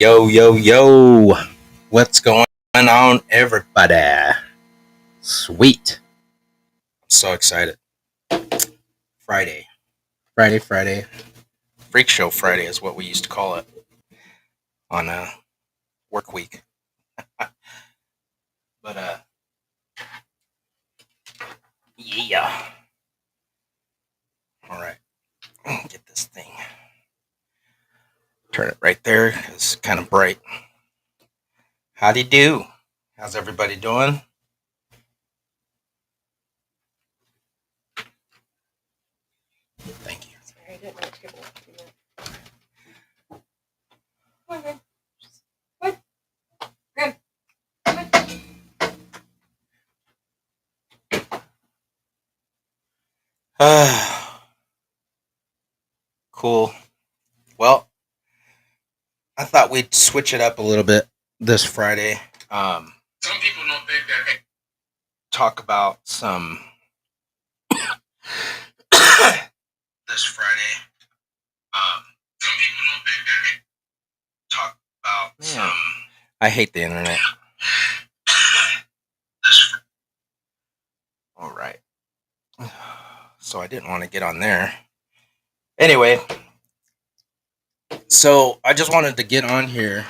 Yo, yo, yo. What's going on, everybody? Sweet. I'm so excited. Friday. Friday. Freak Show Friday is what we used to call it on a work week. But, yeah. All right. Get this thing. Turn it right there. It's kind of bright. Howdy do? How's everybody doing? Thank you. Sorry, I didn't know what table Come on, Graham. What? Graham. Cool. Well, I thought we'd switch it up a little bit this Friday. Some people don't think that they talk about some this Friday. Some people don't think that they talk about some. I hate the internet. All right. So I didn't want to get on there. Anyway, so I just wanted to get on here.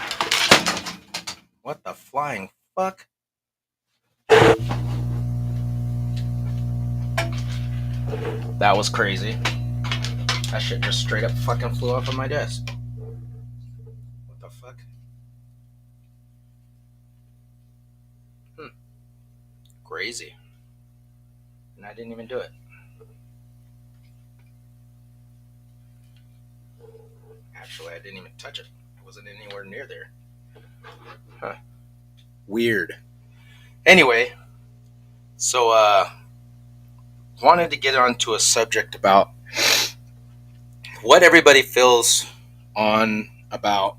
What the flying fuck? That was crazy. That shit just straight up fucking flew off of my desk. What the fuck? Crazy. And I didn't even do it. Actually, I didn't even touch it. It wasn't anywhere near there. Huh. Weird. Anyway, so wanted to get onto a subject about what everybody feels on about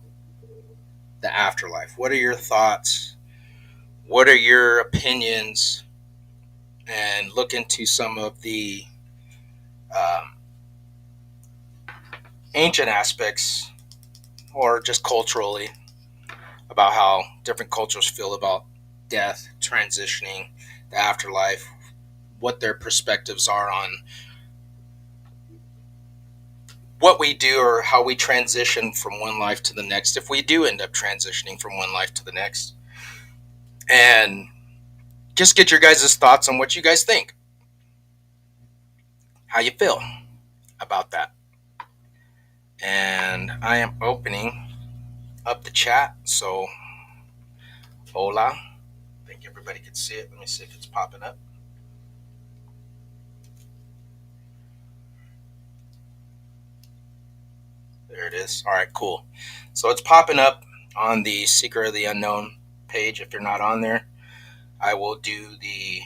the afterlife. What are your thoughts? What are your opinions? And look into some of the um, ancient aspects or just culturally about how different cultures feel about death, transitioning, the afterlife, what their perspectives are on what we do or how we transition from one life to the next, if we do end up transitioning from one life to the next. And just get your guys' thoughts on what you guys think, how you feel about that. And I am opening up the chat. So, hola. I think everybody can see it. Let me see if it's popping up. There it is. All right, cool. So it's popping up on the Secret of the Unknown page. If you're not on there, I will do the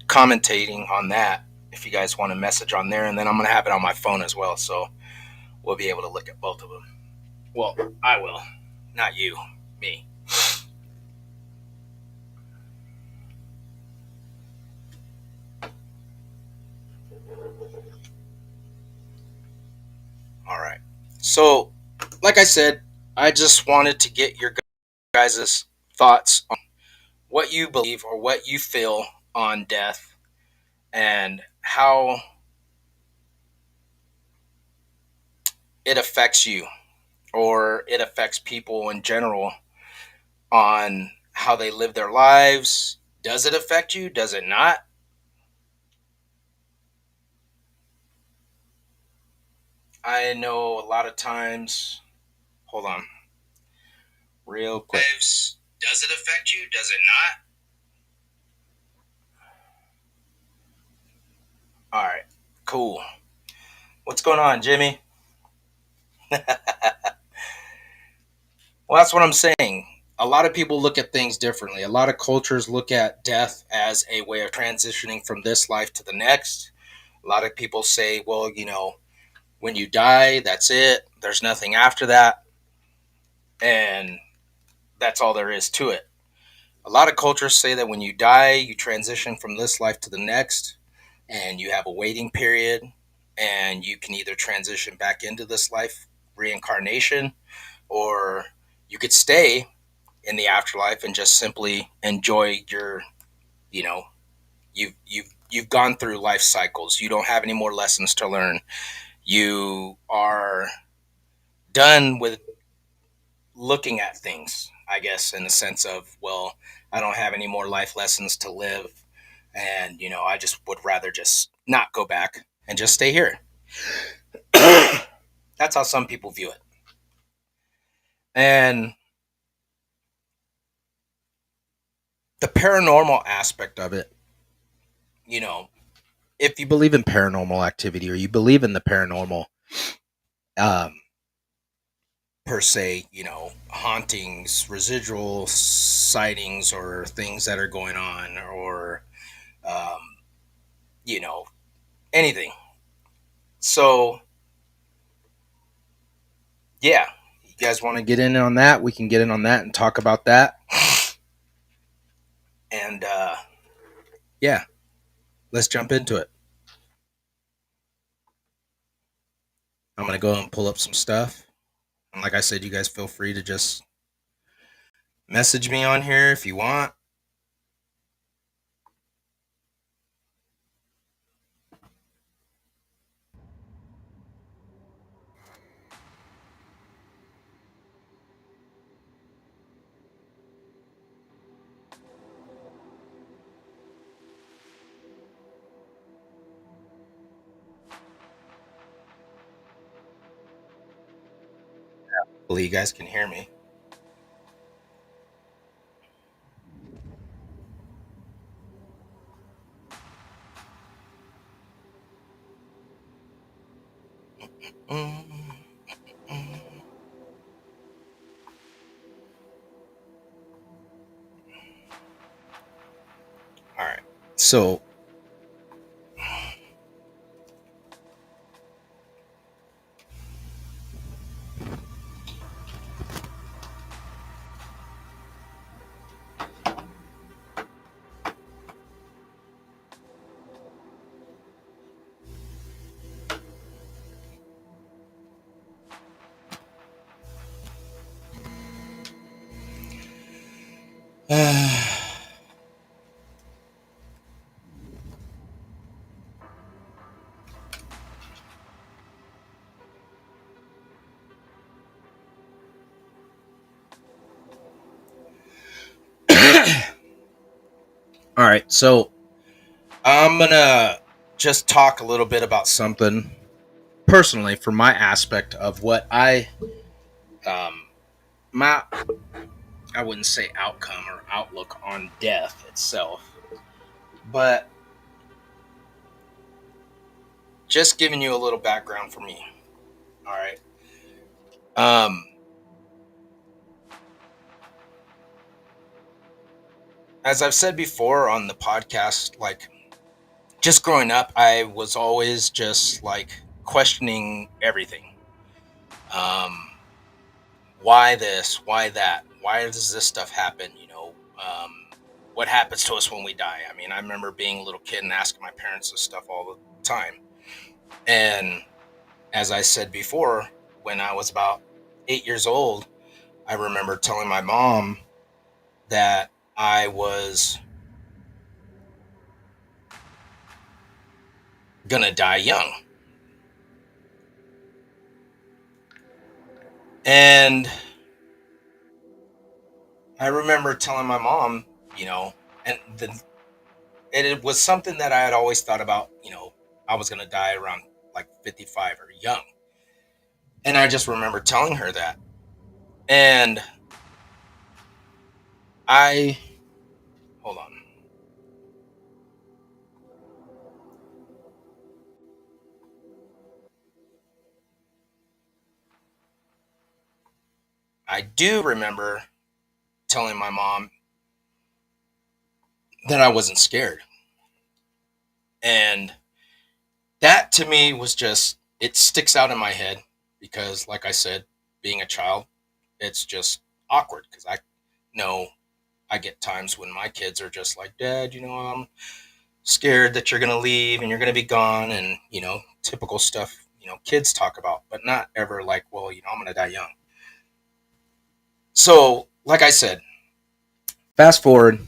commentating on that if you guys want to message on there. And then I'm going to have it on my phone as well. So we'll be able to look at both of them. Well, I will. Not you. Me. All right. So, like I said, I just wanted to get your guys' thoughts on what you believe or what you feel on death and how it affects you or it affects people in general on how they live their lives. Does it affect you? Does it not? I know a lot of times. Hold on. Real quick. Does it affect you? Does it not? All right. Cool. What's going on, Jimmy? Well, that's what I'm saying. A lot of people look at things differently. A lot of cultures look at death as a way of transitioning from this life to the next. A lot of people say, well, when you die, that's it. There's nothing after that. And that's all there is to it. A lot of cultures say that when you die, you transition from this life to the next, and you have a waiting period, and you can either transition back into this life reincarnation, or you could stay in the afterlife and just simply enjoy your, you know, you've gone through life cycles. You don't have any more lessons to learn. You are done with looking at things, I guess, in the sense of, well, I don't have any more life lessons to live. And, I just would rather just not go back and just stay here. That's how some people view it. And the paranormal aspect of it, you know, if you believe in paranormal activity or you believe in the paranormal, um, per se, hauntings, residual sightings, or things that are going on, or, um, you know, anything. So, yeah, you guys want to get in on that? We can get in on that and talk about that. And, yeah, let's jump into it. I'm going to go and pull up some stuff. And like I said, you guys feel free to just message me on here if you want. Hopefully, you guys can hear me. Mm, mm. All right. So, all right. So, I'm going to just talk a little bit about something personally from my aspect of what um, my, I wouldn't say outcome or outlook on death itself, but just giving you a little background for me. All right. Um, as I've said before on the podcast, like, just growing up, I was always just like questioning everything. Um, why this? Why that? Why does this stuff happen? What happens to us when we die? I mean, I remember being a little kid and asking my parents this stuff all the time. And as I said before, when I was about 8 years old, I remember telling my mom that I was gonna die young. And I remember telling my mom, you know, and it was something that I had always thought about, I was gonna die around like 55 or young. And I just remember telling her that. And I hold on. I do remember telling my mom that I wasn't scared. And that to me was just, it sticks out in my head because, like I said, being a child, it's just awkward because I know I get times when my kids are just like, Dad, I'm scared that you're going to leave and you're going to be gone, and, typical stuff, kids talk about, but not ever like, well, I'm going to die young. So, like I said, fast forward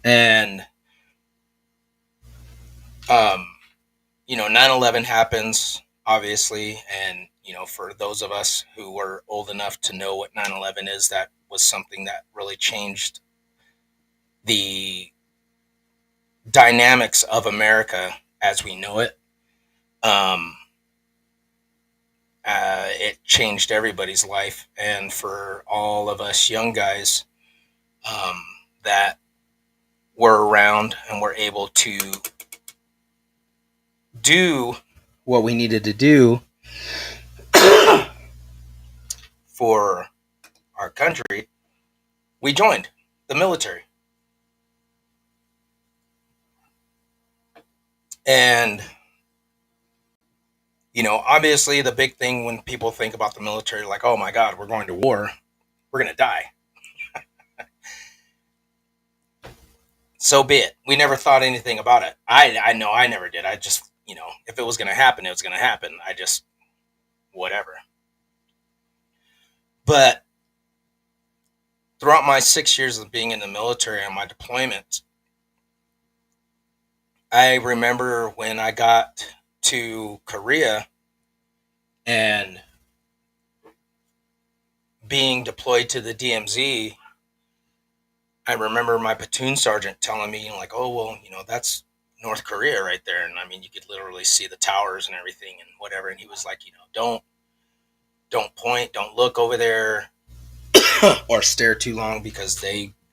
and, um, 9/11 happens, obviously. And, for those of us who were old enough to know what 9/11 is, that was something that really changed the dynamics of America as we know it. Um, it changed everybody's life. And for all of us young guys um, that were around and were able to do what we needed to do for our country, we joined the military. And, obviously the big thing when people think about the military, like, oh my God, we're going to war, we're going to die. So be it. We never thought anything about it. I know I never did. I just, if it was going to happen, it was going to happen. I just, whatever. But throughout my 6 years of being in the military and my deployment, I remember when I got to Korea and being deployed to the DMZ. I remember my platoon sergeant telling me, like, oh, well, that's North Korea right there. And I mean, you could literally see the towers and everything and whatever. And he was like, don't point, don't look over there or stare too long because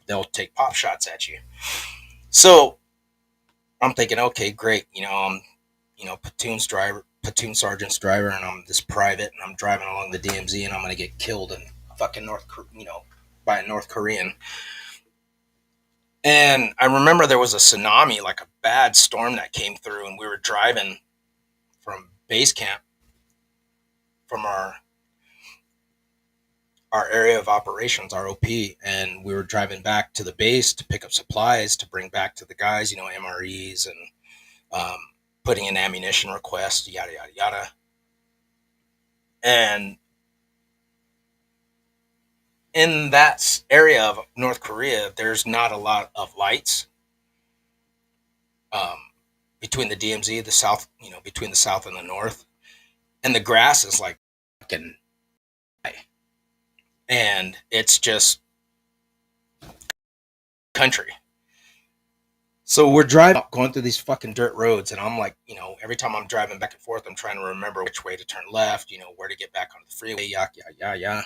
they'll take pop shots at you. So I'm thinking, okay, great. I'm, platoon sergeant's driver, and I'm this private, and I'm driving along the DMZ, and I'm going to get killed in fucking by a North Korean. And I remember there was a tsunami, like a bad storm that came through, and we were driving from base camp, from our area of operations, our OP, and we were driving back to the base to pick up supplies to bring back to the guys, MREs and putting in ammunition requests, yada yada yada. And in that area of North Korea, there's not a lot of lights um, between the DMZ, the south, between the south and the north, and the grass is like fucking high. And it's just country. So we're driving, going through these fucking dirt roads, and I'm like, every time I'm driving back and forth, I'm trying to remember which way to turn left, where to get back onto the freeway, yeah.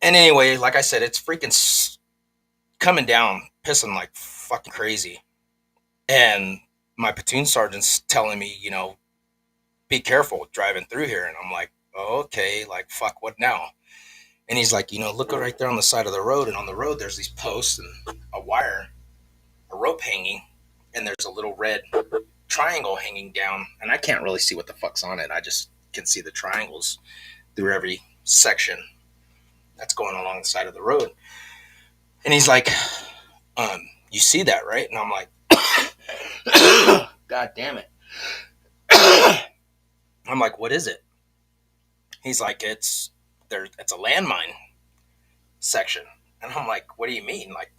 And anyway, like I said, it's freaking coming down, pissing like fucking crazy. And my platoon sergeant's telling me, be careful driving through here. And I'm like, oh, okay, like, fuck, what now? And he's like, look right there on the side of the road. And on the road, there's these posts and a wire, a rope hanging, and there's a little red triangle hanging down. And I can't really see what the fuck's on it. I just can see the triangles through every section that's going along the side of the road. And he's like, you see that, right? And I'm like, God damn it. I'm like, what is it? He's like, it's a landmine section. And I'm like, what do you mean? Like,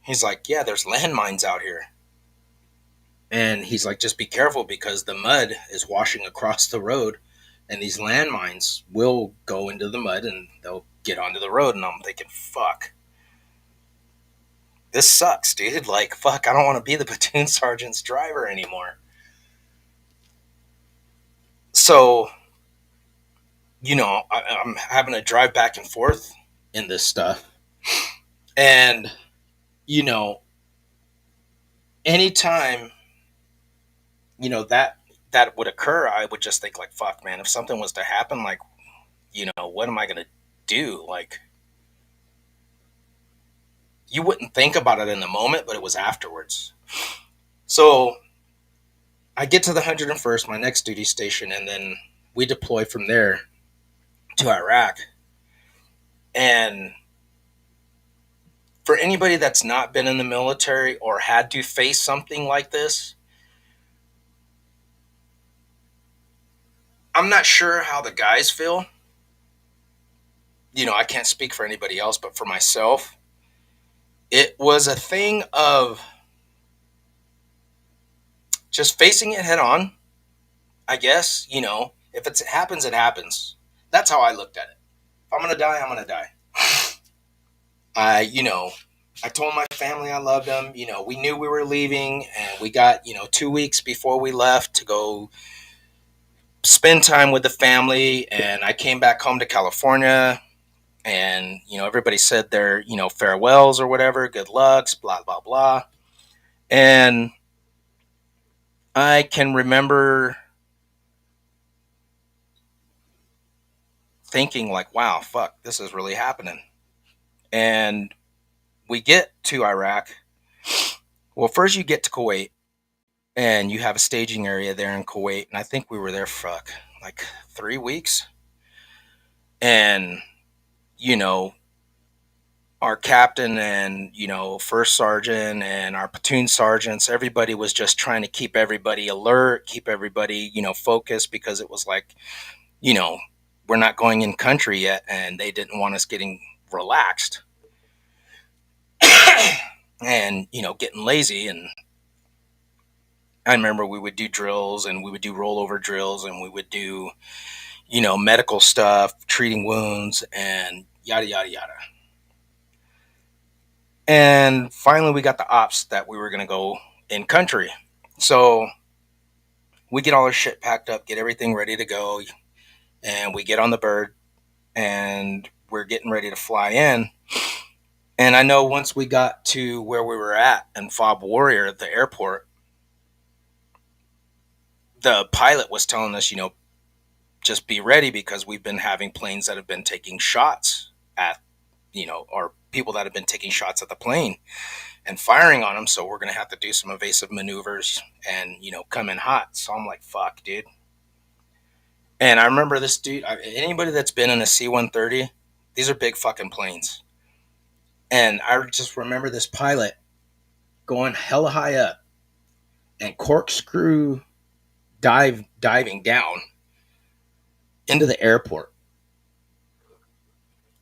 he's like, yeah, there's landmines out here. And he's like, just be careful because the mud is washing across the road and these landmines will go into the mud and they'll get onto the road. And I'm thinking, fuck, this sucks, dude. Like, fuck, I don't want to be the platoon sergeant's driver anymore. So, I'm having to drive back and forth in this stuff. And, you know, anytime, that would occur, I would just think like, fuck, man, if something was to happen, like, what am I going to do? Like, you wouldn't think about it in the moment, but it was afterwards. So I get to the 101st, my next duty station, and then we deploy from there to Iraq. And for anybody that's not been in the military or had to face something like this, I'm not sure how the guys feel. I can't speak for anybody else, but for myself, it was a thing of just facing it head on. I guess, if it happens, it happens. That's how I looked at it. If I'm going to die, I'm going to die. I told my family I loved them. We knew we were leaving, and we got, 2 weeks before we left to go spend time with the family. And I came back home to California, and, everybody said their, farewells or whatever, good lucks, blah, blah, blah. And I can remember thinking, like, wow, fuck, this is really happening. And we get to Iraq. Well, first you get to Kuwait, and you have a staging area there in Kuwait, and I think we were there for like 3 weeks. And you know, our captain and first sergeant and our platoon sergeants, everybody was just trying to keep everybody alert, keep everybody focused, because it was like, you know, we're not going in country yet, and they didn't want us getting relaxed and getting lazy. And I remember we would do drills, and we would do rollover drills, and we would do medical stuff, treating wounds, and yada, yada, yada. And finally, we got the ops that we were going to go in country. So we get all our shit packed up, get everything ready to go, and we get on the bird, and we're getting ready to fly in. And I know once we got to where we were at in Fob Warrior at the airport, the pilot was telling us, just be ready, because we've been having planes that have been taking shots at, or people that have been taking shots at the plane and firing on them. So we're going to have to do some evasive maneuvers and, come in hot. So I'm like, fuck, dude. And I remember this dude, anybody that's been in a C-130, these are big fucking planes. And I just remember this pilot going hella high up and corkscrew diving down into the airport.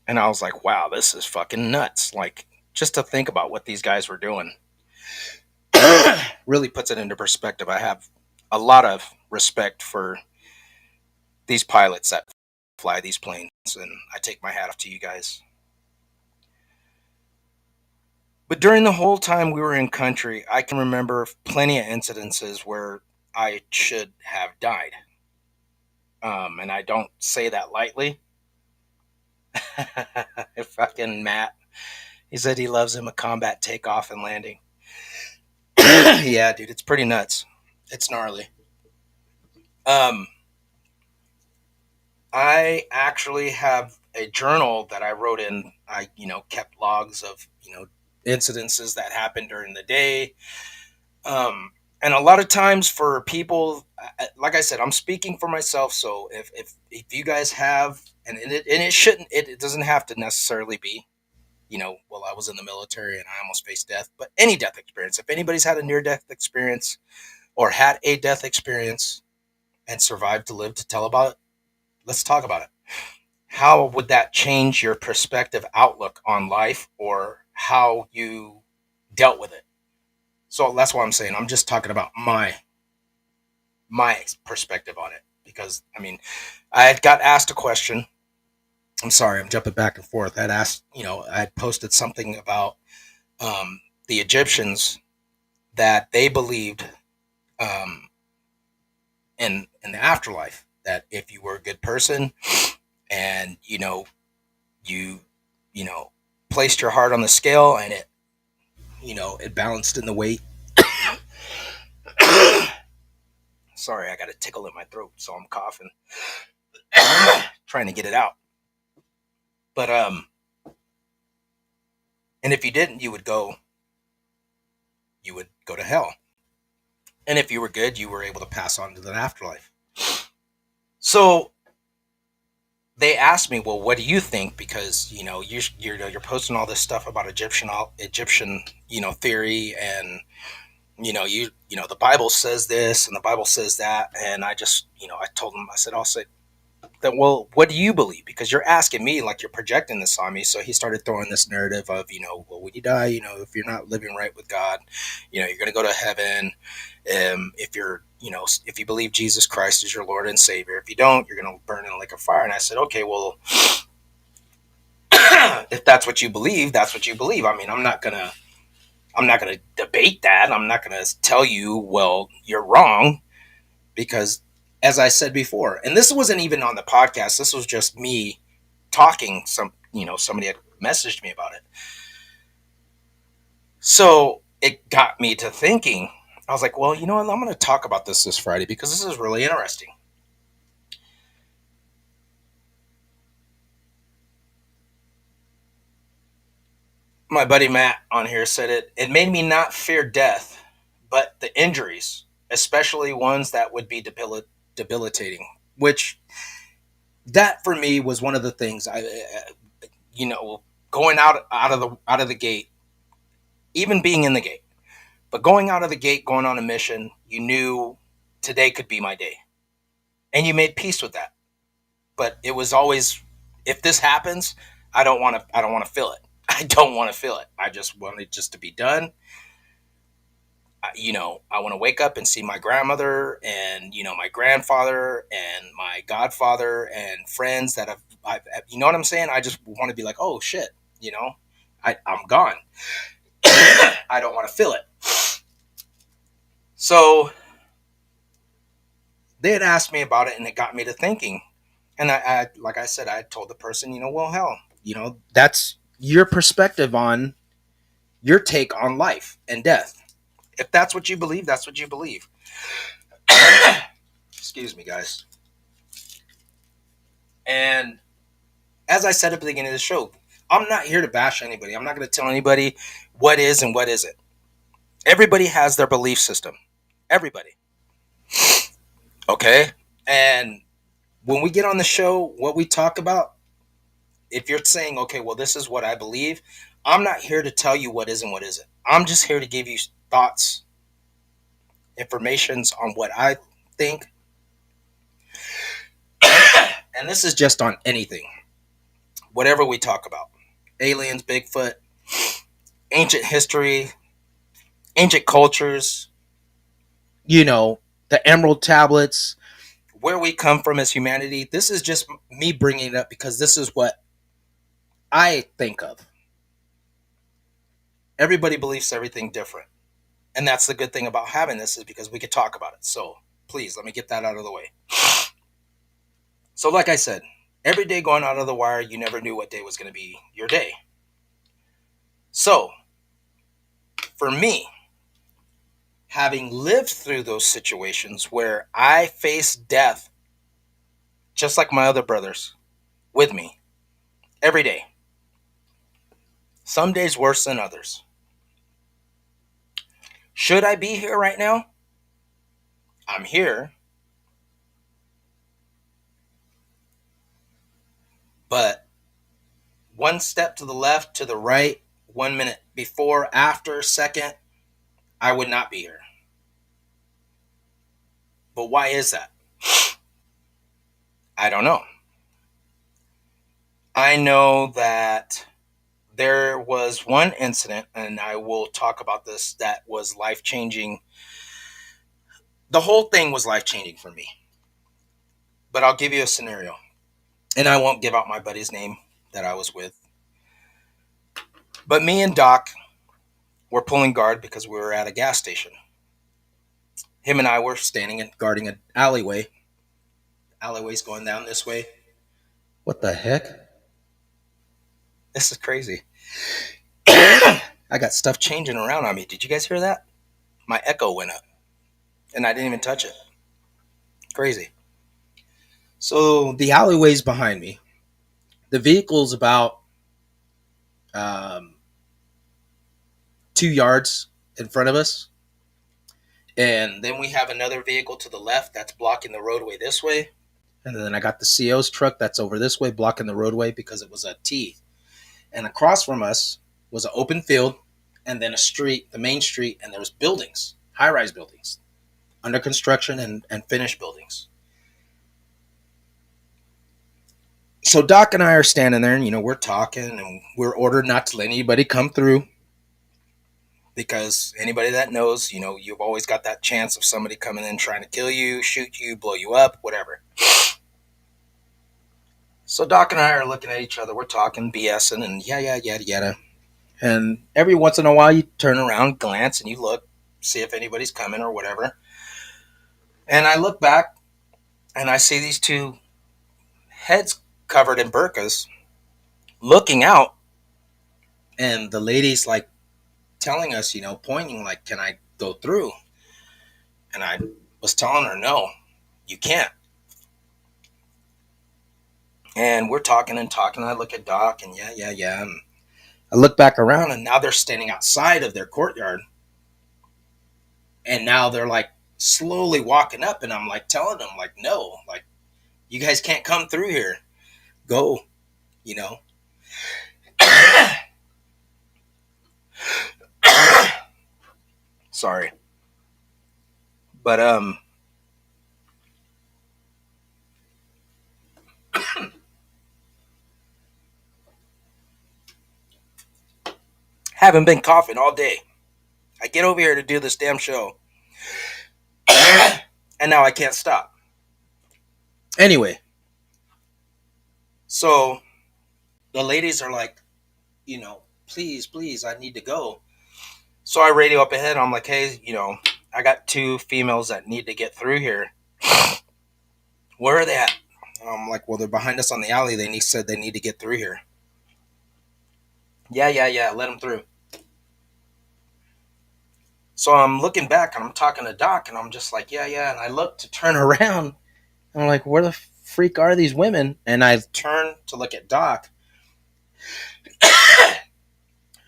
And I was like, wow, this is fucking nuts. Like, just to think about what these guys were doing really puts it into perspective. I have a lot of respect for these pilots that fly these planes, and I take my hat off to you guys. But during the whole time we were in country, I can remember plenty of incidences where I should have died. And I don't say that lightly. Fucking Matt. He said he loves him a combat takeoff and landing. Yeah, dude, it's pretty nuts. It's gnarly. Um, I actually have a journal that I wrote in. I, kept logs of, incidences that happened during the day. And a lot of times for people, like I said, I'm speaking for myself. So if you guys have, and it shouldn't, it doesn't have to necessarily be, well, I was in the military and I almost faced death, but any death experience, if anybody's had a near death experience or had a death experience and survived to live to tell about it, let's talk about it. How would that change your perspective outlook on life, or how you dealt with it? So that's why I'm saying I'm just talking about my perspective on it, because I mean, I had got asked a question. I'm sorry, I'm jumping back and forth. I'd asked, I had posted something about the Egyptians, that they believed um, in the afterlife, that if you were a good person and you you know placed your heart on the scale, and it balanced in the weight. Sorry, I got a tickle in my throat, so I'm coughing, trying to get it out. But and if you didn't, you would go to hell. And if you were good, you were able to pass on to the afterlife. So they asked me, well, what do you think? Because you're posting all this stuff about Egyptian theory, and the Bible says this and the Bible says that. And I just I told them, I said, I'll say, That, well, what do you believe? Because you're asking me like you're projecting this on me. So he started throwing this narrative of, well, when you die, if you're not living right with God, you're going to go to heaven. If you're, if you believe Jesus Christ is your Lord and Savior, if you don't, you're going to burn in a lake of fire. And I said, okay, well, if that's what you believe, that's what you believe. I mean, I'm not gonna debate that. I'm not gonna tell you, well, you're wrong, because as I said before, and this wasn't even on the podcast, this was just me talking. Somebody had messaged me about it. So it got me to thinking. I was like, well, you know what? I'm going to talk about this Friday because this is really interesting. My buddy Matt on here said it. It made me not fear death, but the injuries, especially ones that would be debilitating. Which that for me was one of the things you know, going out of the gate, even being in the gate, but going out of the gate, going on a mission, you knew today could be my day, and you made peace with that. But it was always, if this happens, I don't want to feel it. I don't want to feel it. I just want it just to be done. I want to wake up and see my grandmother and my grandfather and my godfather and friends that you know what I'm saying. I just want to be like, oh shit, I'm gone. I don't want to feel it. So they had asked me about it, and it got me to thinking. And like I said, I told the person, well, hell, that's your perspective on your take on life and death. If that's what you believe, that's what you believe. Excuse me, guys. And as I said at the beginning of the show, I'm not here to bash anybody. I'm not going to tell anybody what is and what isn't. Everybody has their belief system. Everybody. Okay? And when we get on the show, what we talk about, if you're saying, okay, well, this is what I believe, I'm not here to tell you what is and what isn't. I'm just here to give you thoughts, informations on what I think. And this is just on anything, whatever we talk about: aliens, Bigfoot, ancient history, ancient cultures, the Emerald Tablets, where we come from as humanity. This is just me bringing it up because this is what I think of. Everybody believes everything different. And that's the good thing about having this, is because we could talk about it. So please, let me get that out of the way. So like I said, every day going out of the wire, you never knew what day was going to be your day. So for me, having lived through those situations where I faced death, just like my other brothers with me, every day, some days worse than others. Should I be here right now? I'm here, but one step to the left, to the right, 1 minute before, after, second, I would not be here. But why is that? I don't know. I know that there was one incident, and I will talk about this, that was life changing. The whole thing was life changing for me. But I'll give you a scenario, and I won't give out my buddy's name that I was with. But me and Doc were pulling guard because we were at a gas station. Him and I were standing and guarding an alleyway. Alleyway's going down this way. What the heck? This is crazy. I got stuff changing around on me. Did you guys hear that? My echo went up, and I didn't even touch it. Crazy. So the alleyway's behind me. The vehicle's about um, 2 yards in front of us. And then we have another vehicle to the left that's blocking the roadway this way. And then I got the CO's truck that's over this way blocking the roadway because it was a T. And across from us was an open field, and then a street, the main street, and there was buildings, high-rise buildings, under construction and finished buildings. So Doc and I are standing there, and we're talking, and we're ordered not to let anybody come through because anybody that knows, you've always got that chance of somebody coming in trying to kill you, shoot you, blow you up, whatever. So Doc and I are looking at each other. We're talking, BSing, and yeah, yada yada. And every once in a while, you turn around, glance, and you look, see if anybody's coming or whatever. And I look back, and I see these two heads covered in burqas looking out, and the lady's like telling us, pointing like, "Can I go through?" And I was telling her, "No, you can't." And we're talking and talking. I look at Doc, and yeah. And I look back around, and now they're standing outside of their courtyard, and now they're like slowly walking up, and I'm like telling them, like, "No, like, you guys can't come through here. Go, you know." Sorry, but haven't been coughing all day. I get over here to do this damn show, and now I can't stop. Anyway, so the ladies are like, please, please, I need to go. So I radio up ahead. I'm like, hey, I got two females that need to get through here. Where are they at? I'm like, well, they're behind us on the alley. Said they need to get through here. Yeah. Let them through. So I'm looking back and I'm talking to Doc and I'm just like, yeah. And I look to turn around and I'm like, where the freak are these women? And I turn to look at Doc.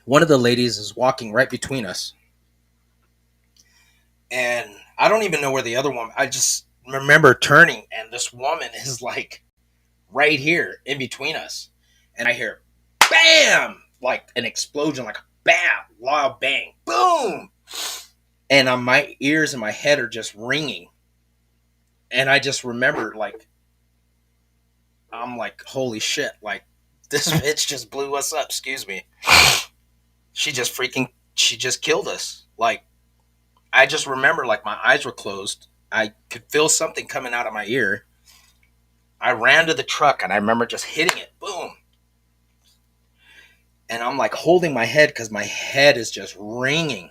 One of the ladies is walking right between us. And I don't even know where the other woman, I just remember turning and this woman is like right here in between us. And I hear bam, like an explosion, like a bam, loud bang, boom. And on my ears and my head are just ringing. And I just remember, like, I'm like, holy shit, like, this bitch just blew us up, excuse me. She just killed us. Like, I just remember, like, my eyes were closed. I could feel something coming out of my ear. I ran to the truck and I remember just hitting it, boom. And I'm like holding my head because my head is just ringing.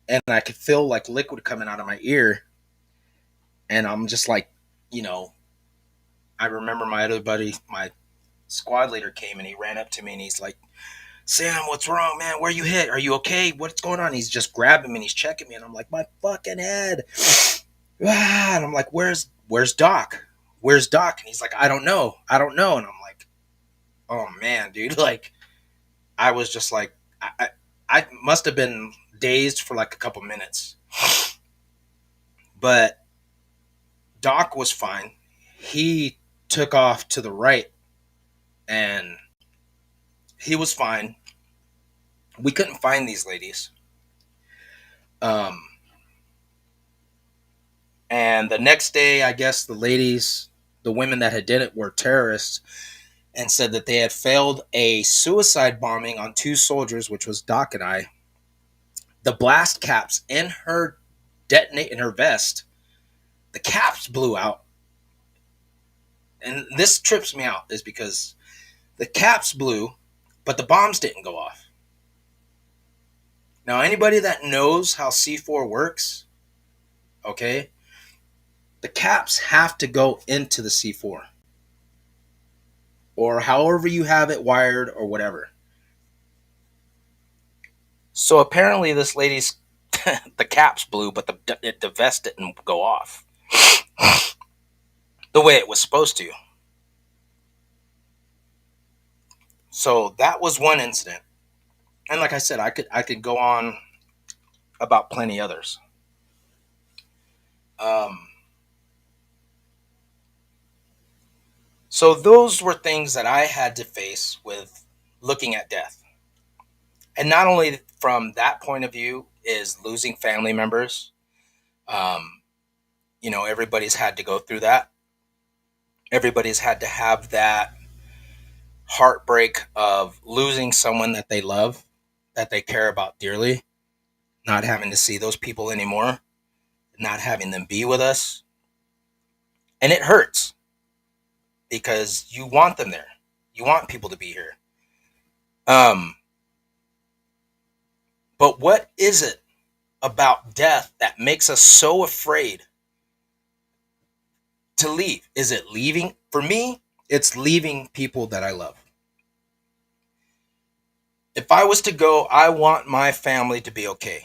And I could feel like liquid coming out of my ear. And I'm just like, you know, I remember my other buddy, my squad leader came and he ran up to me and he's like, Sam, what's wrong, man? Where you hit? Are you okay? What's going on? He's just grabbing me and he's checking me. And I'm like, my fucking head. And I'm like, where's Doc? Where's Doc? And he's like, I don't know. And I'm like, oh man, dude. Like, I was just like, I must have been dazed for like a couple minutes. But Doc was fine. He took off to the right and he was fine. We couldn't find these ladies. Um, and the next day, I guess the women that had did it were terrorists and said that they had failed a suicide bombing on two soldiers, which was Doc and I. The blast caps in her vest, the caps blew out. And this trips me out is because the caps blew, but the bombs didn't go off. Now, anybody that knows how C4 works, okay, the caps have to go into the C4 or however you have it wired or whatever. So apparently, this lady's the caps blew, but the vest didn't go off the way it was supposed to. So that was one incident, and like I said, I could go on about plenty others. Um, so those were things that I had to face with looking at death, and not only from that point of view is losing family members. Um, everybody's had to go through that. Everybody's had to have that heartbreak of losing someone that they love, that they care about dearly, not having to see those people anymore, not having them be with us. And it hurts because you want them there. You want people to be here. Um, but what is it about death that makes us so afraid to leave? Is it leaving? For me, it's leaving people that I love. If I was to go, I want my family to be okay.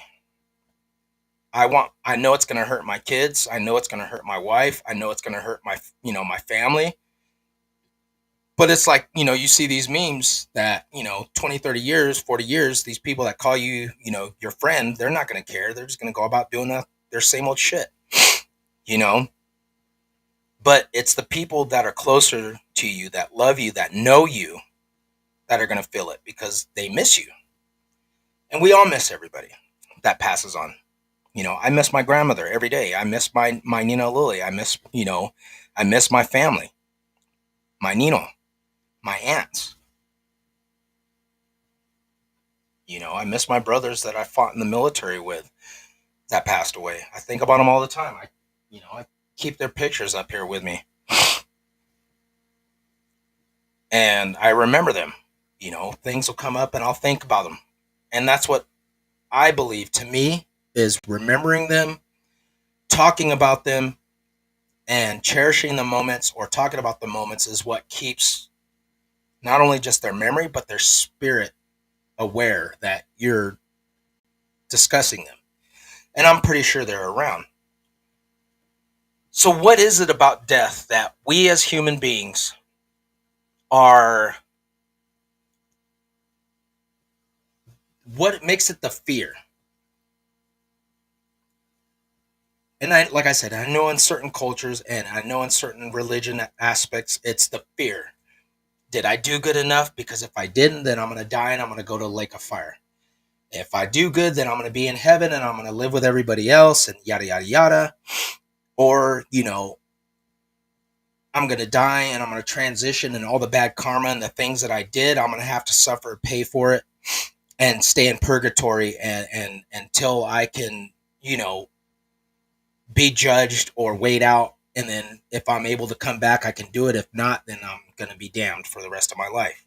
I know it's going to hurt my kids. I know it's going to hurt my wife. I know it's going to hurt my family. But it's like, you see these memes that, 20, 30 years, 40 years, these people that call you, your friend, they're not going to care. They're just going to go about doing their same old shit, you know? But it's the people that are closer to you, that love you, that know you, that are going to feel it because they miss you. And we all miss everybody that passes on. I miss my grandmother every day. I miss my Nina Lily. I miss my family, my Nino, my aunts. I miss my brothers that I fought in the military with that passed away. I think about them all the time. I keep their pictures up here with me, and I remember them. Things will come up, and I'll think about them, and that's what I believe. To me, is remembering them, talking about them, and cherishing the moments or talking about the moments is what keeps not only just their memory but their spirit aware that you're discussing them. And I'm pretty sure they're around. So, what is it about death that we as human beings are, what makes it the fear? And like I said, I know in certain cultures and I know in certain religion aspects, it's the fear. Did I do good enough? Because if I didn't, then I'm going to die and I'm going to go to a lake of fire. If I do good, then I'm going to be in heaven and I'm going to live with everybody else and yada, yada, yada. Or, I'm going to die and I'm going to transition and all the bad karma and the things that I did, I'm going to have to suffer, pay for it, and stay in purgatory and until I can, be judged or wait out. And then if I'm able to come back, I can do it. If not, then I'm going to be damned for the rest of my life.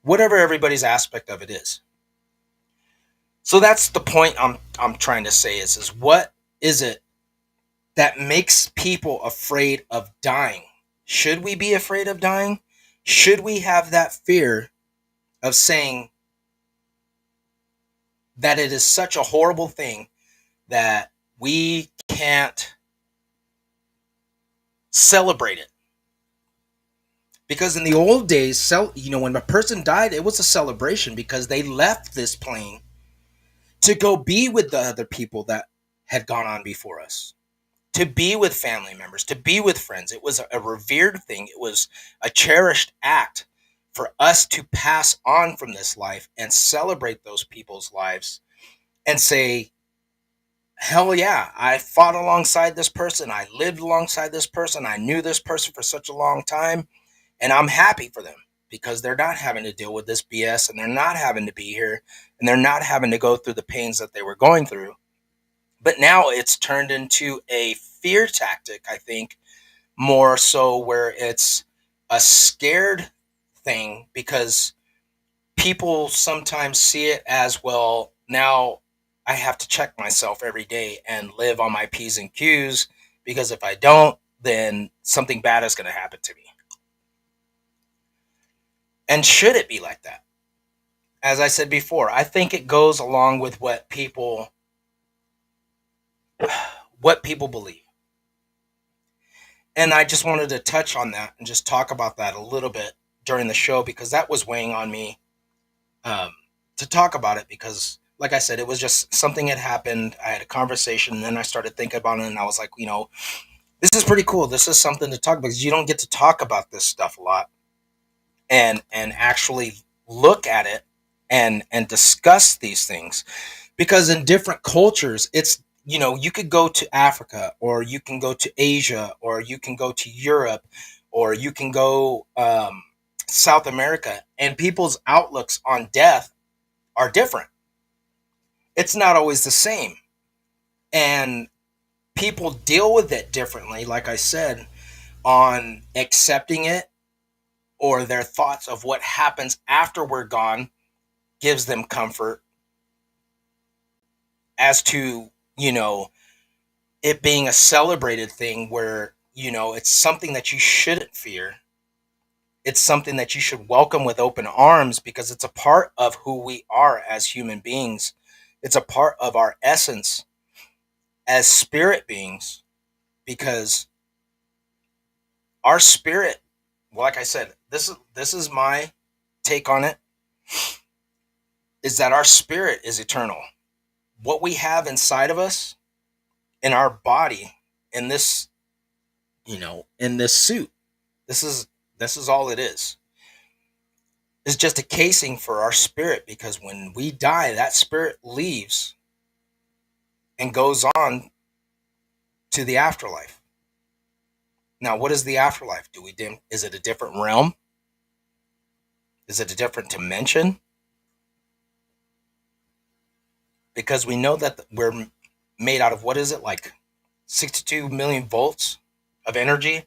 Whatever everybody's aspect of it is. So that's the point I'm trying to say is what is it that makes people afraid of dying? Should we be afraid of dying? Should we have that fear of saying that it is such a horrible thing that we can't celebrate it? Because in the old days, when a person died, it was a celebration because they left this plane to go be with the other people that had gone on before us, to be with family members, to be with friends. It was a revered thing. It was a cherished act for us to pass on from this life and celebrate those people's lives and say, hell yeah, I fought alongside this person. I lived alongside this person. I knew this person for such a long time. And I'm happy for them because they're not having to deal with this BS and they're not having to be here and they're not having to go through the pains that they were going through. But now it's turned into a fear tactic, I think, more so where it's a scared thing because people sometimes see it as, well, now I have to check myself every day and live on my P's and Q's because if I don't, then something bad is going to happen to me. And should it be like that? As I said before, I think it goes along with what people believe. And I just wanted to touch on that and just talk about that a little bit during the show because that was weighing on me, um, to talk about it because, like I said, it was just something had happened. I had a conversation and then I started thinking about it and I was like, this is pretty cool. This is something to talk about because you don't get to talk about this stuff a lot and actually look at it and discuss these things because in different cultures it's, you could go to Africa or you can go to Asia or you can go to Europe or you can go South America, and people's outlooks on death are different. It's not always the same. And people deal with it differently, like I said, on accepting it, or their thoughts of what happens after we're gone gives them comfort, as to, it being a celebrated thing where, it's something that you shouldn't fear. It's something that you should welcome with open arms, because it's a part of who we are as human beings. It's a part of our essence as spirit beings, because our spirit, like I said, this is my take on it, is that our spirit is eternal. What we have inside of us, in our body, in this, in this suit, this is all it is just a casing for our spirit, because when we die, that spirit leaves and goes on to the afterlife. Now, what is the afterlife? Is it a different realm? Is it a different dimension? Because we know that we're made out of, what is it, like 62 million volts of energy?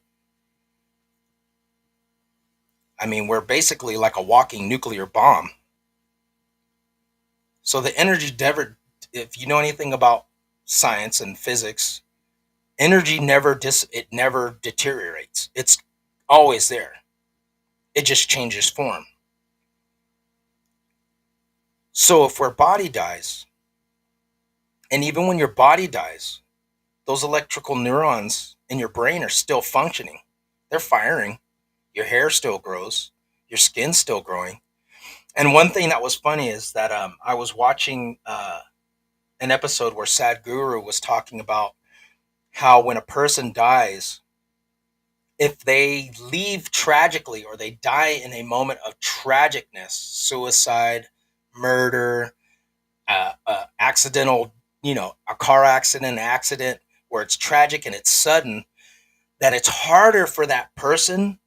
I mean, we're basically like a walking nuclear bomb. So the energy never, if you know anything about science and physics, energy it never deteriorates. It's always there. It just changes form. So if our body dies, and even when your body dies, those electrical neurons in your brain are still functioning. They're firing. Your hair still grows. Your skin's still growing. And one thing that was funny is that I was watching an episode where Sadhguru was talking about how when a person dies, if they leave tragically, or they die in a moment of tragicness, suicide, murder, accidental, a car accident where it's tragic and it's sudden, that it's harder for that person.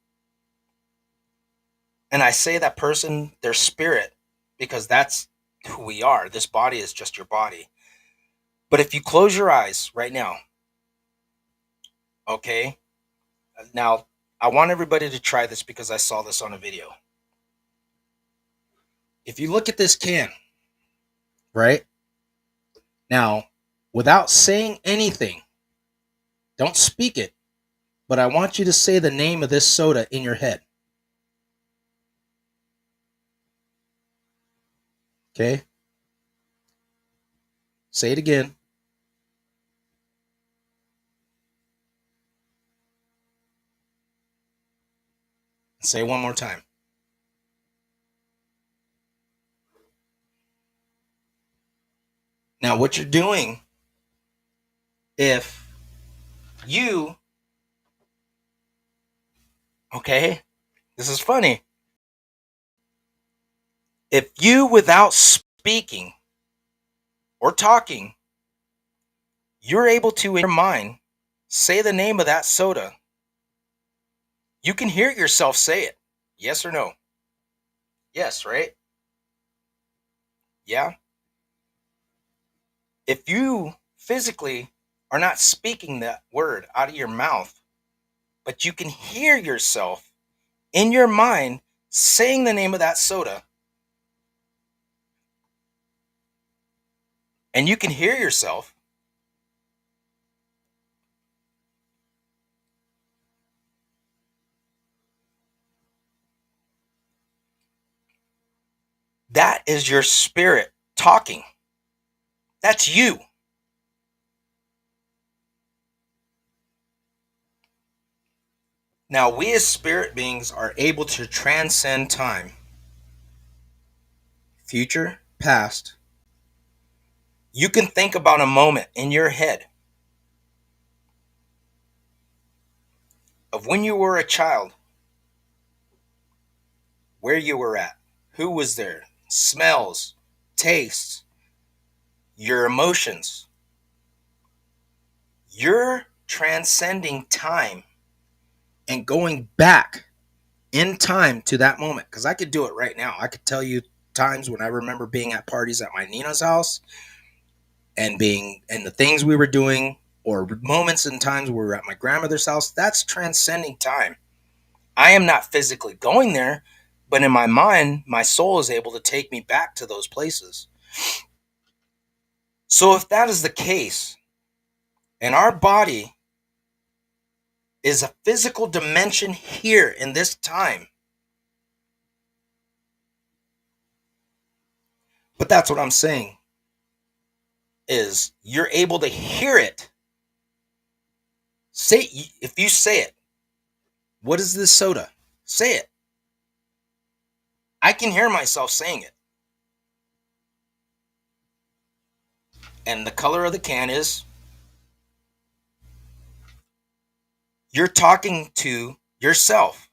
And I say that person, their spirit, because that's who we are. This body is just your body. But if you close your eyes right now, okay? Now, I want everybody to try this, because I saw this on a video. If you look at this can, right? Now, without saying anything, don't speak it, but I want you to say the name of this soda in your head. Okay? Say it again. Say it one more time. Now, what you're doing, if you, okay, this is funny. If you, without speaking or talking, you're able to, in your mind, say the name of that soda, you can hear yourself say it. Yes or no? Yes, right? Yeah. If you physically are not speaking that word out of your mouth, but you can hear yourself in your mind saying the name of that soda, and you can hear yourself, that is your spirit talking. That's you. Now, we as spirit beings are able to transcend time, future, past. You can think about a moment in your head of when you were a child, where you were at, who was there, smells, tastes, your emotions. You're transcending time and going back in time to that moment, because I could do it right now. I could tell you times when I remember being at parties at my Nina's house and being and the things we were doing, or moments and times where we were at my grandmother's house. That's transcending time. I am not physically going there, but in my mind, my soul is able to take me back to those places. So if that is the case, and our body is a physical dimension here in this time, but that's what I'm saying is you're able to hear it. Say, if you say it, what is this soda? Say it. I can hear myself saying it. And the color of the can is, you're talking to yourself.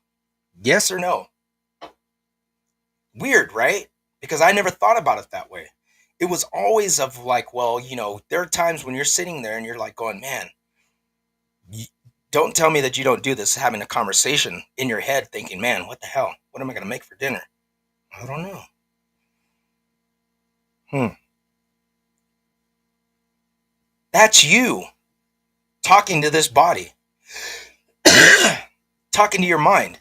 Yes or no? Weird, right? Because I never thought about it that way. It was always of like, well, there are times when you're sitting there and you're like going, man, don't tell me that you don't do this, having a conversation in your head thinking, man, what the hell? What am I going to make for dinner? I don't know. That's you talking to this body, talking to your mind.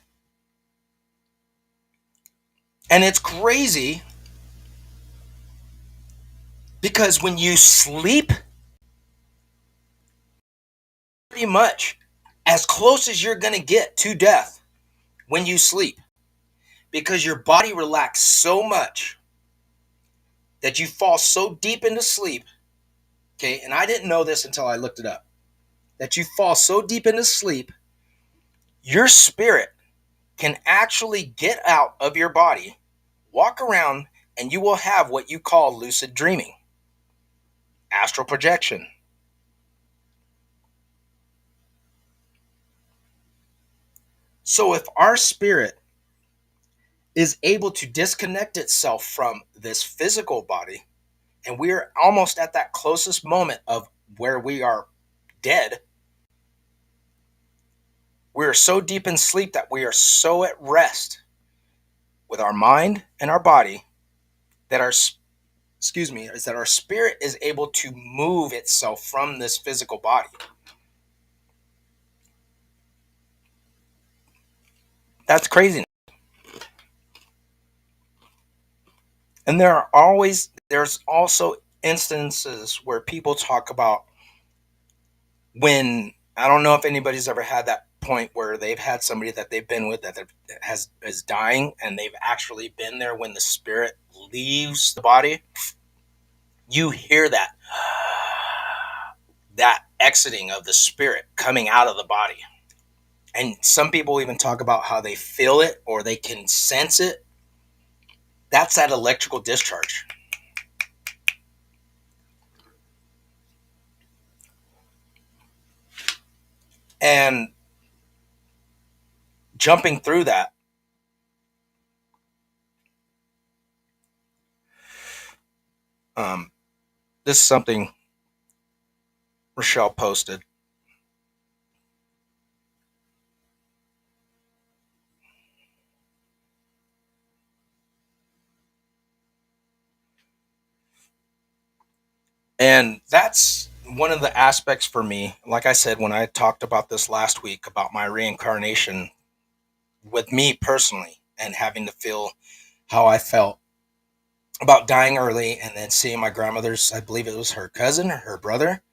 And it's crazy because when you sleep, pretty much as close as you're going to get to death when you sleep, because your body relaxes so much that you fall so deep into sleep. Okay. And I didn't know this until I looked it up, that you fall so deep into sleep, your spirit can actually get out of your body, walk around, and you will have what you call lucid dreaming, astral projection. So if our spirit is able to disconnect itself from this physical body, and we are almost at that closest moment of where we are dead, we are so deep in sleep that we are so at rest with our mind and our body that our spirit is able to move itself from this physical body. That's crazy. And there's also instances where people talk about, when, I don't know if anybody's ever had that point where they've had somebody that they've been with that is dying, and they've actually been there when the spirit leaves the body. You hear that exiting of the spirit coming out of the body. And some people even talk about how they feel it or they can sense it. That's that electrical discharge. And jumping through that, this is something Rochelle posted. And that's one of the aspects for me. Like I said, when I talked about this last week about my reincarnation with me personally and having to feel how I felt about dying early, and then seeing my grandmother's, I believe it was her cousin or her brother,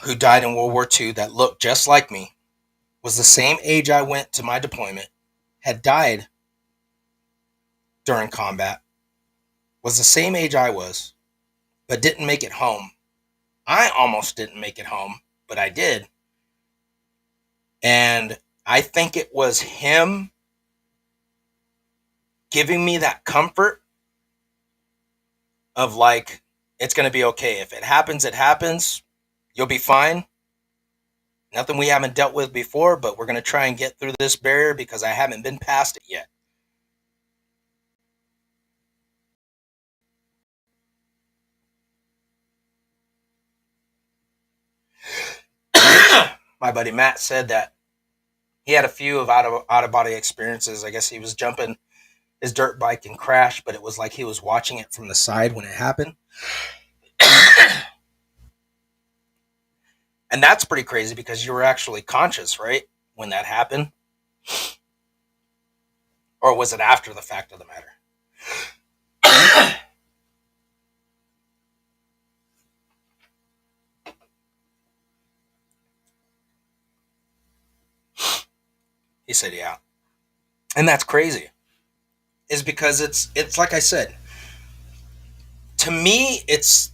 who died in World War II, that looked just like me, was the same age I went to my deployment, had died during combat, was the same age I was, but didn't make it home. I almost didn't make it home, but I did. And I think it was him giving me that comfort of like, it's going to be okay. If it happens, it happens. You'll be fine. Nothing we haven't dealt with before, but we're going to try and get through this barrier because I haven't been past it yet. My buddy Matt said that He had a few of out of body experiences. I guess he was jumping his dirt bike and crashed, but it was like he was watching it from the side when it happened. And that's pretty crazy because you were actually conscious, right? When that happened? Or was it after the fact of the matter? He said, yeah. And that's crazy. Is because it's like I said, to me it's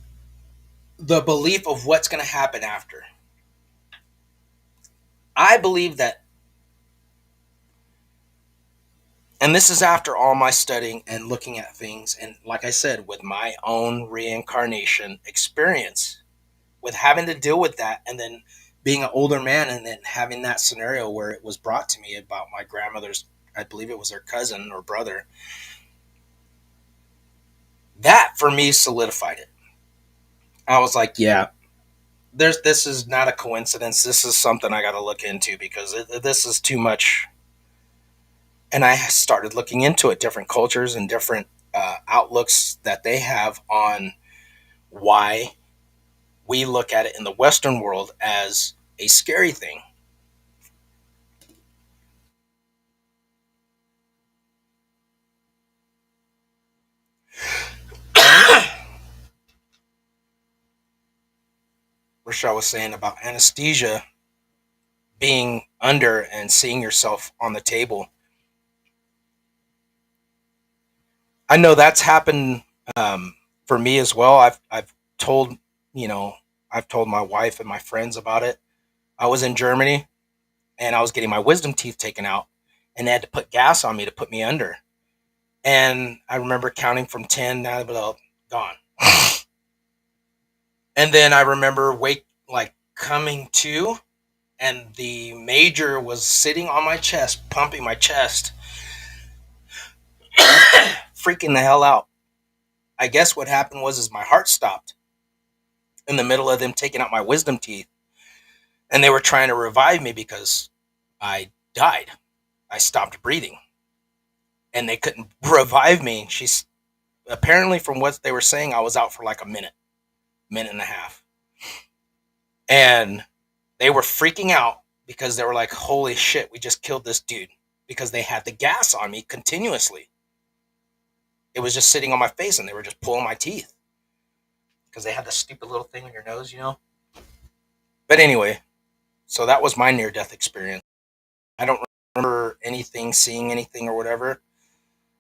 the belief of what's going to happen after. I believe that, and this is after all my studying and looking at things, and like I said, with my own reincarnation experience, with having to deal with that, and then being an older man, and then having that scenario where it was brought to me about my grandmother's, I believe it was her cousin or brother, that for me solidified it. I was like, yeah, this is not a coincidence. This is something I got to look into because this is too much. And I started looking into it, different cultures and different outlooks that they have on why we look at it in the Western world as a scary thing. Rochelle was saying about anesthesia being under and seeing yourself on the table. I know that's happened for me as well. I've told you know I've told my wife and my friends about it. I was in Germany and I was getting my wisdom teeth taken out, and they had to put gas on me to put me under. And I remember counting from 10, now gone. And then I remember coming to, and the major was sitting on my chest, pumping my chest, freaking the hell out. I guess what happened was my heart stopped in the middle of them taking out my wisdom teeth, and they were trying to revive me because I died. I stopped breathing, and they couldn't revive me. She's apparently, from what they were saying, I was out for like a minute and a half, and they were freaking out because they were like, "Holy shit, we just killed this dude!" Because they had the gas on me continuously. It was just sitting on my face, and they were just pulling my teeth because they had the stupid little thing on your nose. But anyway, so that was my near death experience. I don't remember anything, seeing anything or whatever.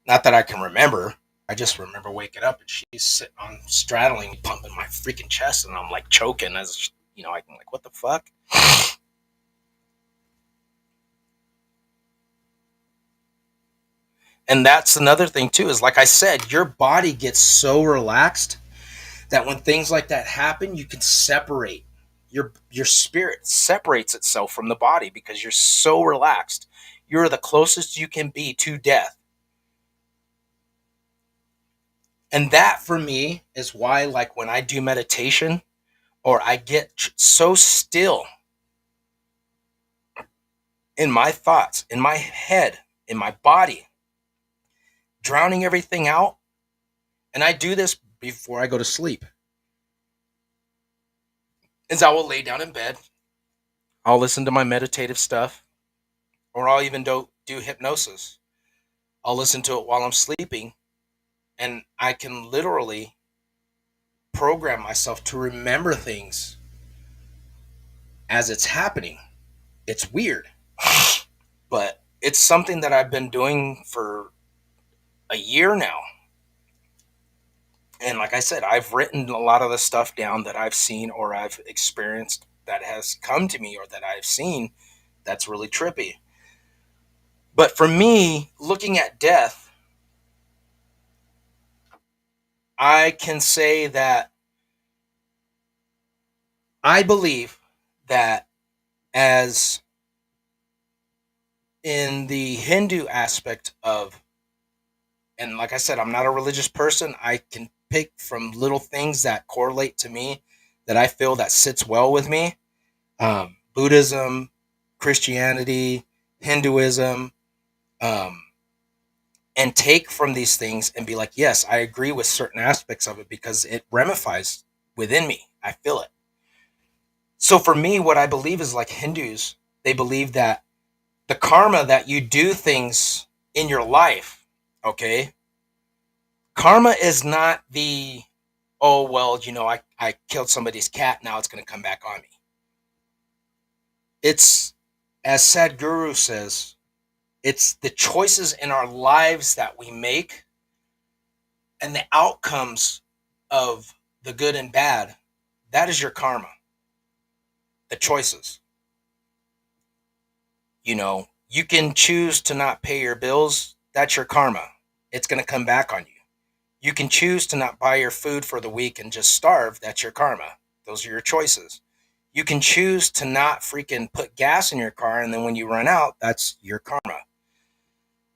Not that I can remember. I just remember waking up and she's sitting on straddling, pumping my freaking chest, and I'm like choking as I'm like, what the fuck? And that's another thing too, is like I said, your body gets so relaxed that when things like that happen, you can separate. Your spirit separates itself from the body because you're so relaxed. You're the closest you can be to death. And that for me is why, like, when I do meditation or I get so still in my thoughts, in my head, in my body, drowning everything out, and I do this before I go to sleep, is I will lay down in bed, I'll listen to my meditative stuff, or I'll even do hypnosis. I'll listen to it while I'm sleeping, and I can literally program myself to remember things as it's happening. It's weird, but it's something that I've been doing for a year now. And like I said, I've written a lot of the stuff down that I've seen or I've experienced that has come to me or that I've seen that's really trippy. But for me, looking at death, I can say that I believe that, as in the Hindu aspect of, and like I said, I'm not a religious person. I can pick from little things that correlate to me that I feel that sits well with me. Buddhism, Christianity, Hinduism, um, and take from these things and be like, yes, I agree with certain aspects of it because it ramifies within me. I feel it. So for me, what I believe is like Hindus, they believe that the karma that you do things in your life, okay, karma is not the, oh, well, I killed somebody's cat, now it's going to come back on me. It's, as Sadhguru says, it's the choices in our lives that we make and the outcomes of the good and bad. That is your karma, the choices. You can choose to not pay your bills. That's your karma. It's going to come back on you. You can choose to not buy your food for the week and just starve. That's your karma. Those are your choices. You can choose to not freaking put gas in your car, and then when you run out, that's your karma.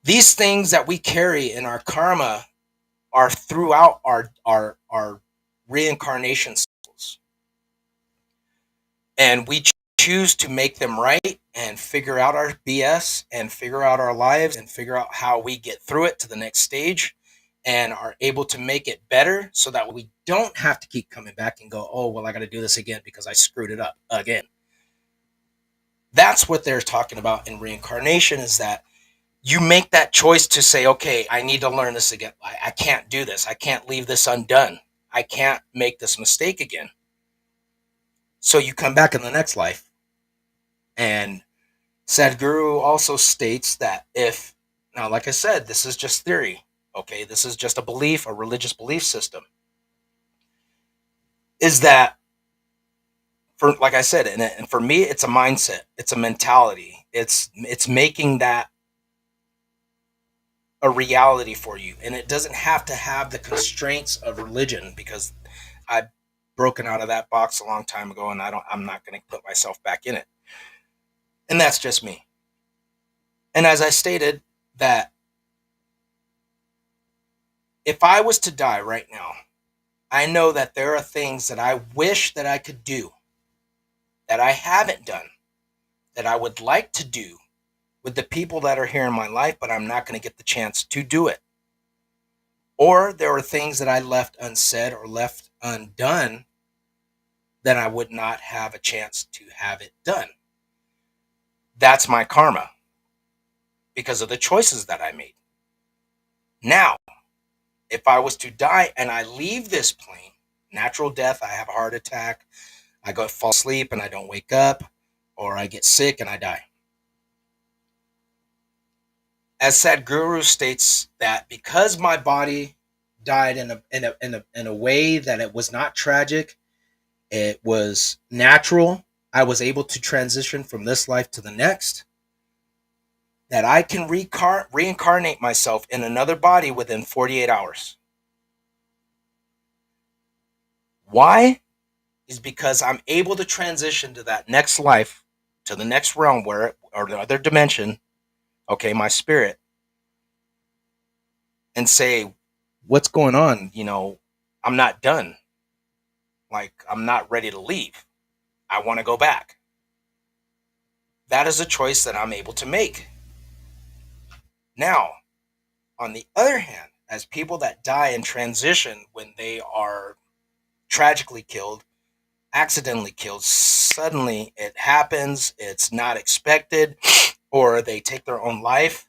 These things that we carry in our karma are throughout our reincarnation cycles. And we choose to make them right and figure out our BS and figure out our lives and figure out how we get through it to the next stage and are able to make it better so that we don't have to keep coming back and go, oh, well, I got to do this again because I screwed it up again. That's what they're talking about in reincarnation, is that you make that choice to say, okay, I need to learn this again. I can't do this. I can't leave this undone. I can't make this mistake again. So you come back in the next life. And Sadhguru also states that if, now, like I said, this is just theory, okay? This is just a belief, a religious belief system, is that, for, like I said, and for me, it's a mindset, it's a mentality, it's making that a reality for you, and it doesn't have to have the constraints of religion, because I've broken out of that box a long time ago, and I'm not going to put myself back in it, and that's just me. And as I stated, that if I was to die right now, I know that there are things that I wish that I could do that I haven't done, that I would like to do with the people that are here in my life, but I'm not going to get the chance to do it. Or there are things that I left unsaid or left undone that I would not have a chance to have it done. That's my karma because of the choices that I made. Now, if I was to die and I leave this plane, natural death, I have a heart attack, I go fall asleep and I don't wake up, or I get sick and I die. As Sadhguru states, that because my body died in a way that it was not tragic, it was natural, I was able to transition from this life to the next, that I can reincarnate myself in another body within 48 hours. Why? Is because I'm able to transition to that next life, to the next realm, or the other dimension, okay, my spirit, and say, what's going on? I'm not done. Like, I'm not ready to leave. I want to go back. That is a choice that I'm able to make. Now, on the other hand, as people that die in transition when they are tragically killed, accidentally killed, suddenly it happens, it's not expected, or they take their own life,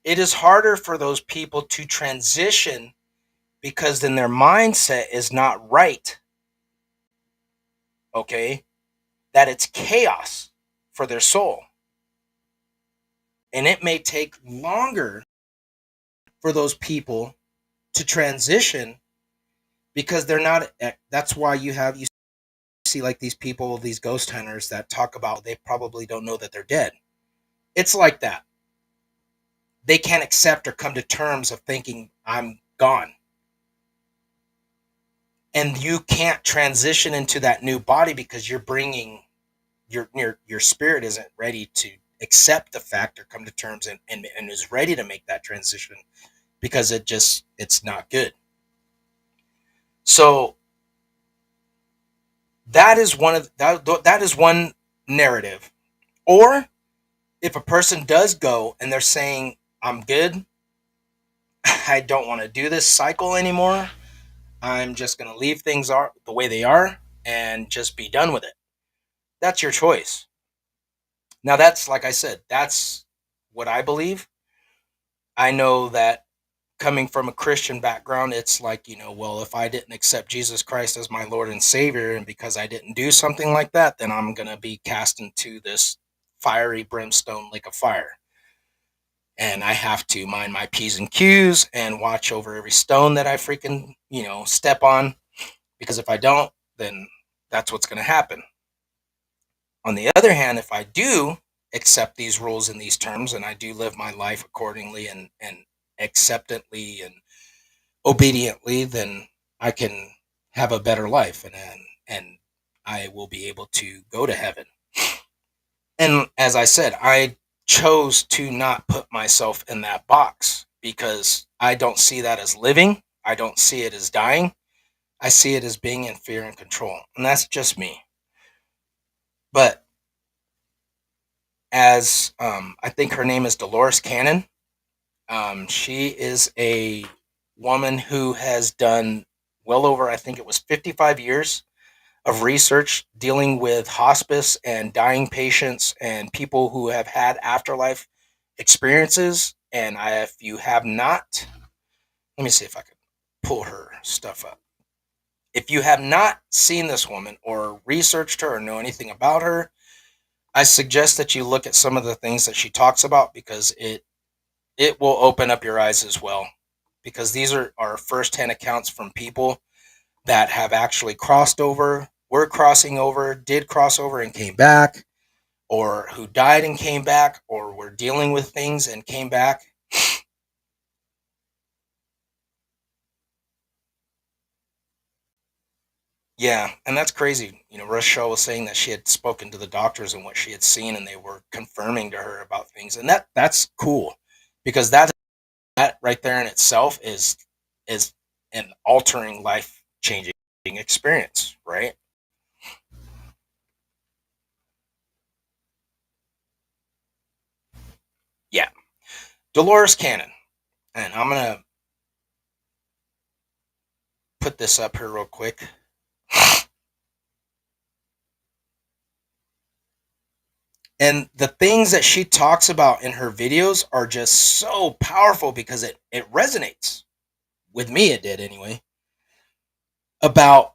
it is harder for those people to transition because then their mindset is not right. Okay? That it's chaos for their soul. And it may take longer for those people to transition because they're not. That's why you see like these people, these ghost hunters that talk about they probably don't know that they're dead. It's like that. They can't accept or come to terms of thinking I'm gone. And you can't transition into that new body because you're bringing your spirit isn't ready to accept the fact or come to terms and is ready to make that transition because it's not good. So that is one narrative. Or if a person does go and they're saying, I'm good, I don't want to do this cycle anymore, I'm just going to leave things are the way they are and just be done with it. That's your choice. Now, that's like I said, that's what I believe. I know that coming from a Christian background, it's like, well, if I didn't accept Jesus Christ as my Lord and Savior, and because I didn't do something like that, then I'm going to be cast into this fiery brimstone lake of fire. And I have to mind my P's and Q's and watch over every stone that I freaking, step on. Because if I don't, then that's what's going to happen. On the other hand, if I do accept these rules and these terms and I do live my life accordingly and acceptantly and obediently, then I can have a better life and I will be able to go to heaven. And as I said, I chose to not put myself in that box because I don't see that as living. I don't see it as dying. I see it as being in fear and control. And that's just me. But as I think her name is Dolores Cannon, she is a woman who has done well over, I think it was 55 years of research dealing with hospice and dying patients and people who have had afterlife experiences. And if you have not, let me see if I can pull her stuff up. If you have not seen this woman or researched her or know anything about her, I suggest that you look at some of the things that she talks about because it will open up your eyes as well. Because these are firsthand accounts from people that have actually crossed over, were crossing over, did cross over and came back, or who died and came back, or were dealing with things and came back. Yeah, and that's crazy. Rochelle was saying that she had spoken to the doctors and what she had seen, and they were confirming to her about things, and that's cool because that right there in itself is an altering, life changing experience, right? Yeah, Dolores Cannon, and I'm gonna put this up here real quick. And the things that she talks about in her videos are just so powerful because it resonates with me. It did anyway about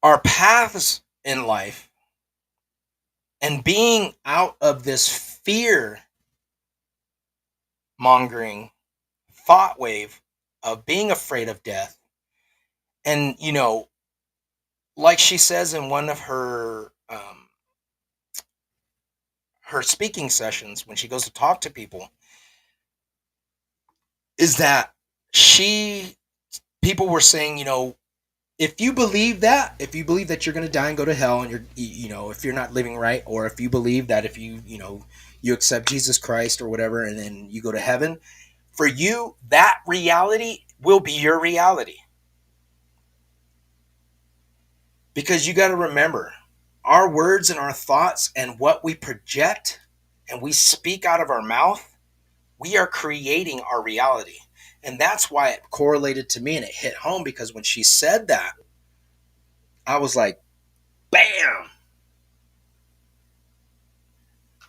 our paths in life and being out of this fear mongering thought wave of being afraid of death. And, like she says in one of her speaking sessions when she goes to talk to people, is that she people were saying, if you believe that you're going to die and go to hell and if you're not living right, or if you believe that if you accept Jesus Christ or whatever and then you go to heaven, for you that reality will be your reality. Because you got to remember, our words and our thoughts and what we project and we speak out of our mouth, we are creating our reality. And that's why it correlated to me and it hit home, because when she said that, I was like, bam.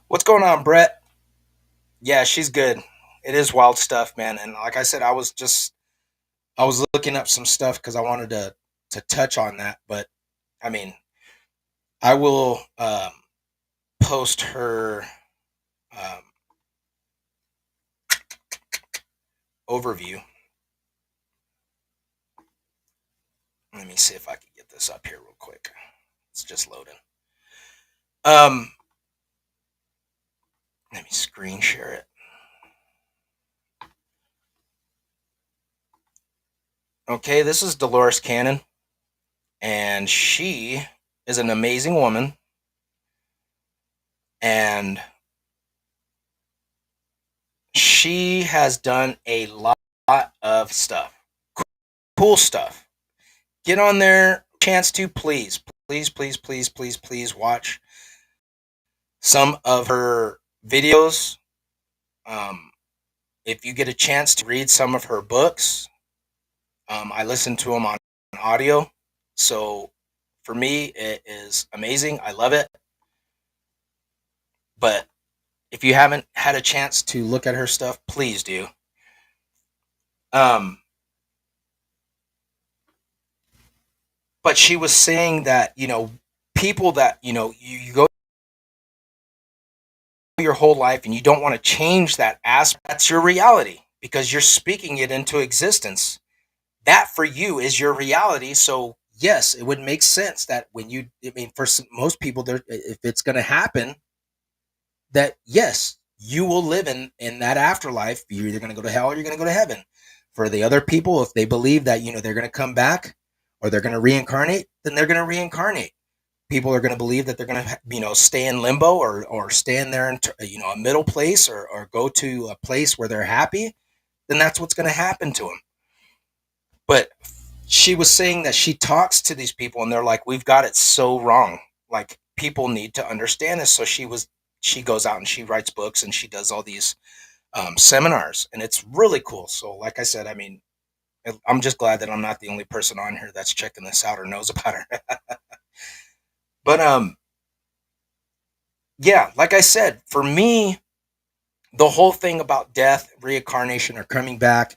What's going on, Brett? Yeah, she's good. It is wild stuff, man. And like I said, I was looking up some stuff because I wanted to touch on that. But I mean, I will post her um, overview. Let me see if I can get this up here real quick. It's just loading. Um, Let me screen share it. Okay, this is Dolores Cannon, and she is an amazing woman, and she has done a lot of stuff, cool stuff. Get on there, chance to please, please, please, please, please, please watch some of her videos. Um, if you get a chance to read some of her books, I listen to them on audio. So for me, it is amazing. I love it. But if you haven't had a chance to look at her stuff, please do. Um, but she was saying that, people that, you go your whole life and you don't want to change that aspect, that's your reality because you're speaking it into existence. That for you is your reality. So yes, it would make sense that I mean, for most people, there, if it's going to happen, that yes, you will live in that afterlife. You're either going to go to hell or you're going to go to heaven. For the other people, if they believe that they're going to come back or they're going to reincarnate, then they're going to reincarnate. People are going to believe that they're going to stay in limbo or stand there in a middle place or go to a place where they're happy. Then that's what's going to happen to them. But she was saying that she talks to these people and they're like, we've got it so wrong. Like people need to understand this. So she goes out and she writes books and she does all these seminars and it's really cool. So like I said, I mean, I'm just glad that I'm not the only person on here that's checking this out or knows about her. But yeah, like I said, for me, the whole thing about death, reincarnation, or coming back,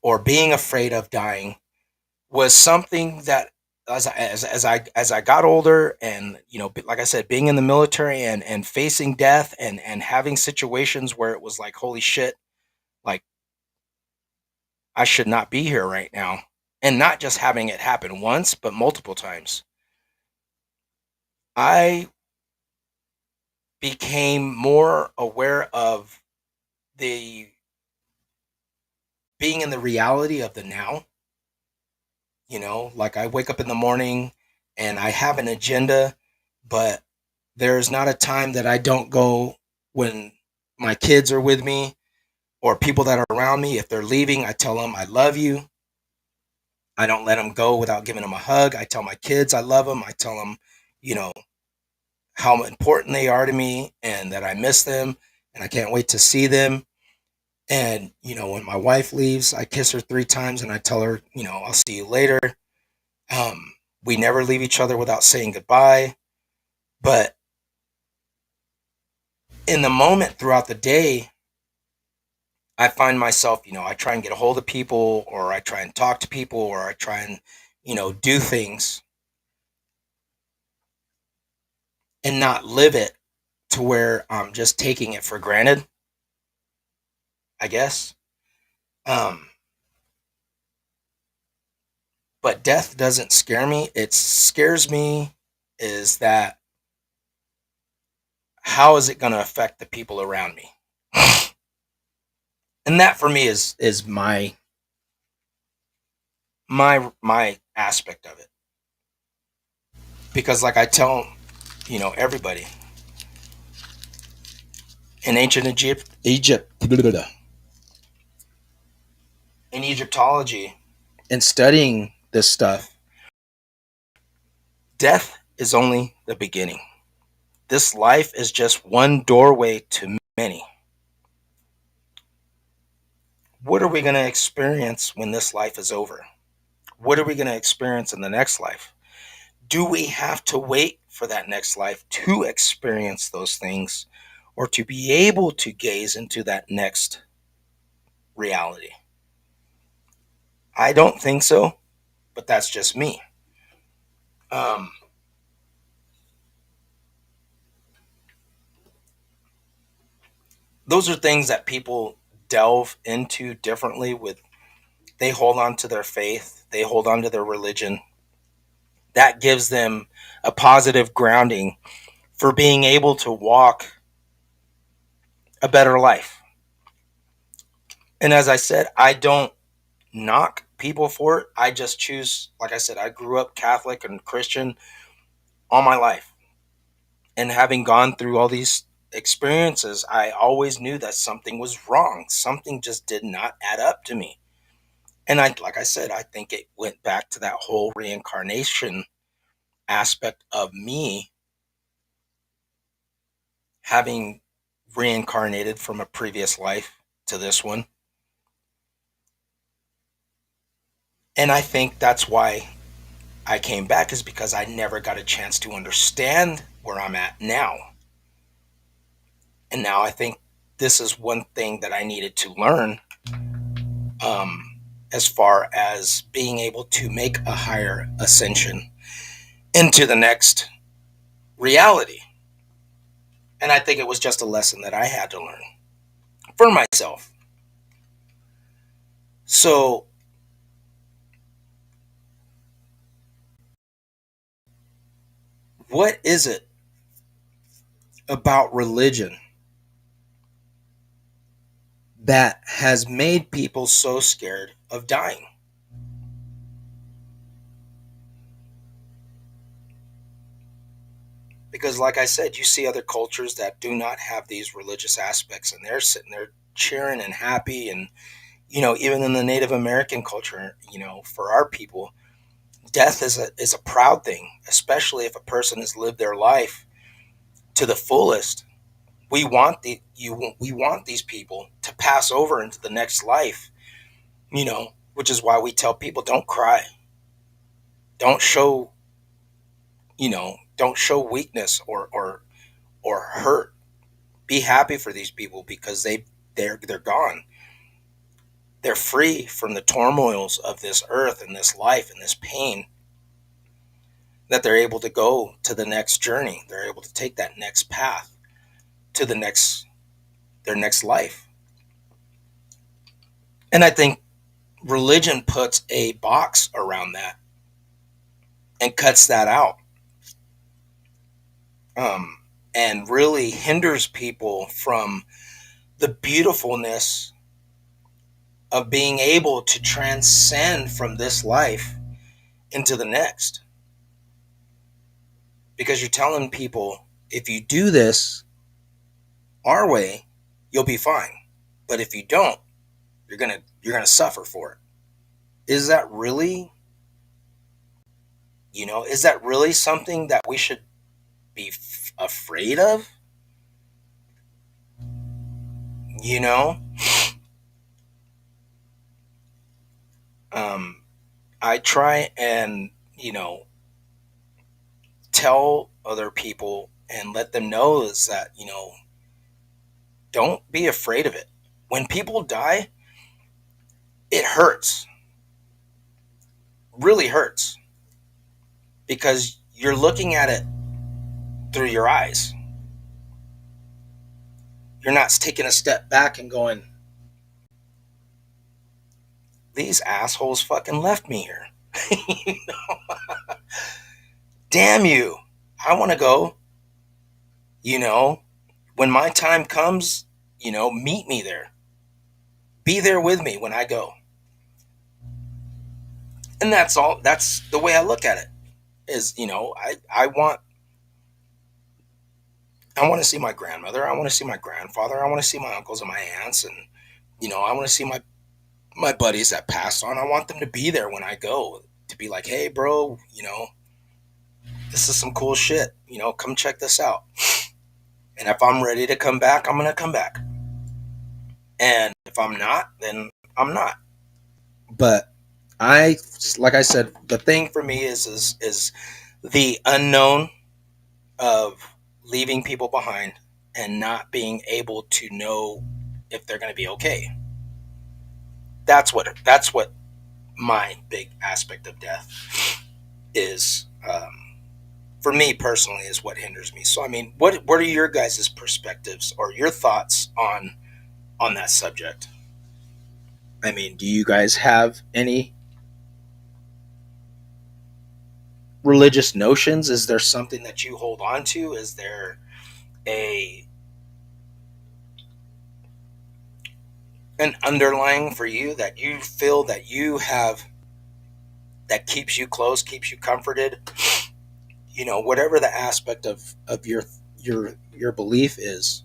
or being afraid of dying was something that as I got older and like I said, being in the military and facing death and having situations where it was like, holy shit, like I should not be here right now, and not just having it happen once but multiple times, I became more aware of the being in the reality of the now. Like I wake up in the morning and I have an agenda, but there's not a time that I don't go when my kids are with me or people that are around me. If they're leaving, I tell them I love you. I don't let them go without giving them a hug. I tell my kids I love them. I tell them, you know, how important they are to me and that I miss them and I can't wait to see them. And, when my wife leaves, I kiss her 3 times and I tell her, I'll see you later. We never leave each other without saying goodbye. But in the moment throughout the day, I find myself, I try and get a hold of people or I try and talk to people or I try and, do things and not live it to where I'm just taking it for granted, I guess. Um, but death doesn't scare me. It scares me is that how is it going to affect the people around me? And that for me is my aspect of it. Because like I tell, everybody, in ancient Egypt, in Egyptology, and studying this stuff, death is only the beginning. This life is just one doorway to many. What are we going to experience when this life is over? What are we going to experience in the next life? Do we have to wait for that next life to experience those things or to be able to gaze into that next reality? I don't think so, but that's just me. Um, those are things that people delve into differently with. They hold on to their faith, they hold on to their religion. That gives them a positive grounding for being able to walk a better life. And as I said, I don't knock people for it. I just choose, like I said, I grew up Catholic and Christian all my life. And having gone through all these experiences, I always knew that something was wrong. Something just did not add up to me. And like I said, I think it went back to that whole reincarnation aspect of me having reincarnated from a previous life to this one. And I think that's why I came back, is because I never got a chance to understand where I'm at now. And now I think this is one thing that I needed to learn, as far as being able to make a higher ascension into the next reality. And I think it was just a lesson that I had to learn for myself. So, what is it about religion that has made people so scared of dying? Because, like I said, you see other cultures that do not have these religious aspects, and they're sitting there cheering and happy. And, even in the Native American culture, for our people, death is a proud thing, especially if a person has lived their life to the fullest. We want these people to pass over into the next life, which is why we tell people, don't cry, don't show don't show weakness or hurt. Be happy for these people, because they're gone. They're free from the turmoils of this earth and this life and this pain, that they're able to go to the next journey. They're able to take that next path to their next life. And I think religion puts a box around that and cuts that out, um, and really hinders people from the beautifulness of being able to transcend from this life into the next. Because you're telling people, if you do this our way, you'll be fine. But if you don't, you're gonna suffer for it. Is that really, is that really something that we should be afraid of? You know, um, I try and tell other people and let them know is that don't be afraid of it. When people die, it hurts, really hurts, because you're looking at it through your eyes. You're not taking a step back and going, these assholes fucking left me here. Damn you. I want to go. You know, when my time comes, meet me there. Be there with me when I go. And that's all. That's the way I look at it. Is, I want to see my grandmother. I want to see my grandfather. I want to see my uncles and my aunts, and I want to see my buddies that passed on. I want them to be there when I go, to be like, hey, bro, this is some cool shit. Come check this out. And if I'm ready to come back, I'm gonna come back. And if I'm not, then I'm not. But like I said, the thing for me is the unknown of leaving people behind and not being able to know if they're going to be okay. That's what my big aspect of death is, for me personally, is what hinders me. So I mean, what are your guys' perspectives or your thoughts on that subject? I mean, do you guys have any religious notions? Is there something that you hold on to? Is there a an underlying for you that you feel that you have, that keeps you close, keeps you comforted? Whatever the aspect of your belief is,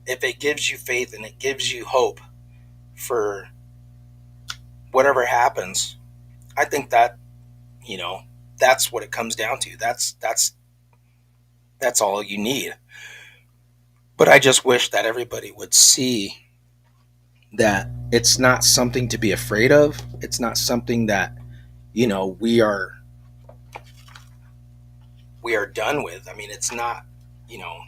if it gives you faith and it gives you hope for whatever happens, I think that you know that's what it comes down to. That's all you need. But I just wish that everybody would see that it's not something to be afraid of. It's not something that, we are done with. I mean, it's not, you know,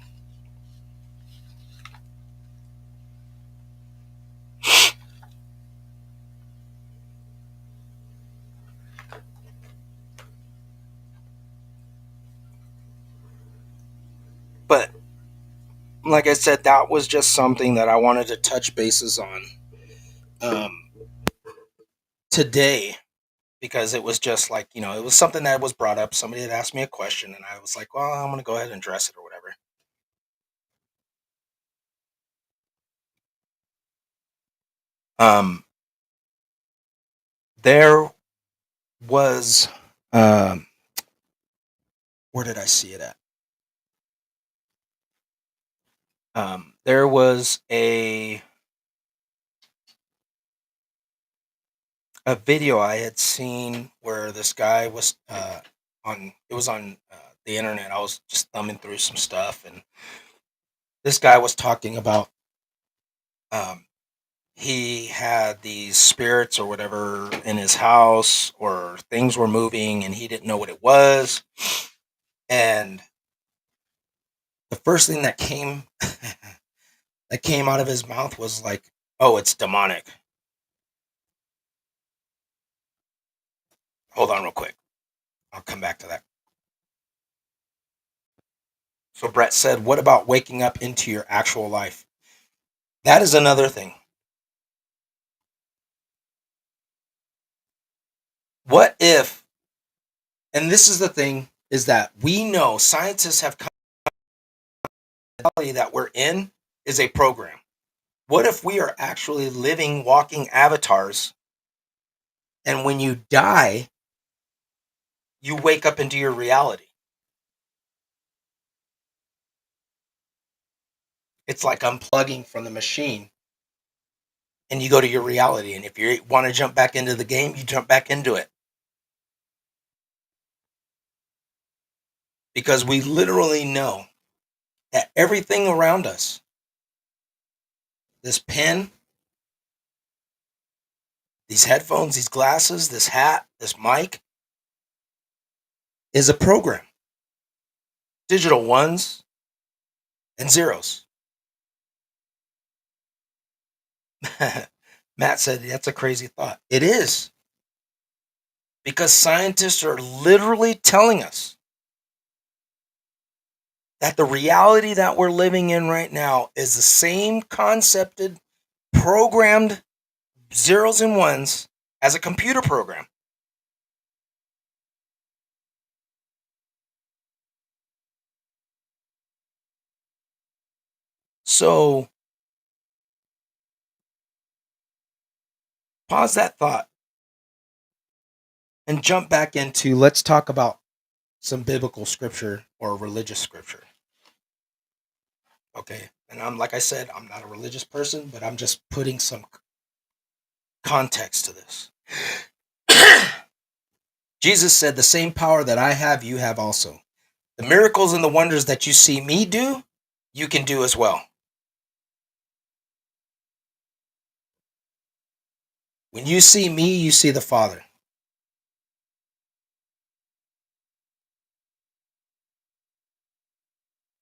but like I said, that was just something that I wanted to touch bases on um, today, because it was just like, it was something that was brought up. Somebody had asked me a question, and I was like, well, I'm going to go ahead and address it or whatever. Um, there was, um, where did I see it at? There was a video I had seen where this guy was on. It was on the internet. I was just thumbing through some stuff, and this guy was talking about um, he had these spirits or whatever in his house, or things were moving, and he didn't know what it was. And the first thing that came that came out of his mouth was like, "Oh, it's demonic." Hold on, real quick. I'll come back to that. So Brett said, "What about waking up into your actual life?" That is another thing. What if, and this is the thing, is that we know scientists have come to the reality that we're in is a program. What if we are actually living, walking avatars, and when you die, you wake up into your reality? It's like unplugging from the machine, and you go to your reality. And if you want to jump back into the game, you jump back into it. Because we literally know that everything around us, this pen, these headphones, these glasses, this hat, this mic, is a program. Digital ones and zeros. Matt said that's a crazy thought. It is, because scientists are literally telling us that the reality that we're living in right now is the same concepted, programmed zeros and ones as a computer program. So pause that thought and jump back into, let's talk about some biblical scripture or religious scripture. Okay. And I'm, like I said, I'm not a religious person, but I'm just putting some context to this. Jesus said, the same power that I have, you have also. The miracles and the wonders that you see me do, you can do as well. When you see me, you see the Father.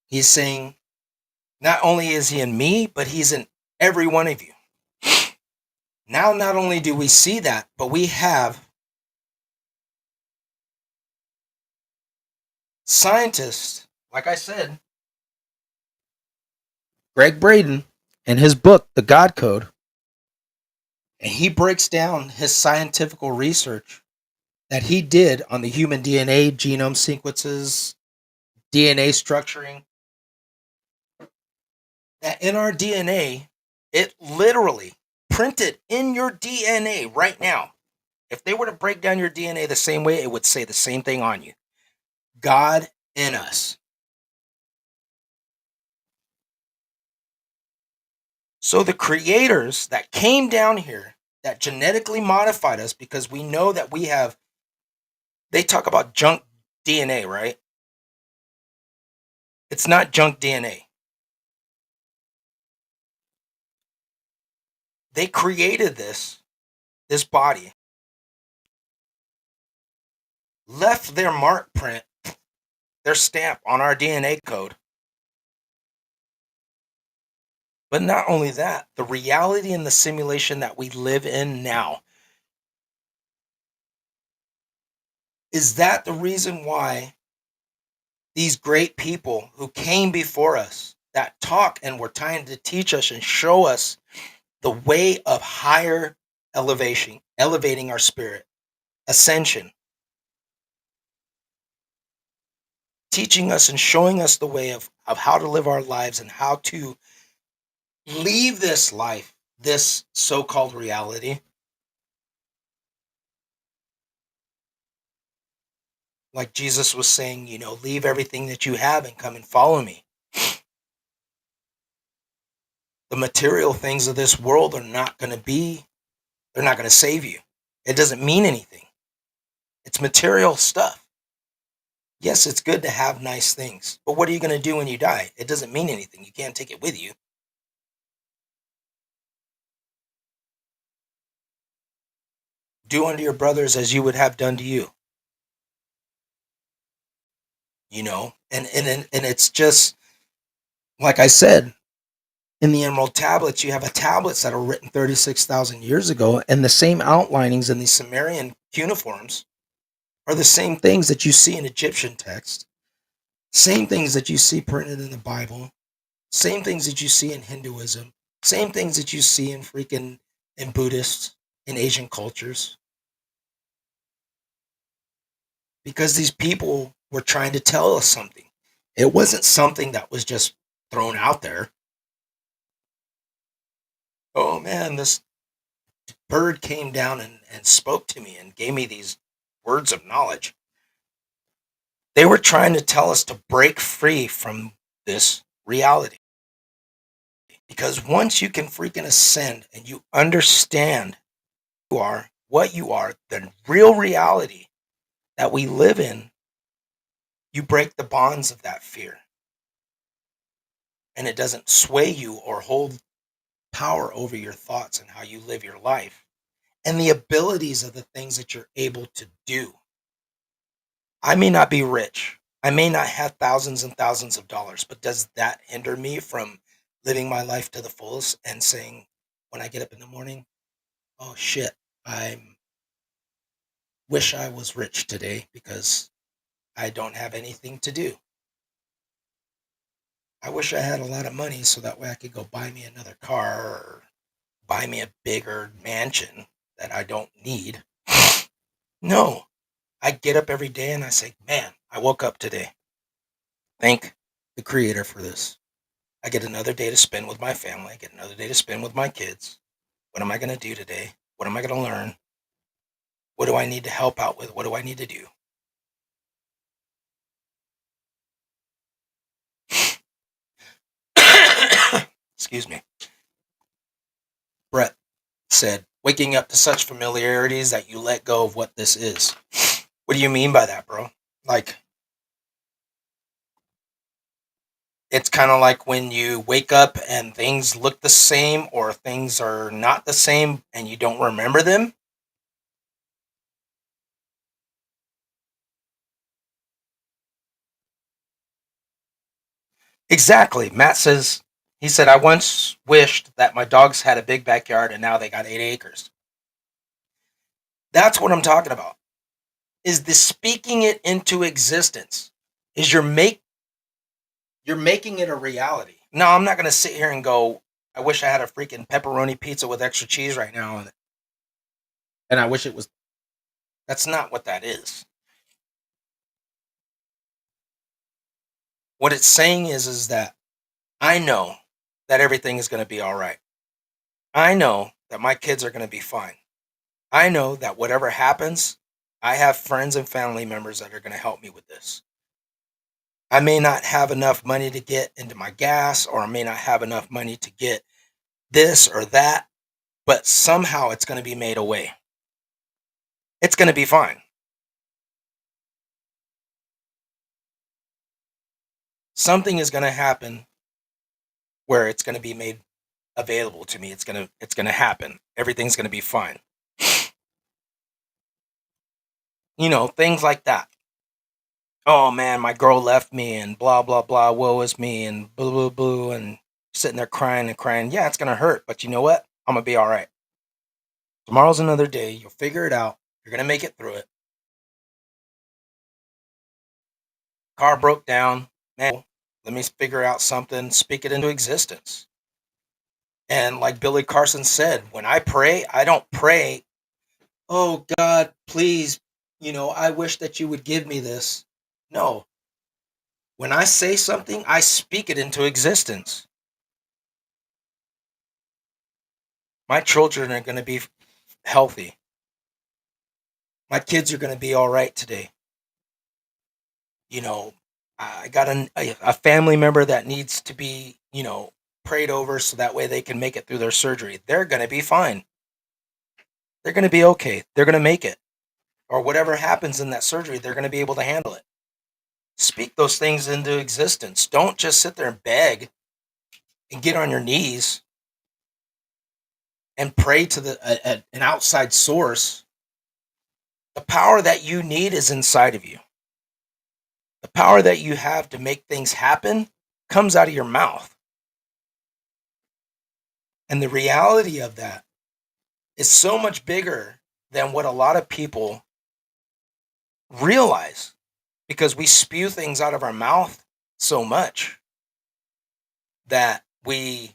He's saying, not only is he in me, but he's in every one of you. Now, not only do we see that, but we have scientists, like I said, Greg Braden, in his book, The God Code, and he breaks down his scientific research that he did on the human DNA, genome sequences, DNA structuring, that in our DNA, it literally printed in your DNA right now. If they were to break down your DNA the same way, it would say the same thing on you. God in us. So the creators that came down here, that genetically modified us, because we know that we have, they talk about junk DNA, right? It's not junk DNA. They created this body, left their mark print, their stamp on our DNA code. But not only that, the reality and the simulation that we live in now, is that the reason why these great people who came before us that talk and were trying to teach us and show us the way of higher elevation, elevating our spirit, ascension, teaching us and showing us the way of how to live our lives and how to leave this life, this so called reality, like Jesus was saying, leave everything that you have and come and follow me. The material things of this world are not going to be, they're not going to save you. It doesn't mean anything. It's material stuff. Yes, it's good to have nice things, but what are you going to do when you die? It doesn't mean anything. You can't take it with you. Do unto your brothers as you would have done to you. And it's just like I said, in the Emerald Tablets, you have a tablets that are written 36,000 years ago, and the same outlinings in the Sumerian cuneiforms are the same things that you see in Egyptian text, same things that you see printed in the Bible, same things that you see in Hinduism, same things that you see in freaking in Buddhists, in Asian cultures, because these people were trying to tell us something. It wasn't something that was just thrown out there. Oh man, this bird came down and spoke to me and gave me these words of knowledge. They were trying to tell us to break free from this reality. Because once you can freaking ascend and you understand who you are, what you are, the real reality that we live in, you break the bonds of that fear. And it doesn't sway you or hold power over your thoughts and how you live your life and the abilities of the things that you're able to do. I may not be rich. I may not have thousands and thousands of dollars, but does that hinder me from living my life to the fullest and saying, when I get up in the morning, oh shit, I wish I was rich today because I don't have anything to do. I wish I had a lot of money so that way I could go buy me another car or buy me a bigger mansion that I don't need. No, I get up every day and I say, man, I woke up today. Thank the creator for this. I get another day to spend with my family. I get another day to spend with my kids. What am I going to do today? What am I going to learn? What do I need to help out with? What do I need to do? Excuse me. Brett said, waking up to such familiarities that you let go of what this is. What do you mean by that, bro? Like, it's kind of like when you wake up and things look the same or things are not the same and you don't remember them. Exactly. Matt says, he said, I once wished that my dogs had a big backyard and now they got 8 acres. That's what I'm talking about. Is the speaking it into existence. Is you're making it a reality. No, I'm not gonna sit here and go, I wish I had a freaking pepperoni pizza with extra cheese right now and I wish it was. That's not what that is. What it's saying is that I know that everything is gonna be all right. I know that my kids are gonna be fine. I know that whatever happens, I have friends and family members that are gonna help me with this. I may not have enough money to get into my gas, or I may not have enough money to get this or that, but somehow it's going to be made away. It's going to be fine. Something is going to happen where it's going to be made. available to me. It's gonna happen. Everything's gonna be fine. Things like that. Oh man, my girl left me and blah blah blah, woe is me and blah blah blah, and sitting there crying and crying. Yeah, it's gonna hurt, but you know what? I'm gonna be all right. Tomorrow's another day. You'll figure it out. You're gonna make it through it. Car broke down. Man, let me figure out something. Speak it into existence. And like Billy Carson said, when I pray, I don't pray, "Oh God, please, I wish that you would give me this." No, when I say something, I speak it into existence. My children are going to be healthy. My kids are going to be all right today. You know, I got a family member that needs to be, prayed over so that way they can make it through their surgery. They're going to be fine. They're going to be okay. They're going to make it. Or whatever happens in that surgery, they're going to be able to handle it. Speak those things into existence. Don't just sit there and beg and get on your knees and pray to an outside source. The power that you need is inside of you. The power that you have to make things happen comes out of your mouth. And the reality of that is so much bigger than what a lot of people realize, because we spew things out of our mouth so much that we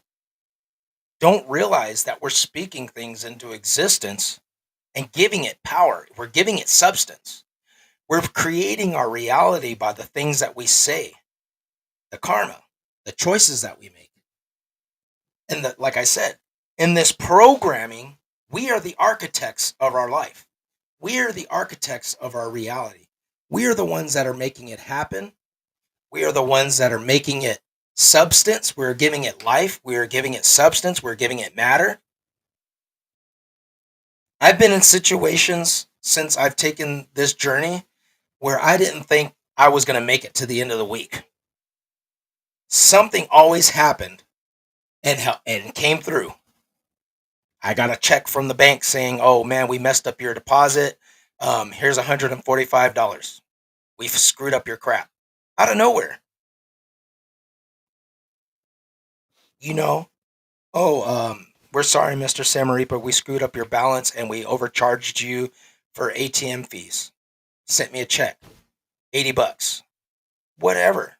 don't realize that we're speaking things into existence and giving it power. We're giving it substance. We're creating our reality by the things that we say, the karma, the choices that we make. And like I said, in this programming, we are the architects of our life. We are the architects of our reality. We are the ones that are making it happen. We are the ones that are making it substance. We're giving it life. We're giving it substance. We're giving it matter. I've been in situations since I've taken this journey where I didn't think I was going to make it to the end of the week. Something always happened and came through. I got a check from the bank saying, "Oh man, we messed up your deposit. Here's $145. We've screwed up your crap." Out of nowhere, you know. "Oh, we're sorry, Mr. Samaripa. We screwed up your balance and we overcharged you for ATM fees." Sent me a check, $80, whatever.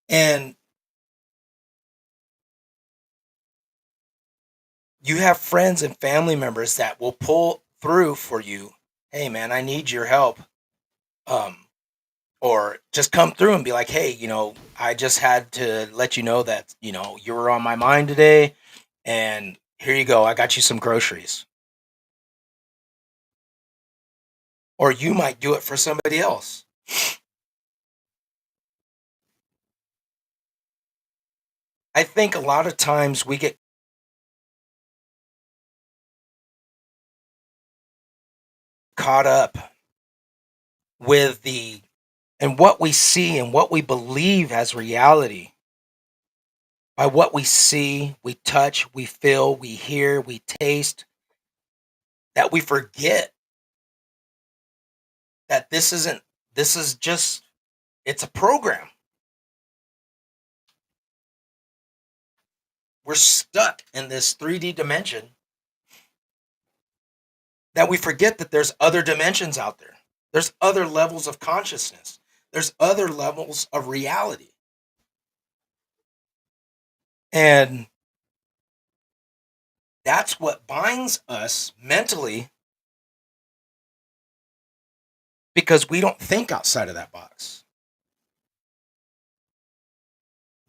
And you have friends and family members that will pull through for you. "Hey, man, I need your help." Um, or just come through and be like, "Hey, I just had to let you know that, you were on my mind today, and here you go. I got you some groceries." Or you might do it for somebody else. I think a lot of times we get caught up with the and what we see and what we believe as reality by what we see, we touch, we feel, we hear, we taste, that we forget that this is just, it's a program. We're stuck in this 3D dimension that we forget that there's other dimensions out there. There's other levels of consciousness. There's other levels of reality. And that's what binds us mentally, because we don't think outside of that box.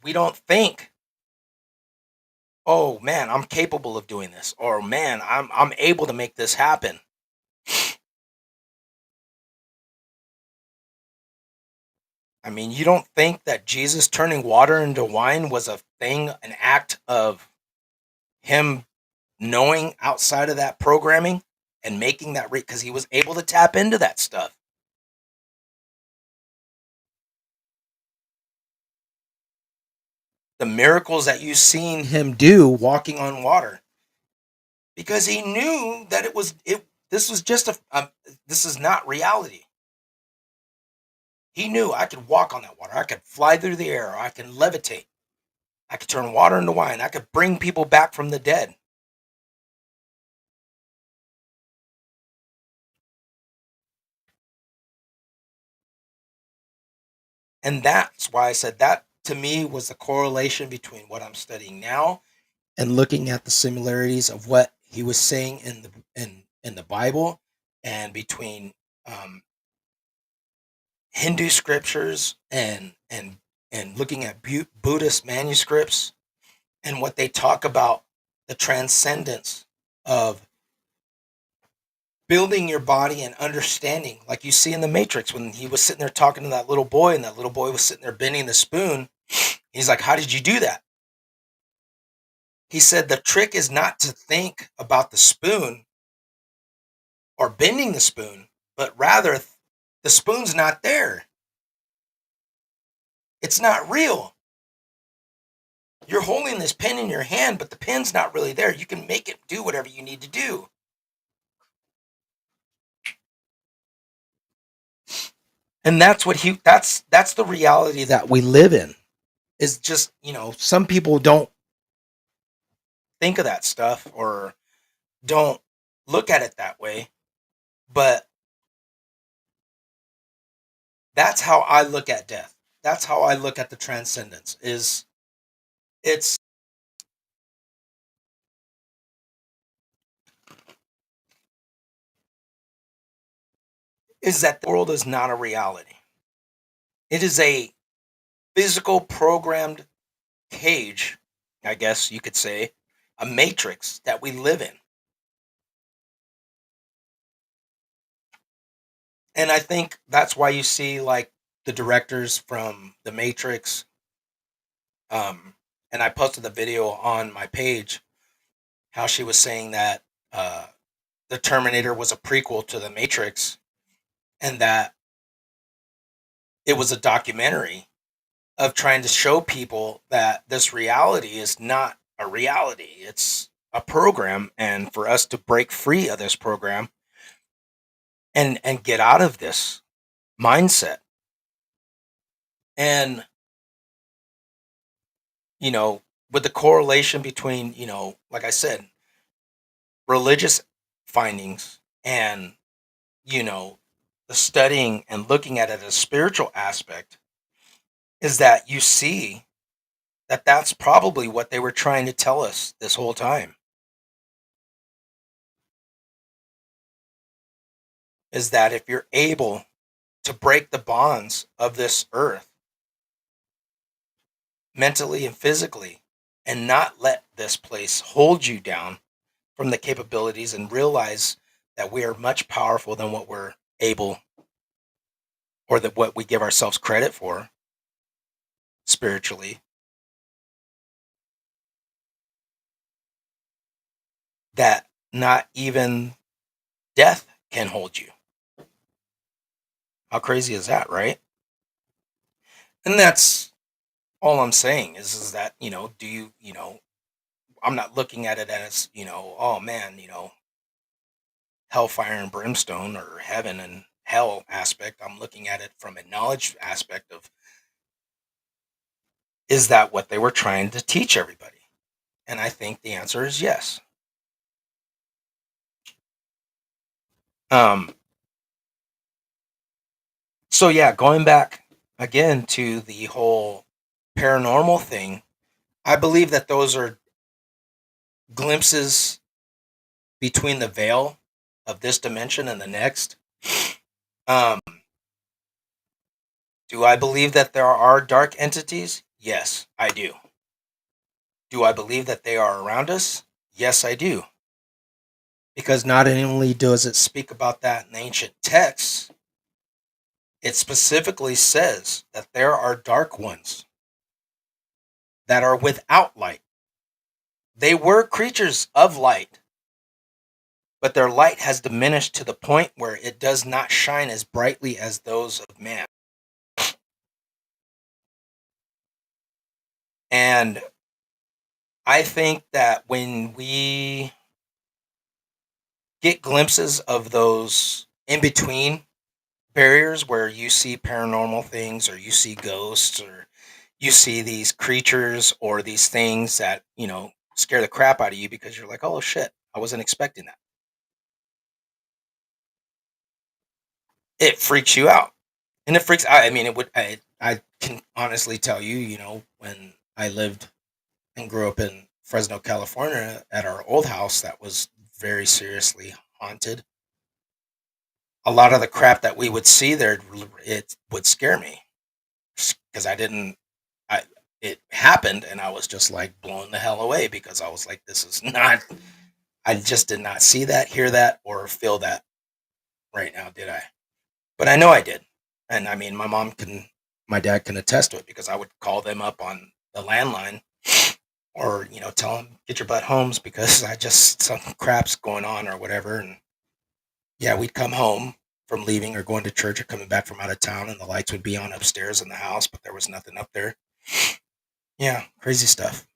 We don't think, "Oh man, I'm capable of doing this," or "Man, I'm able to make this happen." I mean, you don't think that Jesus turning water into wine was a thing, an act of him knowing outside of that programming and making that because he was able to tap into that stuff. the miracles that you've seen him do walking on water, because he knew that it. This was just this is not reality. He knew I could walk on that water. I could fly through the air. I can levitate. I could turn water into wine. I could bring people back from the dead. And that's why I said that to me was the correlation between what I'm studying now and looking at the similarities of what he was saying in the Bible, and between um, Hindu scriptures and looking at Buddhist manuscripts and what they talk about the transcendence of building your body and understanding, like you see in the Matrix when he was sitting there talking to that little boy, and that little boy was sitting there bending the spoon. He's like, how did you do that? He said the trick is not to think about the spoon or bending the spoon, but rather the spoon's not there. It's not real. You're holding this pen in your hand, but the pen's not really there. You can make it do whatever you need to do. And that's what that's the reality that we live in. Is just, some people don't think of that stuff or don't look at it that way, but that's how I look at death. That's how I look at the transcendence. It's is that the world is not a reality. It is a physical programmed cage, I guess you could say, a matrix that we live in. And I think that's why you see like the directors from the Matrix. Um, and I posted the video on my page how she was saying that uh, the Terminator was a prequel to the Matrix, and that it was a documentary of trying to show people that this reality is not a reality. It's a program, and for us to break free of this program and get out of this mindset. And you know, with the correlation between, like I said, religious findings and, you know, the studying and looking at it as a spiritual aspect, is that you see that that's probably what they were trying to tell us this whole time, is that if you're able to break the bonds of this earth mentally and physically and not let this place hold you down from the capabilities, and realize that we are much powerful than what we're able, or that what we give ourselves credit for spiritually, that not even death can hold you. How crazy is that, right? And that's all I'm saying is that, do you, I'm not looking at it as, oh man, hellfire and brimstone or heaven and hell aspect. I'm looking at it from a knowledge aspect of, is that what they were trying to teach everybody? And I think the answer is yes. Um, so yeah, going back again to the whole paranormal thing, I believe that those are glimpses between the veil of this dimension and the next. Um, do I believe that there are dark entities? Yes, I do. Do I believe that they are around us? Yes, I do. Because not only does it speak about that in ancient texts, it specifically says that there are dark ones that are without light. They were creatures of light, but their light has diminished to the point where it does not shine as brightly as those of man. And I think that when we get glimpses of those in between barriers where you see paranormal things or you see ghosts or you see these creatures or these things that, scare the crap out of you because you're like, "Oh shit, I wasn't expecting that." It freaks you out. And it freaks I mean, it would I can honestly tell you, when I lived and grew up in Fresno, California at our old house that was very seriously haunted. A lot of the crap that we would see there, it would scare me because I didn't I it happened and I was just like blown the hell away because I was like, this is not I just did not see that, hear that, or feel that right now, did I? But I know I did. And I mean, my dad can attest to it because I would call them up on the landline or, tell them, get your butt homes because I just, some crap's going on or whatever. And yeah, we'd come home from leaving or going to church or coming back from out of town and the lights would be on upstairs in the house, but there was nothing up there. Yeah, crazy stuff.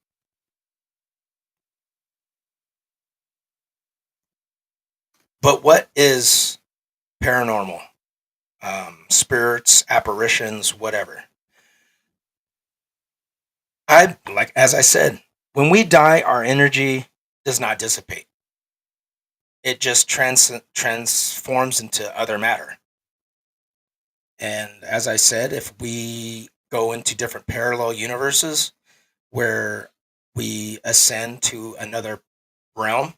But what is paranormal? Spirits, apparitions, whatever. As I said, when we die, our energy does not dissipate. It just transforms into other matter. And as I said, if we go into different parallel universes where we ascend to another realm,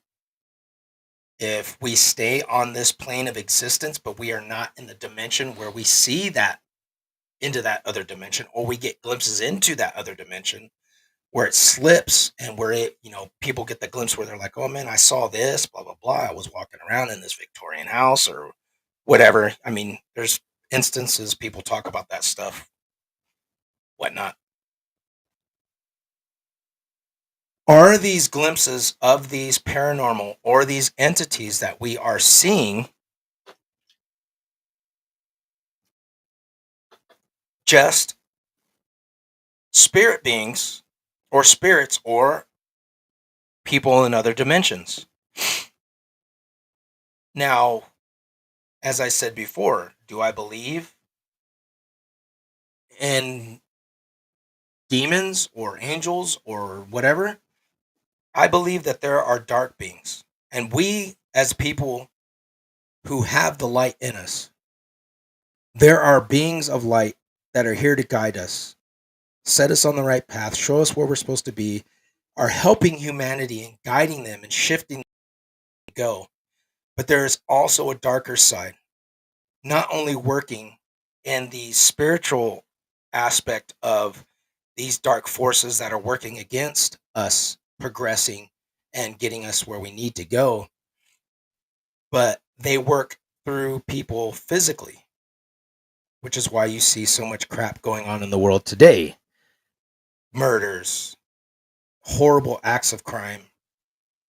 if we stay on this plane of existence, but we are not in the dimension where we see that into that other dimension, or we get glimpses into that other dimension, where it slips and where people get the glimpse where they're like, oh man, I saw this, blah blah blah, I was walking around in this Victorian house or whatever. I mean, there's instances people talk about that stuff, whatnot. Are these glimpses of these paranormal or these entities that we are seeing just spirit beings or spirits or people in other dimensions? Now, as I said before, do I believe in demons or angels or whatever? I believe that there are dark beings. And we, as people who have the light in us, there are beings of light that are here to guide us, set us on the right path, show us where we're supposed to be, are helping humanity and guiding them and shifting them to go. But there is also a darker side, not only working in the spiritual aspect of these dark forces that are working against us progressing and getting us where we need to go, but they work through people physically, which is why you see so much crap going on in the world today. Murders, horrible acts of crime,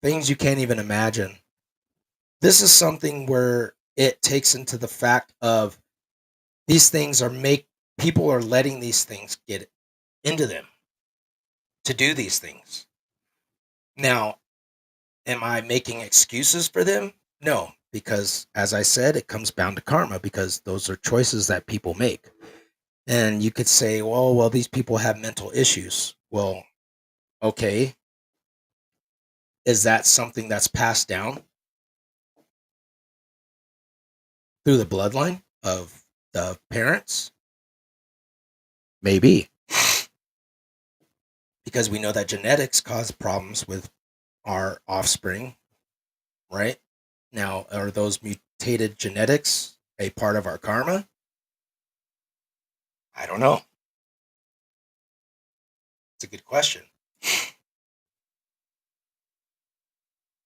things you can't even imagine. This is something where it takes into the fact of these things are make people are letting these things get into them to do these things. Now, am I making excuses for them? No, because as I said, it comes down to karma because those are choices that people make. And you could say, well, these people have mental issues. Well, okay, is that something that's passed down through the bloodline of the parents? Maybe, because we know that genetics cause problems with our offspring, right? Now, are those mutated genetics a part of our karma? I don't know. It's a good question.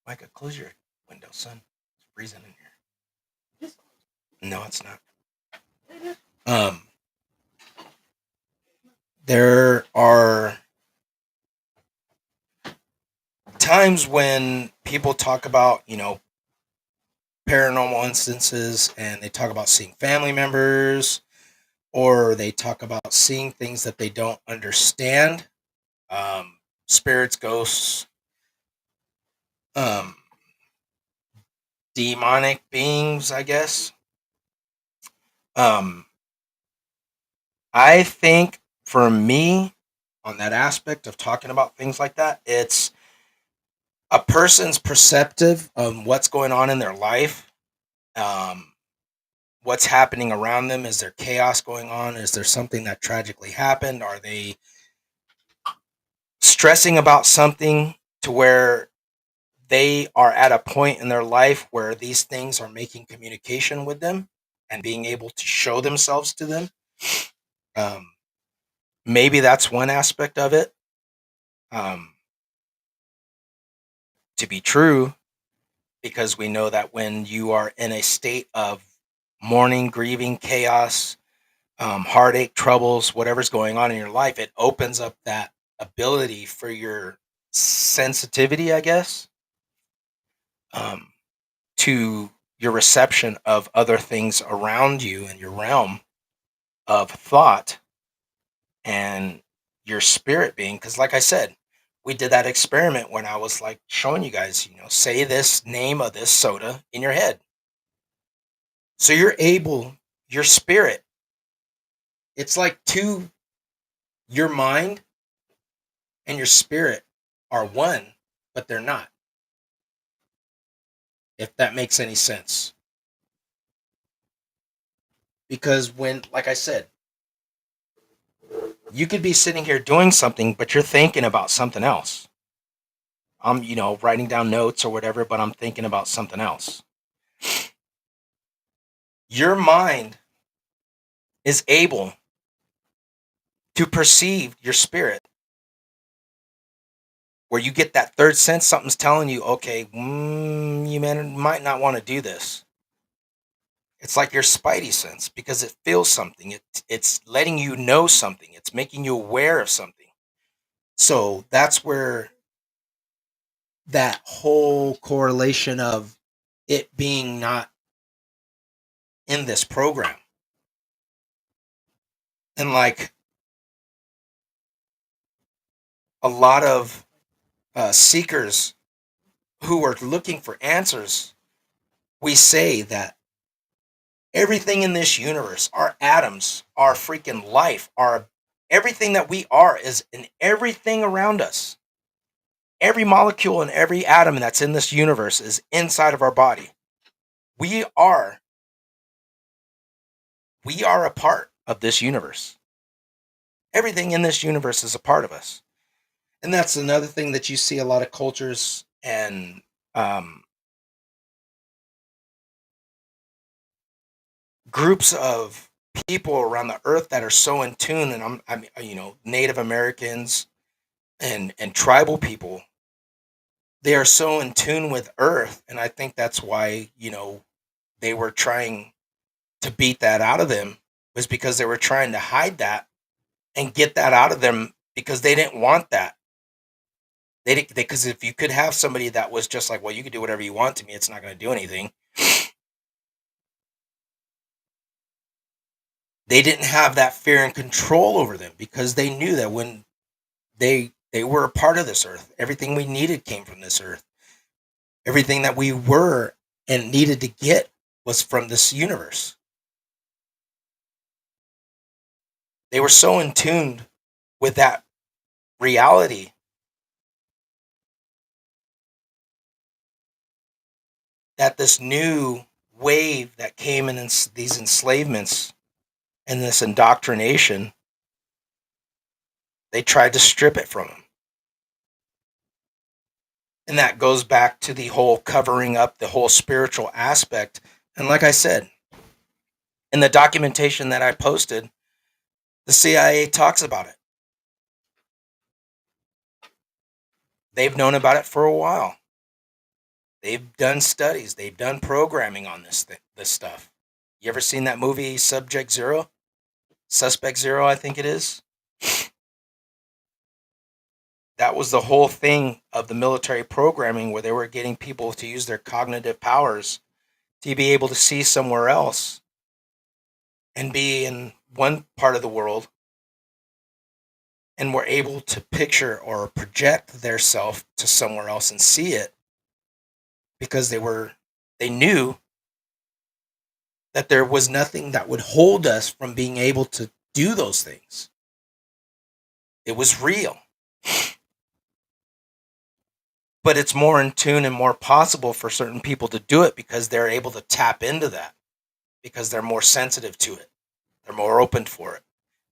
Micah, close your window, son. It's freezing in here. No, it's not. Um, there are times when people talk about, paranormal instances and they talk about seeing family members or they talk about seeing things that they don't understand. spirits, ghosts, um, demonic beings, I guess. Um, I think for me, on that aspect of talking about things like that, it's a person's perceptive of what's going on in their life, um, what's happening around them. Is there chaos going on? Is there something that tragically happened? Are they stressing about something to where they are at a point in their life where these things are making communication with them and being able to show themselves to them? Um, Maybe that's one aspect of it. Um, to be true, because we know that when you are in a state of mourning, grieving, chaos, heartache, troubles, whatever's going on in your life, it opens up that ability for your sensitivity, I guess, um, to your reception of other things around you in your realm of thought and your spirit being. Because, like I said, we did that experiment when I was like showing you guys, say this name of this soda in your head. So you're able, your spirit, it's like your mind and your spirit are one, but they're not, if that makes any sense. Because when, like I said, you could be sitting here doing something, but you're thinking about something else. I'm, writing down notes or whatever, but I'm thinking about something else. Your mind is able to perceive your spirit, where you get that third sense, something's telling you, okay, you might not want to do this. It's like your spidey sense because it feels something. It's letting you know something. It's making you aware of something. So that's where that whole correlation of it being not in this program. And like a lot of seekers who are looking for answers, we say that everything in this universe, our atoms, our freaking life, our everything that we are is in everything around us. Every molecule and every atom that's in this universe is inside of our body. We are we are a part of this universe. Everything in this universe is a part of us. And that's another thing that you see a lot of cultures and um, groups of people around the earth that are so in tune. And Native Americans and tribal people, they are so in tune with earth. And I think that's why, they were trying to beat that out of them, was because they were trying to hide that and get that out of them because they didn't want that. They didn't, because if you could have somebody that was just like, well, you can do whatever you want to me, it's not going to do anything. They didn't have that fear and control over them because they knew that when they were a part of this earth, everything we needed came from this earth. Everything that we were and needed to get was from this universe. They were so in tune with that reality that this new wave that came in these enslavements and this indoctrination, they tried to strip it from them. And that goes back to the whole covering up the whole spiritual aspect. And like I said, in the documentation that I posted, the CIA talks about it. They've known about it for a while. They've done studies, they've done programming on this stuff. You ever seen that movie Subject Zero? Suspect Zero, I think it is. That was the whole thing of the military programming where they were getting people to use their cognitive powers to be able to see somewhere else and be in one part of the world and were able to picture or project their self to somewhere else and see it because they knew that there was nothing that would hold us from being able to do those things. It was real. But it's more in tune and more possible for certain people to do it because they're able to tap into that, because they're more sensitive to it. They're more open for it.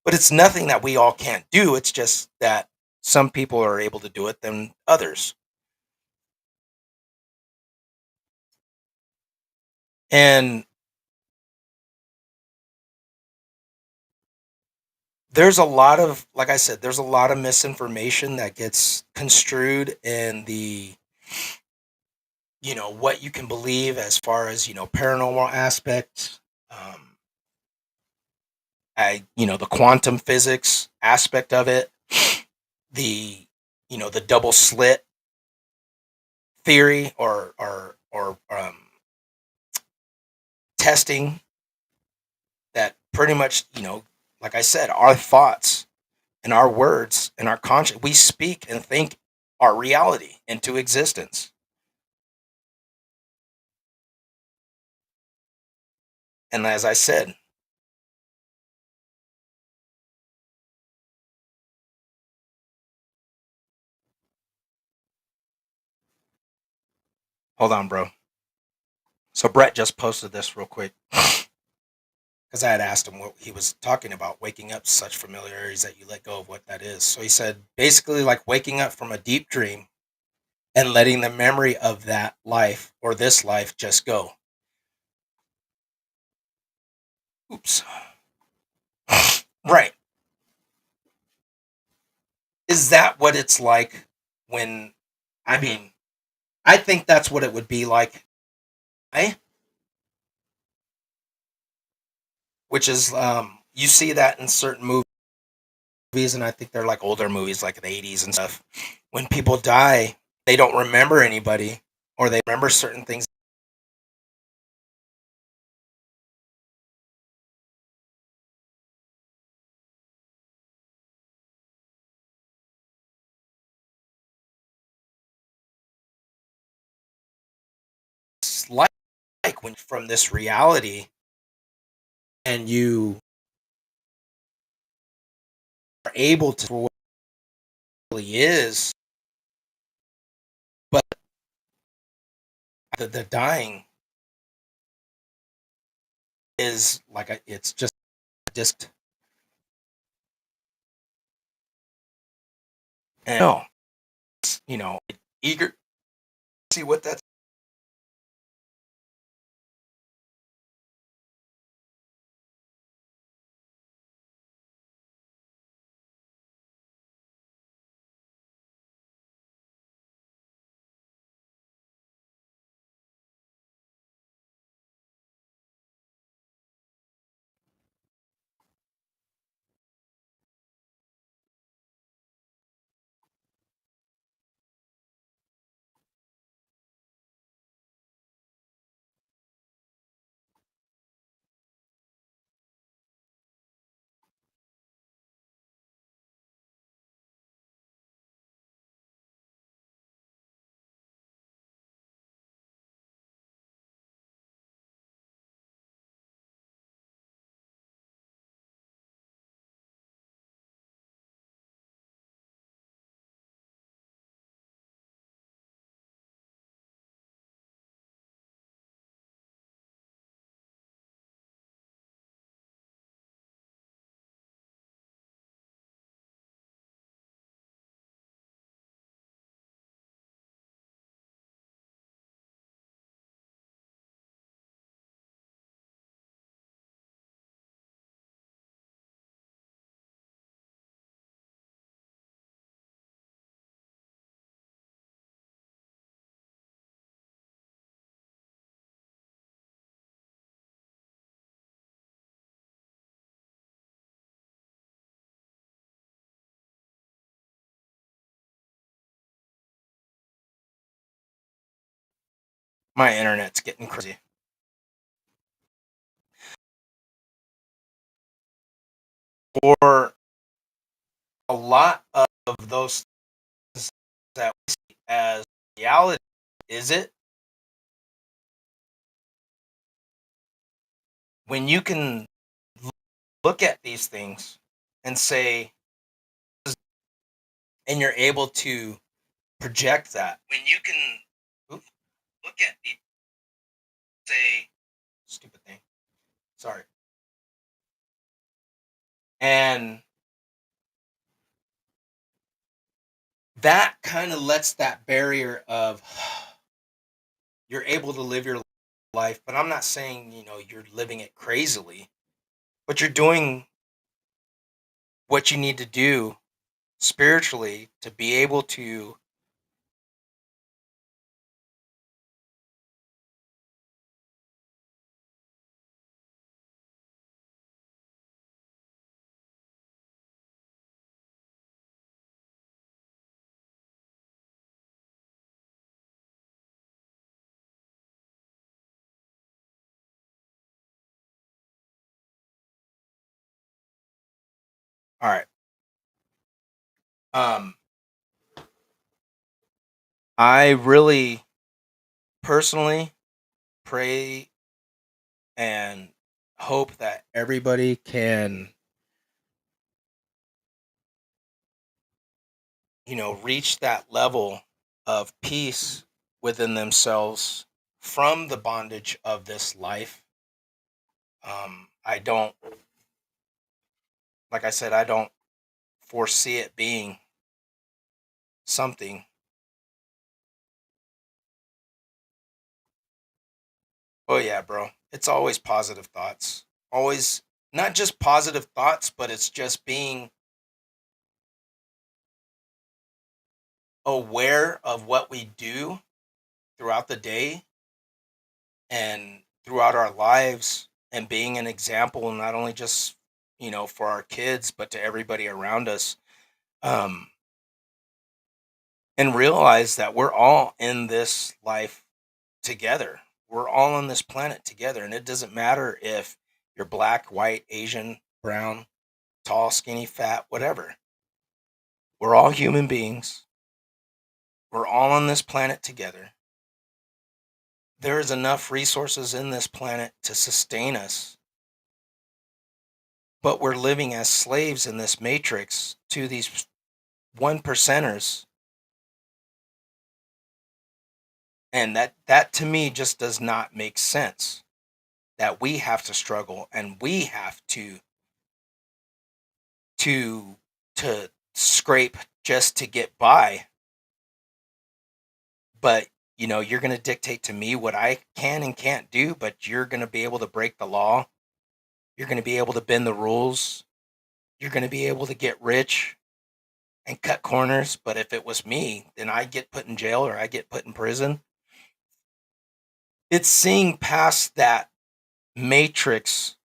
But it's nothing that we all can't do. It's just that some people are able to do it than others. And there's a lot of, like I said, there's a lot of misinformation that gets construed in the, what you can believe as far as, paranormal aspects. The quantum physics aspect of it, the, the double slit theory or testing that pretty much, like I said, our thoughts and our words and our conscience, we speak and think our reality into existence. And as I said, hold on, bro. So Brett just posted this real quick because I had asked him what he was talking about, waking up such familiarities that you let go of what that is. So he said basically like waking up from a deep dream and letting the memory of that life or this life just go. Oops. Right. Is that what it's like when, I mean, I think that's what it would be like, eh? Which is, you see that in certain movies, and I think they're like older movies, like the 80s and stuff. When people die, they don't remember anybody, or they remember certain things like, when from this reality, and you are able to for what it really is, but the dying is like it's just and no, you know, eager to see what that's my internet's getting crazy. Or a lot of those things that we see as reality, is it? When you can look at these things and say, and you're able to project that. When you can look at these, say, stupid thing. Sorry. And that kind of lets that barrier of you're able to live your life, but I'm not saying, you're living it crazily, but you're doing what you need to do spiritually to be able to all right. um I really personally pray and hope that everybody can, reach that level of peace within themselves from the bondage of this life. I don't, like I said, I don't foresee it being something. Oh, yeah, bro. It's always positive thoughts. Always not just positive thoughts, but it's just being aware of what we do throughout the day and throughout our lives and being an example, not only just, for our kids, but to everybody around us. Um, and realize that we're all in this life together. We're all on this planet together. And it doesn't matter if you're black, white, Asian, brown, tall, skinny, fat, whatever. We're all human beings. We're all on this planet together. There is enough resources in this planet to sustain us, but we're living as slaves in this matrix to these one percenters. And that to me just does not make sense, that we have to struggle and we have to to scrape just to get by. But you're going to dictate to me what I can and can't do, but you're going to be able to break the law. You're going to be able to bend the rules. You're going to be able to get rich and cut corners. But if it was me, then I get put in jail or I get put in prison. It's seeing past that matrix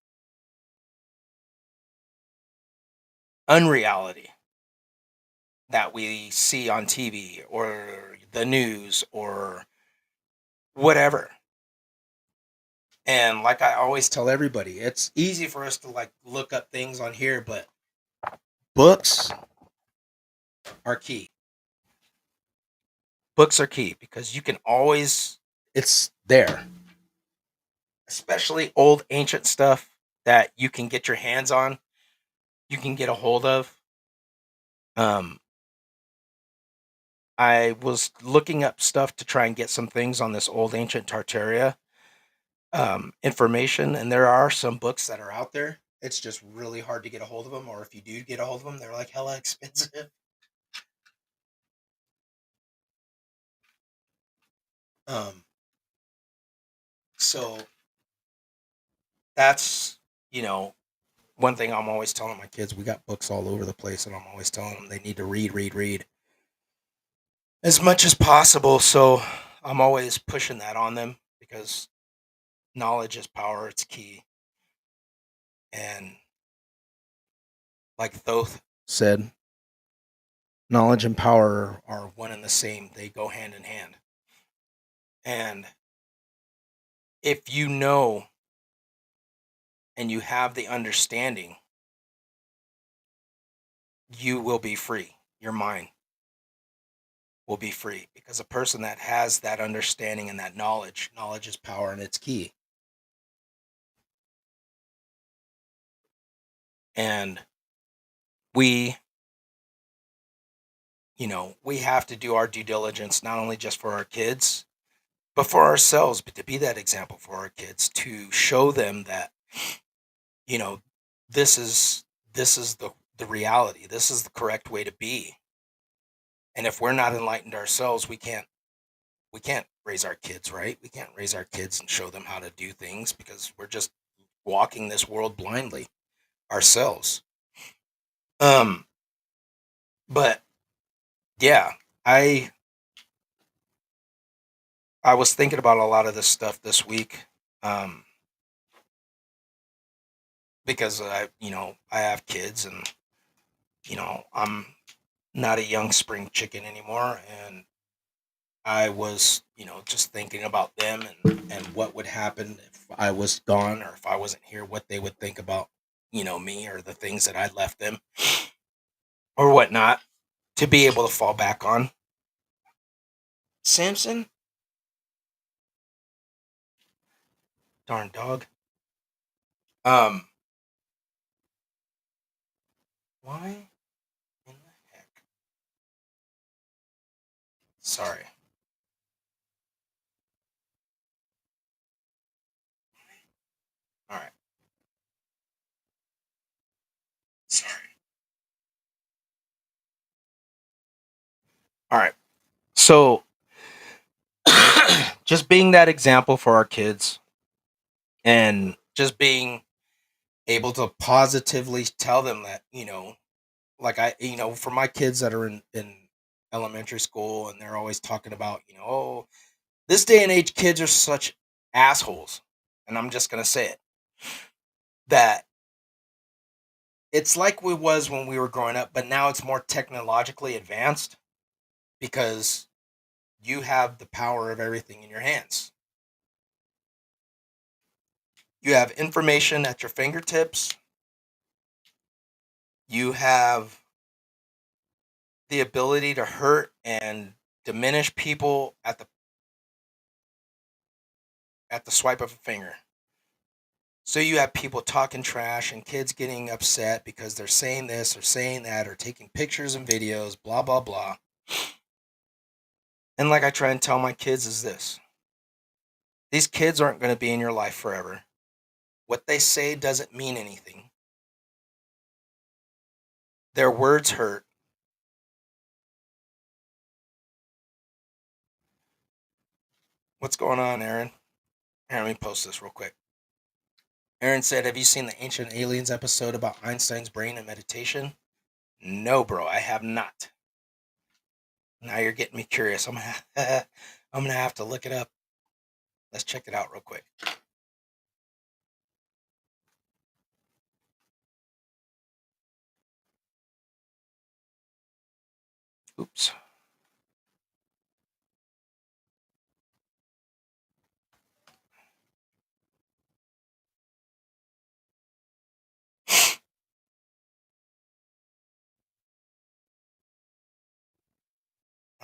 unreality that we see on TV or the news or whatever. And like I always tell everybody, it's easy for us to like look up things on here, but books are key. Books are key because you can always, it's there, especially old ancient stuff that you can get your hands on, you can get a hold of. Um, I was looking up stuff to try and get some things on this old ancient Tartaria information, and there are some books that are out there. It's just really hard to get a hold of them, or if you do get a hold of them, they're like hella expensive. Um, so that's one thing I'm always telling my kids. We got books all over the place, and I'm always telling them they need to read as much as possible. So I'm always pushing that on them because knowledge is power. It's key. And like Thoth said, knowledge and power are one and the same. They go hand in hand. And if you know and you have the understanding, you will be free. Your mind will be free, because a person that has that understanding and that knowledge is power and it's key. And we, we have to do our due diligence, not only just for our kids, but for ourselves, but to be that example for our kids, to show them that, you know, this is the reality. This is the correct way to be. And if we're not enlightened ourselves, we can't raise our kids right. We can't raise our kids and show them how to do things, because we're just walking this world blindly ourselves. Um, but yeah, I I was thinking about a lot of this stuff this week, um, because I have kids, and I'm not a young spring chicken anymore, and I was just thinking about them, and what would happen if I was gone, or if I wasn't here, what they would think about me, or the things that I left them or whatnot, to be able to fall back on. Samson, darn dog. Um, why in the heck? Sorry. All right. Sorry. All right. So, just being that example for our kids, and just being able to positively tell them that, like for my kids that are in elementary school, and they're always talking about, oh, this day and age kids are such assholes. And I'm just going to say it, that it's like we was when we were growing up, but now it's more technologically advanced, because you have the power of everything in your hands. You have information at your fingertips. You have the ability to hurt and diminish people at the swipe of a finger. So you have people talking trash and kids getting upset because they're saying this or saying that or taking pictures and videos, blah blah blah. And like I try and tell my kids is this: these kids aren't going to be in your life forever. What they say doesn't mean anything. Their words hurt. What's going on, Aaron? Here, let me post this real quick. Aaron said, "Have you seen the Ancient Aliens episode about Einstein's brain and meditation?" No, bro, I have not. Now you're getting me curious. I'm gonna have to look it up. Let's check it out real quick. Oops.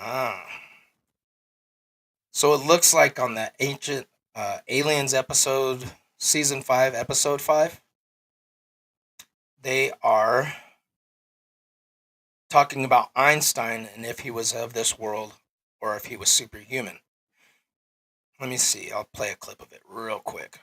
Ah. So it looks like on the Ancient Aliens episode, season 5, episode 5, they are talking about Einstein and if he was of this world or if he was superhuman. Let me see. I'll play a clip of it real quick.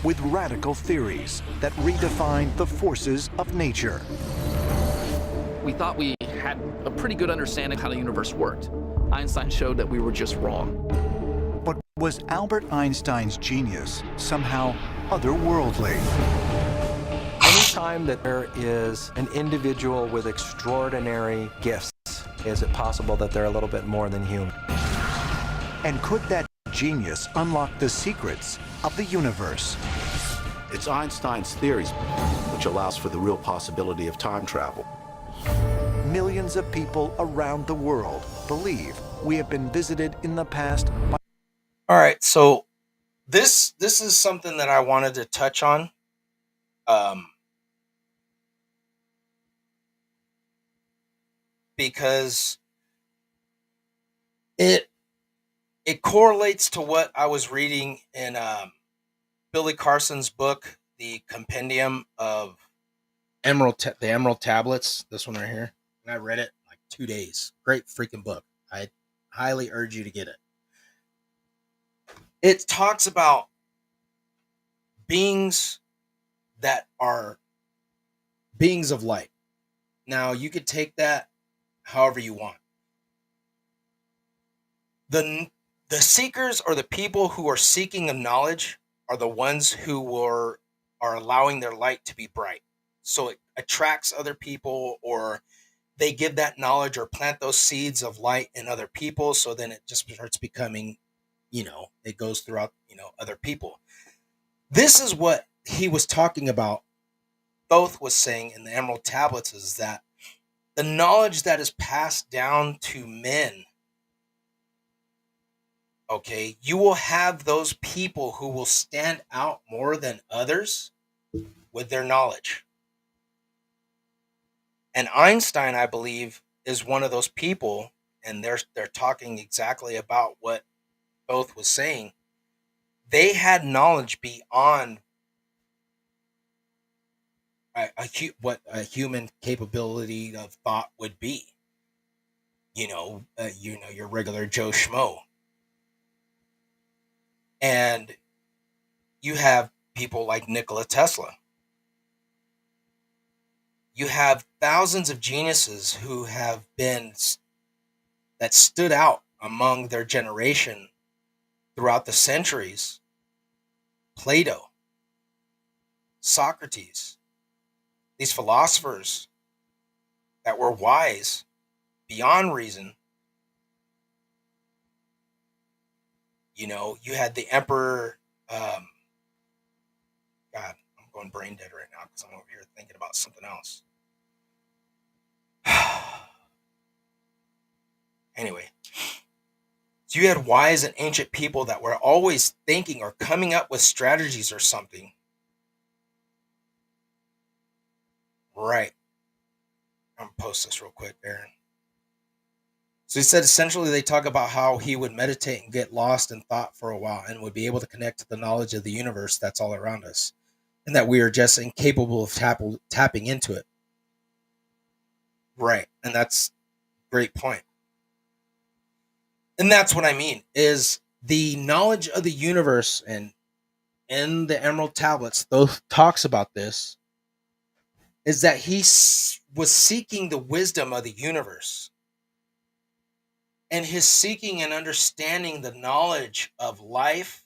With radical theories that redefine the forces of nature. We thought we had a pretty good understanding of how the universe worked. Einstein showed that we were just wrong. But was Albert Einstein's genius somehow otherworldly? Anytime that there is an individual with extraordinary gifts, is it possible that they're a little bit more than human? And could that genius unlock the secrets of the universe? It's Einstein's theories, which allows for the real possibility of time travel. Millions of people around the world believe we have been visited in the past by. All right, so this is something that I wanted to touch on. Um, because it it correlates to what I was reading in Billy Carson's book, The Compendium of the Emerald Tablets. This one right here, and I read it in like 2 days. Great freaking book. I highly urge you to get it. It talks about beings that are beings of light. Now you could take that however you want. The seekers, or the people who are seeking of knowledge, are the ones who are allowing their light to be bright, so it attracts other people, or they give that knowledge or plant those seeds of light in other people, so then it just starts becoming, it goes throughout, other people. This is what he was talking about. Thoth was saying in the Emerald Tablets is that the knowledge that is passed down to men, okay, you will have those people who will stand out more than others with their knowledge. And Einstein, I believe, is one of those people, and they're talking exactly about what Thoth was saying. They had knowledge beyond what a human capability of thought would be. Your regular Joe Schmo. And you have people like Nikola Tesla. You have thousands of geniuses who have been, that stood out among their generation throughout the centuries. Plato, Socrates, these philosophers that were wise beyond reason. You had the emperor. God, I'm going brain dead right now because I'm over here thinking about something else. Anyway, so you had wise and ancient people that were always thinking or coming up with strategies or something. Right. I'm going to post this real quick, Aaron. So he said essentially they talk about how he would meditate and get lost in thought for a while and would be able to connect to the knowledge of the universe that's all around us, and that we are just incapable of tapping into it. Right. And that's a great point. And that's what I mean, is the knowledge of the universe, and in the Emerald Tablets, Thoth talks about this, is that he was seeking the wisdom of the universe. And his seeking and understanding the knowledge of life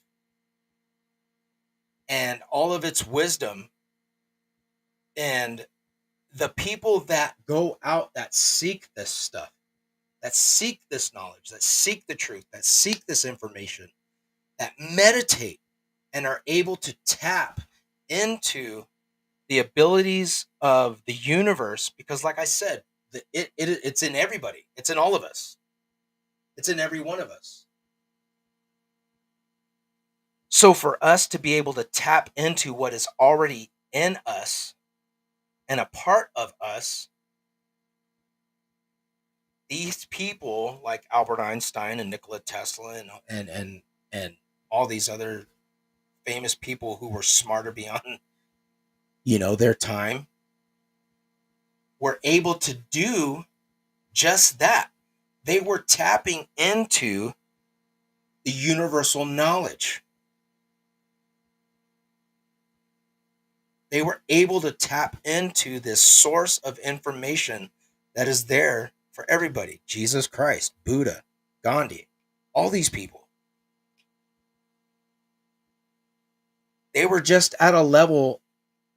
and all of its wisdom, and the people that go out that seek this stuff, that seek this knowledge, that seek the truth, that seek this information, that meditate and are able to tap into the abilities of the universe. Because like I said, it's in everybody. It's in all of us. It's in every one of us. So for us to be able to tap into what is already in us and a part of us, these people like Albert Einstein and Nikola Tesla and all these other famous people who were smarter beyond their time, were able to do just that. They were tapping into the universal knowledge. They were able to tap into this source of information that is there for everybody. Jesus Christ, Buddha, Gandhi, all these people. They were just at a level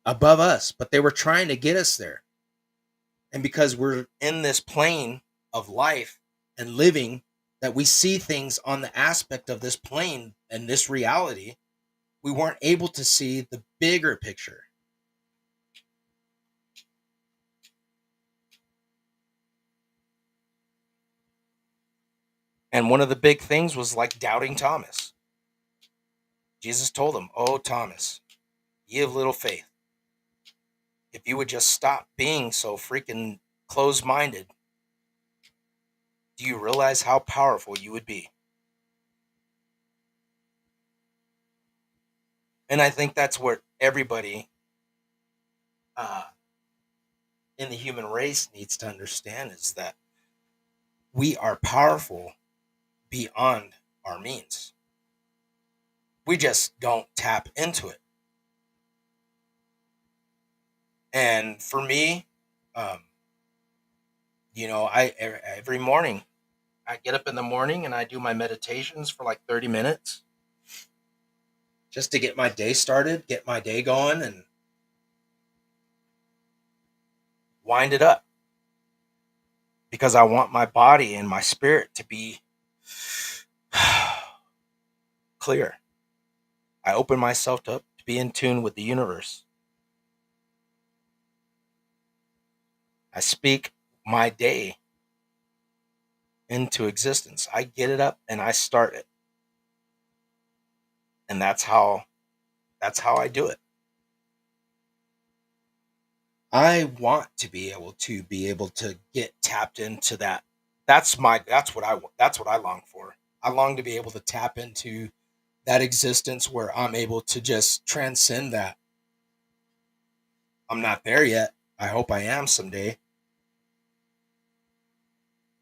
above us, but they were trying to get us there. And because we're in this plane of life and living, that we see things on the aspect of this plane and this reality, We weren't able to see the bigger picture. And one of the big things was like doubting Thomas. Jesus told him, "Oh, Thomas, ye of little faith, if you would just stop being so freaking closed minded, do you realize how powerful you would be?" And I think that's what everybody uh, in the human race needs to understand is that we are powerful beyond our means. We just don't tap into it. And for me, um, every morning I get up in the morning and I do my meditations for like 30 minutes just to get my day started, get my day going, and wind it up because I want my body and my spirit to be clear. I open myself up to be in tune with the universe. I speak my day into existence. I get it up and I start it. And that's how I do it. I want to be able to get tapped into that. That's what I long for. I long to be able to tap into that existence where I'm able to just transcend that. I'm not there yet. I hope I am someday.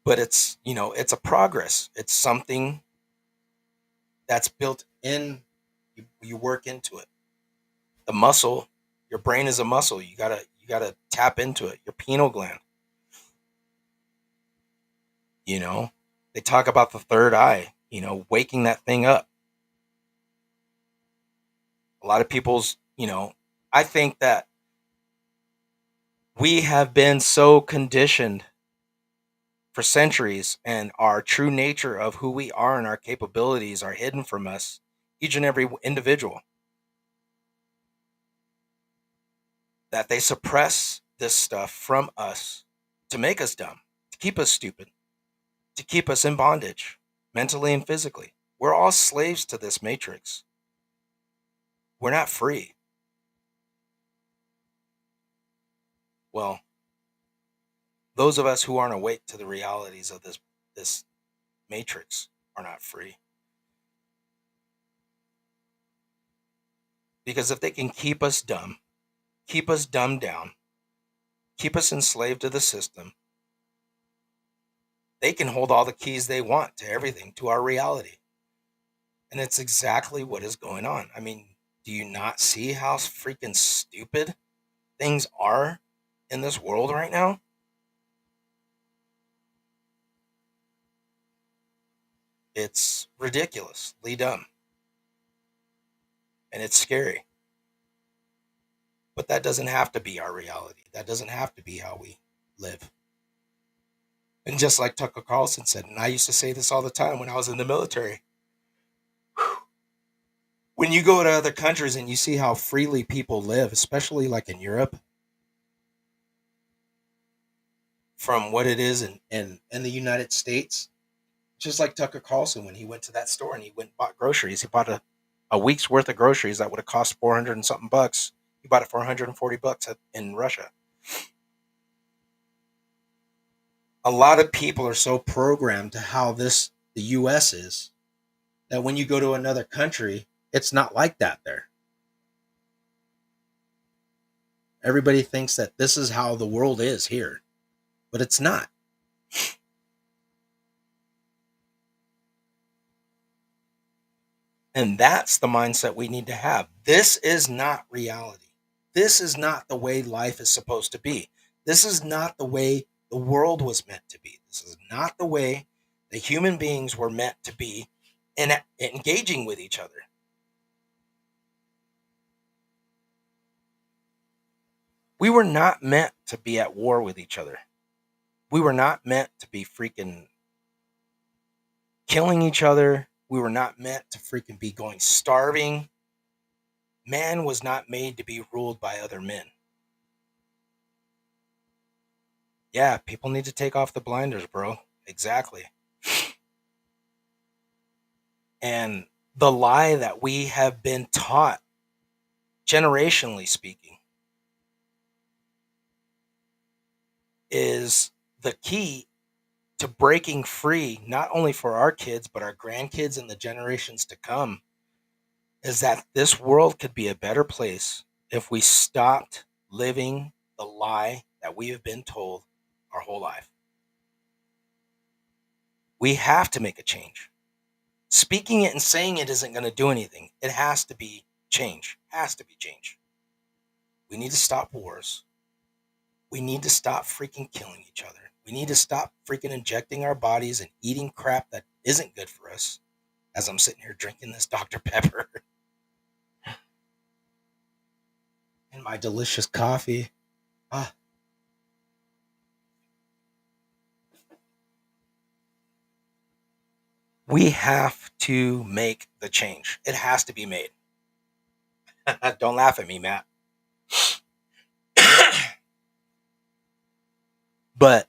But it's a progress. It's something that's built in. You work into it. The muscle, your brain is a muscle. You gotta tap into it. Your pineal gland. You know, they talk about the third eye. Waking that thing up. A lot of I think that we have been so conditioned for centuries, and our true nature of who we are and our capabilities are hidden from us, each and every individual, that they suppress this stuff from us to make us dumb, to keep us stupid, to keep us in bondage, mentally and physically. We're all slaves to this matrix. We're not free. Well, those of us who aren't awake to the realities of this matrix are not free. Because if they can keep us dumb, keep us dumbed down, keep us enslaved to the system, they can hold all the keys they want to everything, to our reality. And it's exactly what is going on. I mean, do you not see how freaking stupid things are in this world right now? It's ridiculously dumb. And it's scary. But that doesn't have to be our reality. That doesn't have to be how we live. And just like Tucker Carlson said, and I used to say this all the time when I was in the military, when you go to other countries and you see how freely people live, especially like in Europe, from what it is in the United States, just like Tucker Carlson when he went to that store and he went and bought groceries. He bought a week's worth of groceries that would have cost 400 and something bucks. He bought it for 140 bucks in Russia. A lot of people are so programmed to how the US is, that when you go to another country, it's not like that there. Everybody thinks that this is how the world is here, but it's not. And that's the mindset we need to have. This is not reality. This is not the way life is supposed to be. This is not the way the world was meant to be. This is not the way the human beings were meant to be in engaging with each other. We were not meant to be at war with each other. We were not meant to be freaking killing each other. We were not meant to freaking be going starving. Man was not made to be ruled by other men. Yeah, people need to take off the blinders, bro. Exactly. And the lie that we have been taught, generationally speaking, is the key to breaking free, not only for our kids, but our grandkids and the generations to come, is that this world could be a better place if we stopped living the lie that we have been told our whole life. We have to make a change. Speaking it and saying it isn't going to do anything. It has to be change. Has to be change. We need to stop wars. We need to stop freaking killing each other. We need to stop freaking injecting our bodies and eating crap that isn't good for us. As I'm sitting here drinking this Dr. Pepper and my delicious coffee. Ah. We have to make the change. It has to be made. Don't laugh at me, Matt. But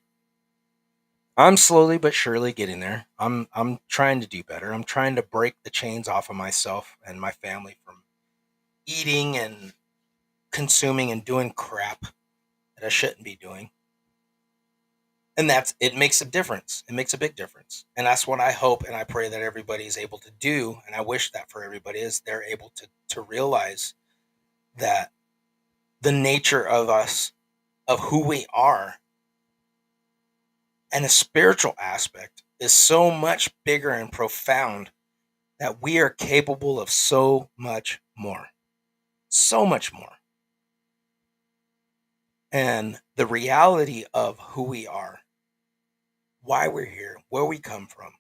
I'm slowly but surely getting there. I'm trying to do better. I'm trying to break the chains off of myself and my family from eating and consuming and doing crap that I shouldn't be doing. And it makes a difference. It makes a big difference. And that's what I hope and I pray that everybody is able to do. And I wish that for everybody is they're able to realize that the nature of us, of who we are, and a spiritual aspect is so much bigger and profound that we are capable of so much more. So much more. And the reality of who we are, why we're here, where we come from,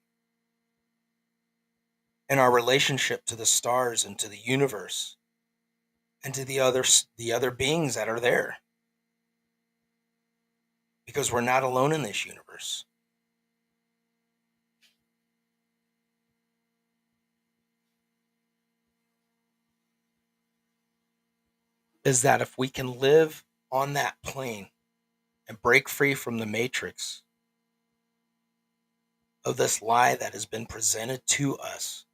and our relationship to the stars and to the universe and to the other beings that are there. Because we're not alone in this universe. Is that if we can live on that plane and break free from the matrix of this lie that has been presented to us,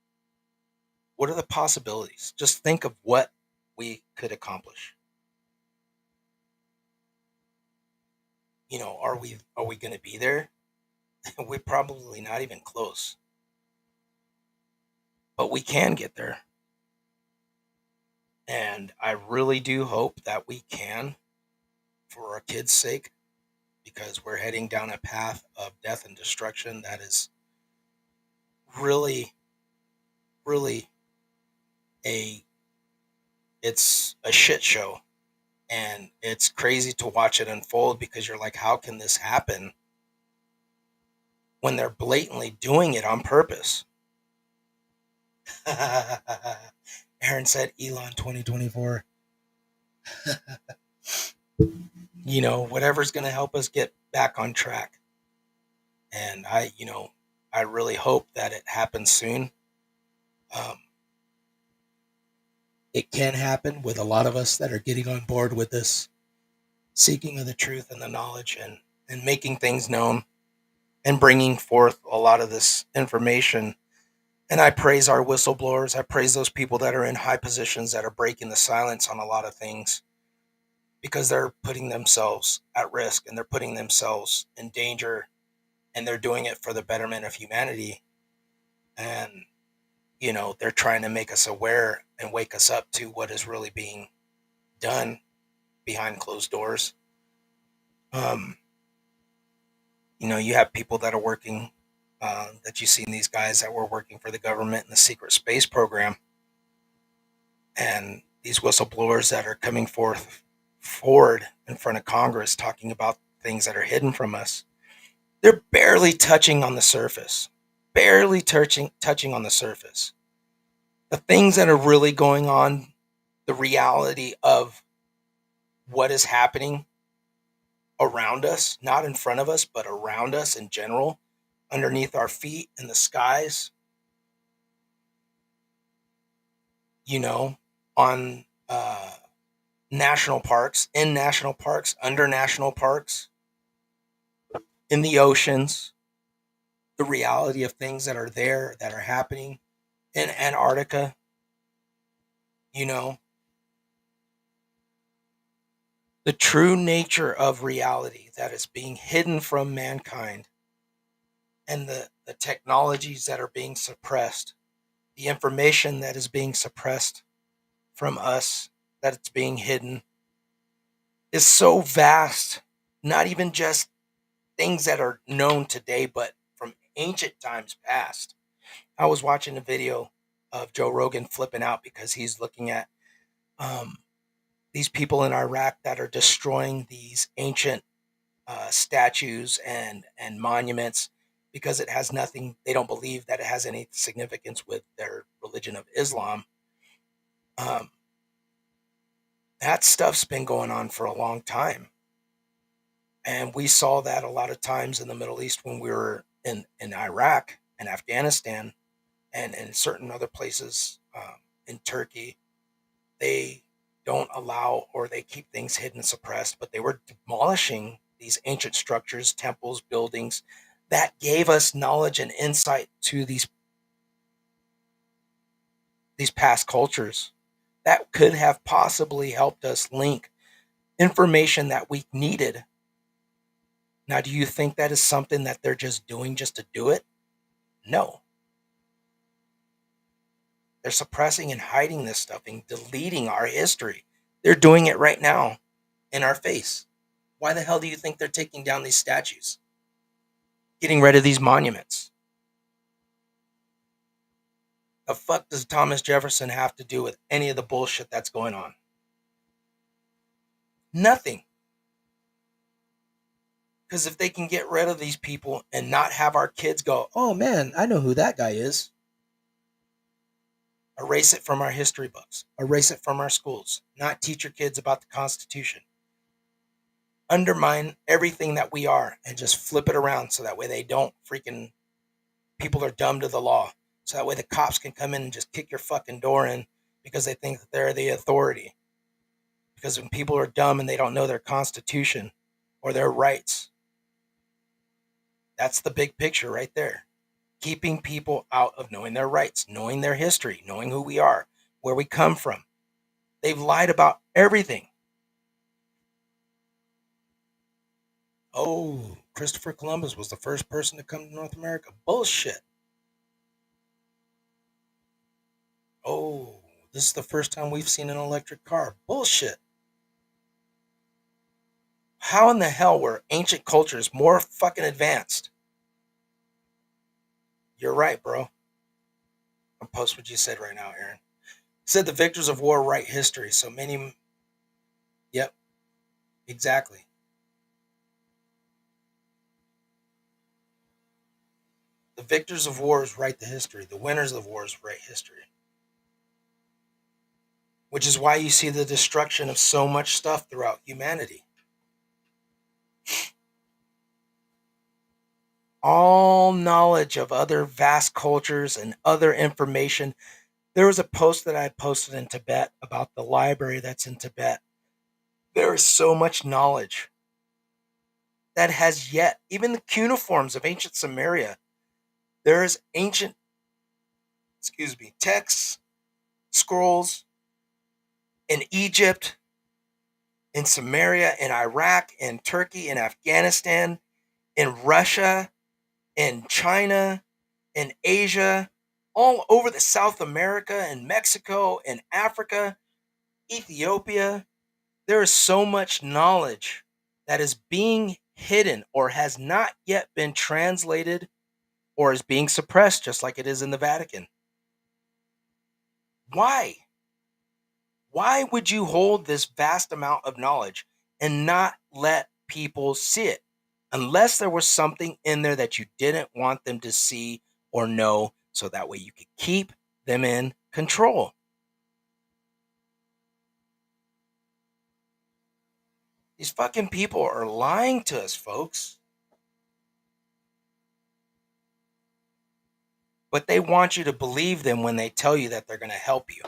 what are the possibilities? Just think of what we could accomplish. You know, are we going to be there? We're probably not even close. But we can get there. And I really do hope that we can, for our kids' sake, because we're heading down a path of death and destruction that is really, really it's a shit show. And it's crazy to watch it unfold because you're like, how can this happen when they're blatantly doing it on purpose? Aaron said Elon 2024. You know, whatever's going to help us get back on track. And I really hope that it happens soon. It can happen with a lot of us that are getting on board with this seeking of the truth and the knowledge and making things known and bringing forth a lot of this information. And I praise our whistleblowers. I praise those people that are in high positions that are breaking the silence on a lot of things because they're putting themselves at risk and they're putting themselves in danger and they're doing it for the betterment of humanity. And, you know, they're trying to make us aware and wake us up to what is really being done behind closed doors. You know, you have people that are working, that you see in these guys that were working for the government in the secret space program. And these whistleblowers that are coming forward in front of Congress talking about things that are hidden from us. They're barely touching on the surface. Barely touching on the surface. The things that are really going on, the reality of what is happening around us, not in front of us, but around us in general, underneath our feet in the skies, you know, on national parks, in national parks, under national parks, in the oceans, the reality of things that are there, that are happening in Antarctica, you know, the true nature of reality that is being hidden from mankind, and the technologies that are being suppressed, the information that is being suppressed from us, that it's being hidden, is so vast. Not even just things that are known today, but from ancient times past. I was watching a video of Joe Rogan flipping out because he's looking at um, these people in Iraq that are destroying these ancient statues and monuments because it has nothing. They don't believe that it has any significance with their religion of Islam. Um, that stuff's been going on for a long time, and we saw that a lot of times in the Middle East when we were in Iraq and Afghanistan, and in certain other places in Turkey. They don't allow, or they keep things hidden and suppressed, but they were demolishing these ancient structures, temples, buildings that gave us knowledge and insight to these past cultures that could have possibly helped us link information that we needed. Now, do you think that is something that they're just doing just to do it? No. They're suppressing and hiding this stuff and deleting our history. They're doing it right now in our face. Why the hell do you think they're taking down these statues? Getting rid of these monuments? The fuck does Thomas Jefferson have to do with any of the bullshit that's going on? Nothing. Because if they can get rid of these people and not have our kids go, oh man, I know who that guy is. Erase it from our history books. Erase it from our schools. Not teach your kids about the Constitution. Undermine everything that we are and just flip it around so that way they don't freaking, people are dumb to the law. So that way the cops can come in and just kick your fucking door in because they think that they're the authority. Because when people are dumb and they don't know their Constitution or their rights, that's the big picture right there. Keeping people out of knowing their rights, knowing their history, knowing who we are, where we come from. They've lied about everything. Oh, Christopher Columbus was the first person to come to North America. Bullshit. Oh, this is the first time we've seen an electric car. Bullshit. How in the hell were ancient cultures more fucking advanced? You're right, bro. I'll post what you said right now, Aaron. Said the victors of war write history. So many. Yep, exactly. The victors of wars write the history. The winners of wars write history. Which is why you see the destruction of so much stuff throughout humanity. All knowledge of other vast cultures and other information. There was a post that I posted in Tibet about the library that's in Tibet. There is so much knowledge that has yet, even the cuneiforms of ancient Sumeria, there is ancient, texts, scrolls in Egypt, in Sumeria, in Iraq, in Turkey, in Afghanistan, in Russia, in China, in Asia, all over the South America and Mexico and Africa, Ethiopia. There is so much knowledge that is being hidden or has not yet been translated or is being suppressed, just like it is in the Vatican. Why? Why would you hold this vast amount of knowledge and not let people see it? Unless there was something in there that you didn't want them to see or know, so that way you could keep them in control. These fucking people are lying to us, folks. But they want you to believe them when they tell you that they're going to help you.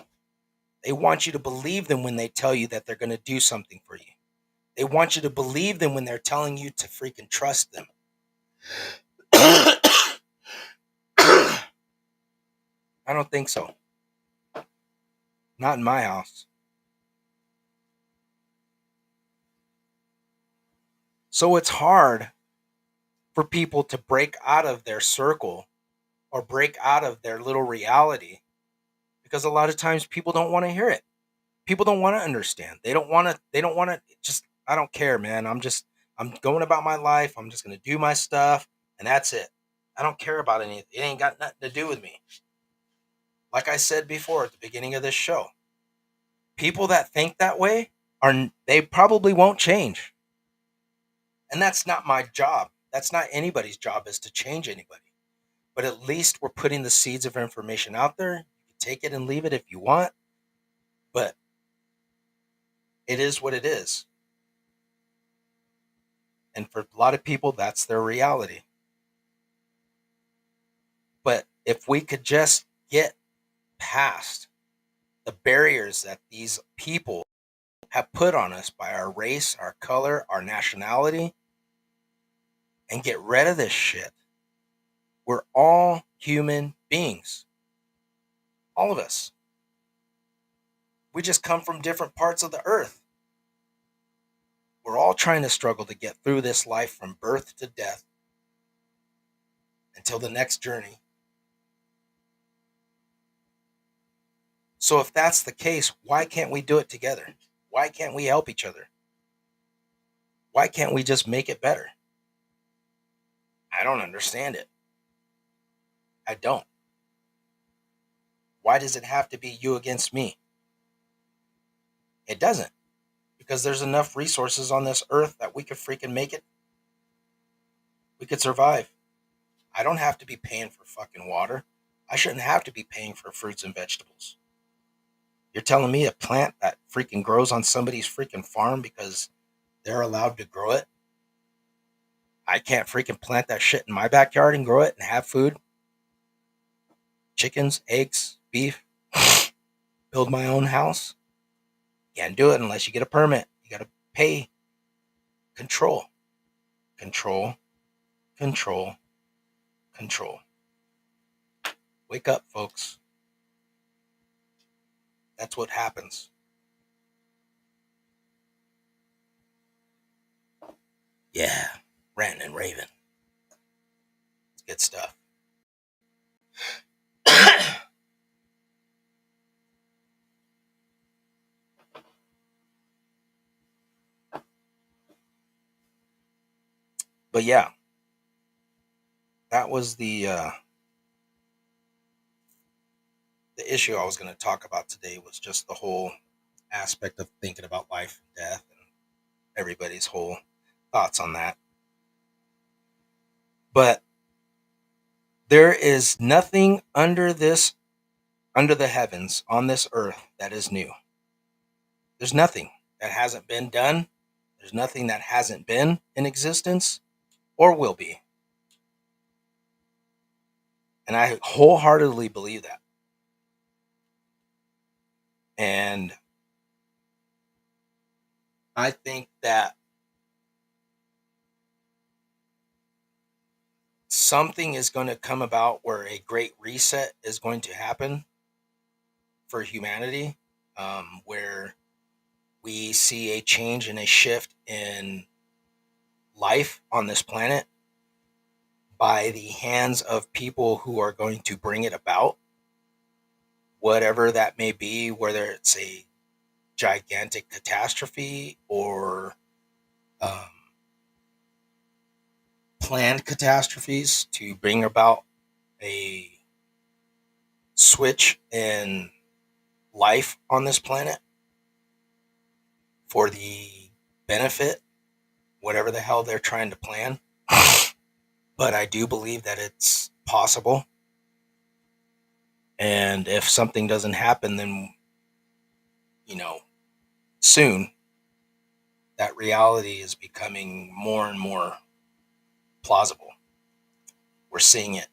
They want you to believe them when they tell you that they're going to do something for you. They want you to believe them when they're telling you to freaking trust them. I don't think so. Not in my house. So it's hard for people to break out of their circle or break out of their little reality because a lot of times people don't want to hear it. People don't want to understand. They don't want to just, I don't care, man. I'm going about my life. I'm just going to do my stuff and that's it. I don't care about anything. It ain't got nothing to do with me. Like I said before at the beginning of this show, people that think that way they probably won't change. And that's not my job. That's not anybody's job is to change anybody. But at least we're putting the seeds of information out there. You can take it and leave it if you want. But it is what it is. And for a lot of people, that's their reality. But if we could just get past the barriers that these people have put on us by our race, our color, our nationality, and get rid of this shit, we're all human beings. All of us. We just come from different parts of the earth. We're all trying to struggle to get through this life from birth to death until the next journey. So if that's the case, why can't we do it together? Why can't we help each other? Why can't we just make it better? I don't understand it. I don't. Why does it have to be you against me? It doesn't. Because there's enough resources on this earth that we could freaking make it. We could survive. I don't have to be paying for fucking water. I shouldn't have to be paying for fruits and vegetables. You're telling me a plant that freaking grows on somebody's freaking farm because they're allowed to grow it? I can't freaking plant that shit in my backyard and grow it and have food? Chickens, eggs, beef, build my own house? Can't do it unless you get a permit. You got to pay. Control. Control. Control. Control. Wake up, folks. That's what happens. Yeah, ranting and raving. It's good stuff. But yeah, that was the issue I was going to talk about today was just the whole aspect of thinking about life and death and everybody's whole thoughts on that. But there is nothing under the heavens on this earth that is new. There's nothing that hasn't been done. There's nothing that hasn't been in existence or will be. And I wholeheartedly believe that. And I think that something is going to come about where a great reset is going to happen for humanity, where we see a change and a shift in life on this planet by the hands of people who are going to bring it about, whatever that may be, whether it's a gigantic catastrophe or planned catastrophes to bring about a switch in life on this planet for the benefit, whatever the hell they're trying to plan. But I do believe that it's possible. And if something doesn't happen, then, soon, that reality is becoming more and more plausible. We're seeing it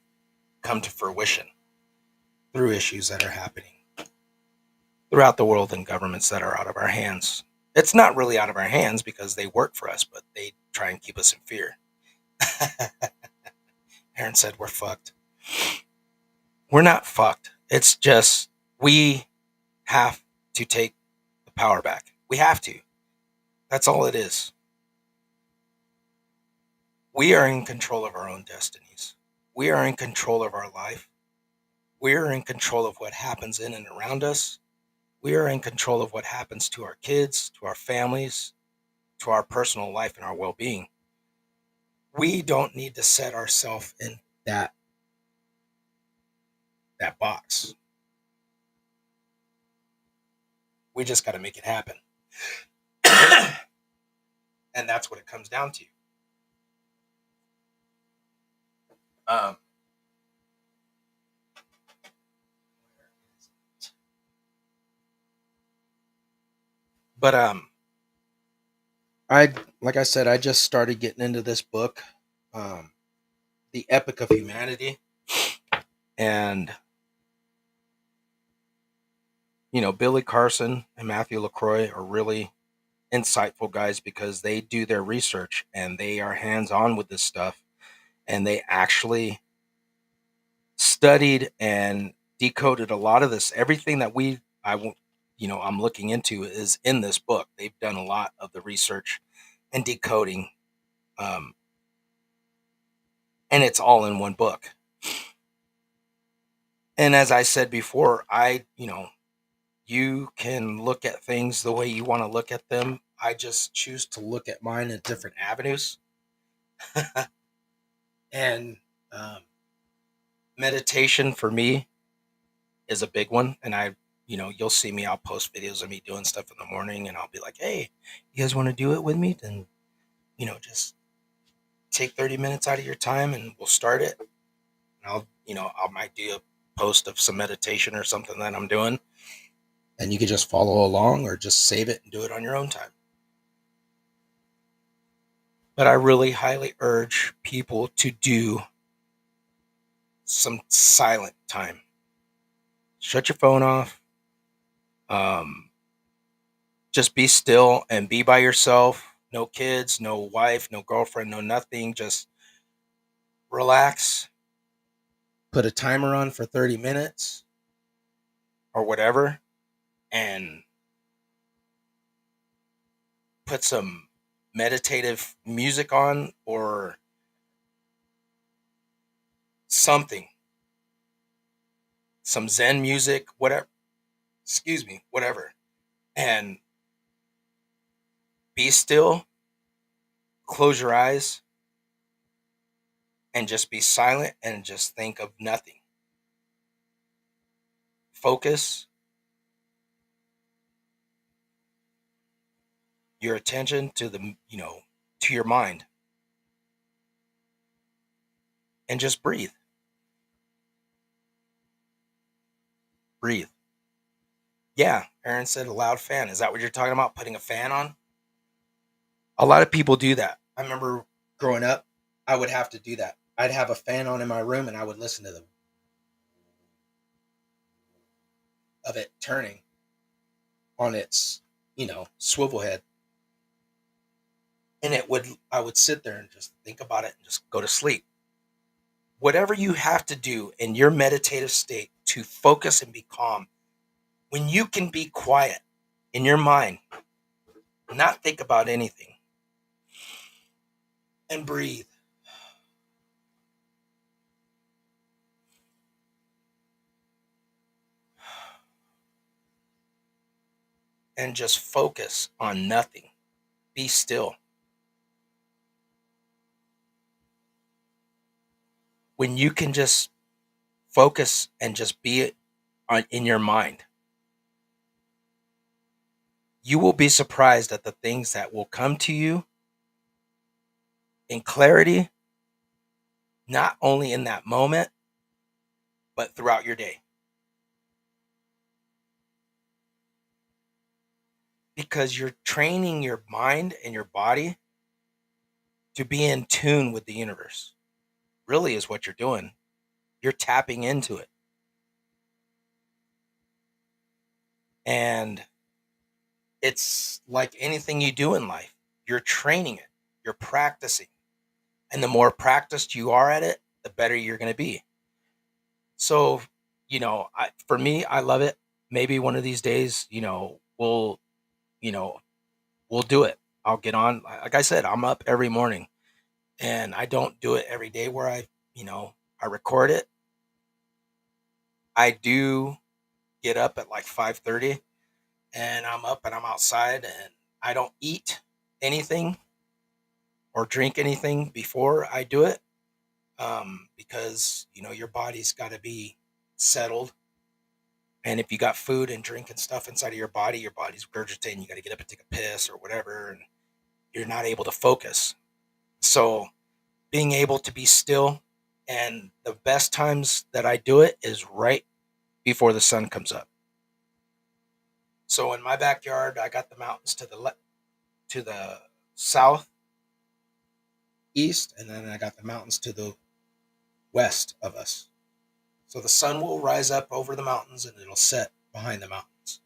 come to fruition through issues that are happening. throughout the world and governments that are out of our hands. It's not really out of our hands because they work for us, but they try and keep us in fear. Aaron said we're fucked. We're not fucked. It's just we have to take the power back. We have to. That's all it is. We are in control of our own destinies. We are in control of our life. We are in control of what happens in and around us. We are in control of what happens to our kids, to our families, to our personal life and our well-being. We don't need to set ourselves in that box. We just got to make it happen. And that's what it comes down to. Um, but I like I said, I just started getting into this book, um, The Epic of Humanity, and Billy Carson and Matthew LaCroix are really insightful guys because they do their research and they are hands on with this stuff, and they actually studied and decoded a lot of this. Everything that I'm looking into is in this book. They've done a lot of the research and decoding, um, and it's all in one book. And as I said before, you can look at things the way you want to look at them. I just choose to look at mine in different avenues. And um, meditation for me is a big one. And you'll see me, I'll post videos of me doing stuff in the morning and I'll be like, hey, you guys want to do it with me? Then, just take 30 minutes out of your time and we'll start it. And I might do a post of some meditation or something that I'm doing. And you can just follow along or just save it and do it on your own time. But I really highly urge people to do some silent time. Shut your phone off. Just be still and be by yourself. No kids, no wife, no girlfriend, no nothing. Just relax. Put a timer on for 30 minutes or whatever. And put some meditative music on or something. Some Zen music, whatever. Excuse me, whatever. And be still. Close your eyes and just be silent and just think of nothing. Focus your attention to your mind and just breathe. Breathe. Yeah, Aaron said a loud fan. Is that what you're talking about? Putting a fan on? A lot of people do that. I remember growing up, I would have to do that. I'd have a fan on in my room and I would listen to them of it turning on its, swivel head. And I would sit there and just think about it and just go to sleep. Whatever you have to do in your meditative state to focus and be calm, when you can be quiet in your mind, not think about anything, and breathe. And just focus on nothing. Be still. When you can just focus and just be in your mind, you will be surprised at the things that will come to you in clarity, not only in that moment, but throughout your day. Because you're training your mind and your body to be in tune with the universe. Really is what you're doing. You're tapping into it. And it's like anything you do in life. You're training it. You're practicing. And the more practiced you are at it, the better you're going to be. So, for me, I love it. Maybe one of these days, you know, we'll do it. I'll get on. Like I said, I'm up every morning, and I don't do it every day where I record it. I do get up at like 5:30, and I'm up and I'm outside, and I don't eat anything or drink anything before I do it, because your body's got to be settled. And if you got food and drink and stuff inside of your body's regurgitating. You got to get up and take a piss or whatever, and you're not able to focus. So being able to be still, and the best times that I do it is right before the sun comes up. So in my backyard, I got the mountains to the south, east, and then I got the mountains to the west of us. So the sun will rise up over the mountains and it'll set behind the mountains.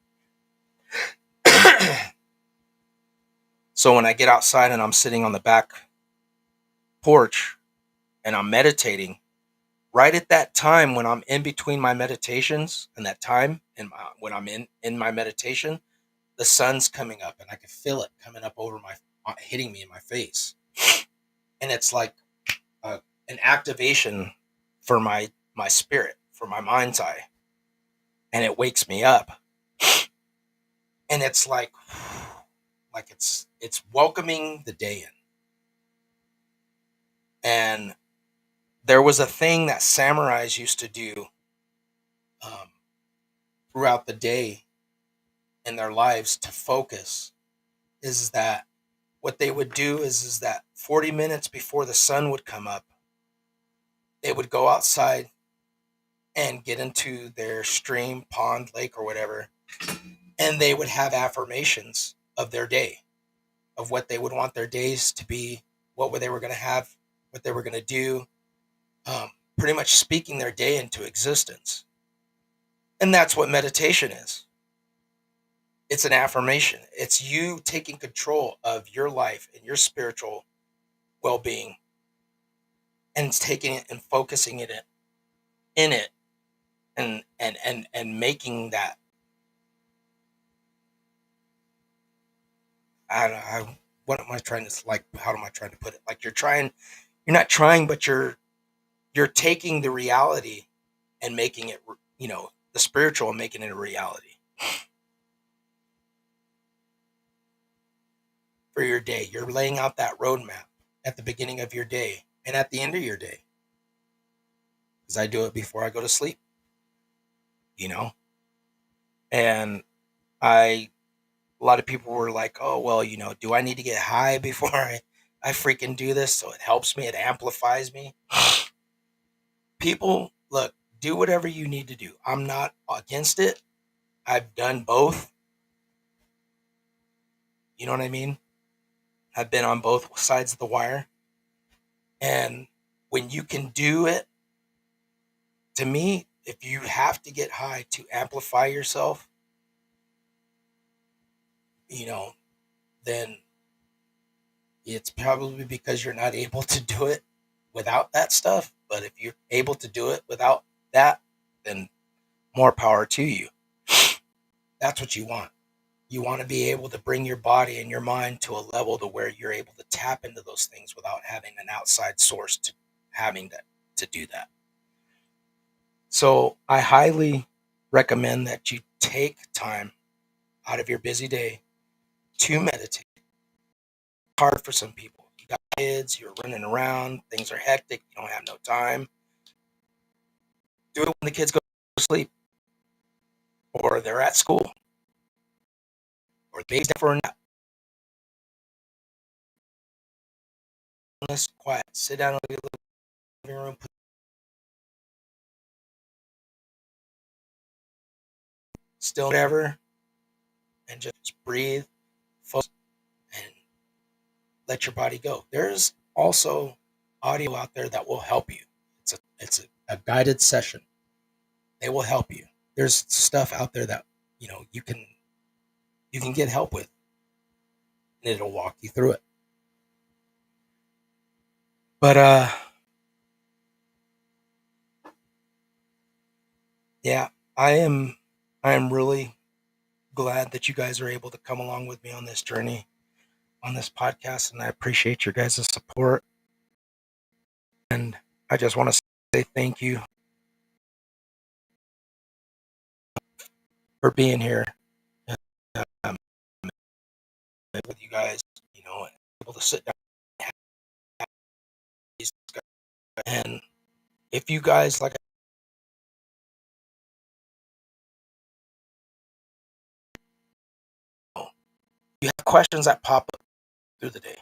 So when I get outside and I'm sitting on the back porch and I'm meditating, right at that time when I'm in between my meditations and that time and when I'm in my meditation, the sun's coming up and I can feel it coming up over hitting me in my face. And it's like an activation for my spirit, for my mind's eye. And it wakes me up. And it's like it's welcoming the day in. And there was a thing that samurais used to do um, throughout the day in their lives to focus, is that what they would do is that 40 minutes before the sun would come up, they would go outside and get into their stream, pond, lake, or whatever, and they would have affirmations of their day, of what they would want their days to be, what they were going to have, what they were going to do, pretty much speaking their day into existence. And that's what meditation is. It's an affirmation. It's you taking control of your life and your spiritual well-being and taking it and focusing it in it and making that. What am I trying to like? How am I trying to put it? Like you're not trying, but you're taking the reality and making it, the spiritual and making it a reality for your day. You're laying out that roadmap at the beginning of your day and at the end of your day. Because I do it before I go to sleep, you know? And a lot of people were like, oh, well, do I need to get high before I freaking do this? So it helps me, it amplifies me. People, look, do whatever you need to do. I'm not against it. I've done both. You know what I mean? I've been on both sides of the wire. And when you can do it, to me, if you have to get high to amplify yourself, then it's probably because you're not able to do it without that stuff. But if you're able to do it without that, then more power to you. That's what you want. You want to be able to bring your body and your mind to a level to where you're able to tap into those things without having an outside source to having to do that. So I highly recommend that you take time out of your busy day to meditate. It's hard for some people. You got kids, you're running around, things are hectic, you don't have no time. Do it when the kids go to sleep, or they're at school, or the baby's down for a nap. Quiet. Sit down in the living room, still whatever, and just breathe, focus, and let your body go. There's also audio out there that will help you. It's a guided session. They will help you. There's stuff out there that you can you can get help with. And it'll walk you through it. But yeah, I am really glad that you guys are able to come along with me on this journey, on this podcast, and I appreciate your guys' support. And I just want to say thank you for being here um, with you guys, and able to sit down and have these discussions. And if you guys like, you have questions that pop up through the day,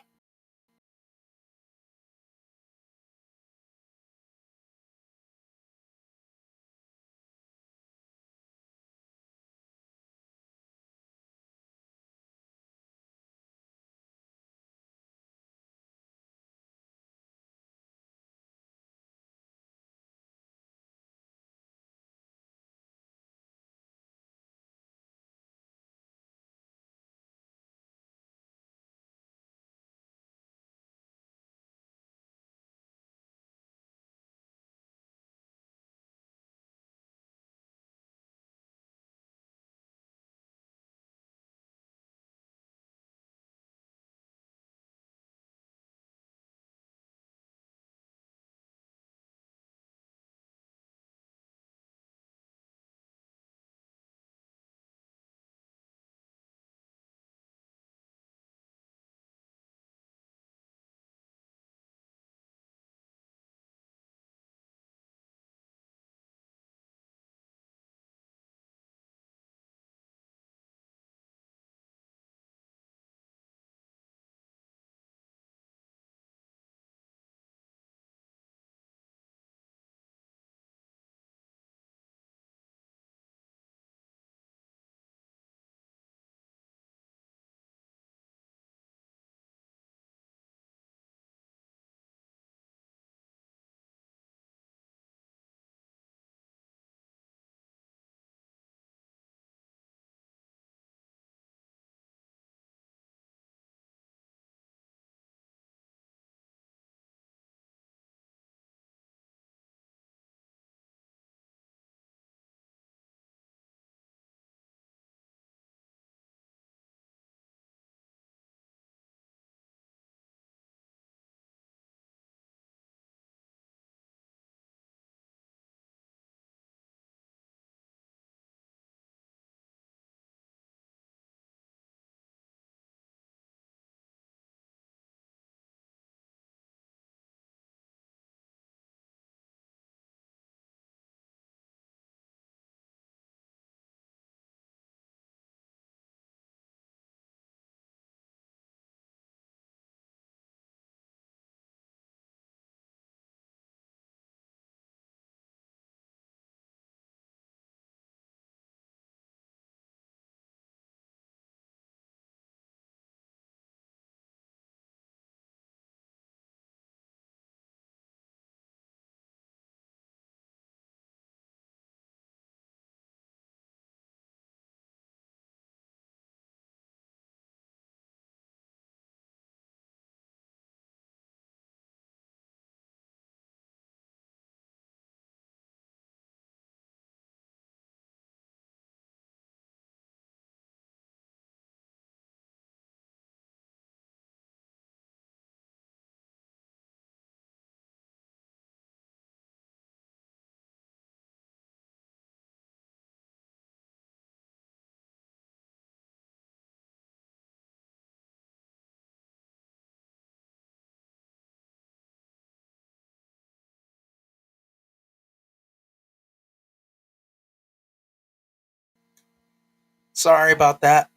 sorry about that.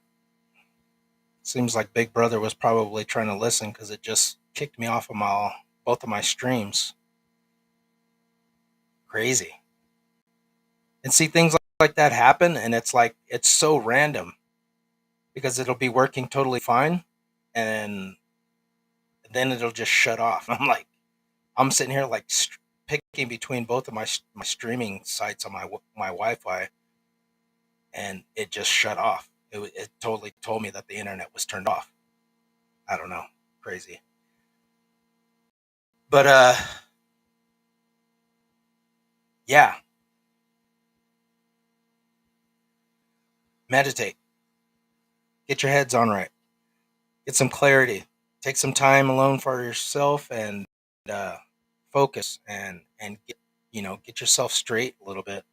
Seems like Big Brother was probably trying to listen because it just kicked me off of both of my streams. Crazy. And see things like that happen, and it's like it's so random because it'll be working totally fine, and then it'll just shut off. I'm like, I'm sitting here like picking between both of my streaming sites on my Wi-Fi, and it just shut off. it totally told me that the internet was turned off. I don't know, crazy. But yeah, meditate, get your heads on right, get some clarity, take some time alone for yourself, and uh, focus and get get yourself straight a little bit,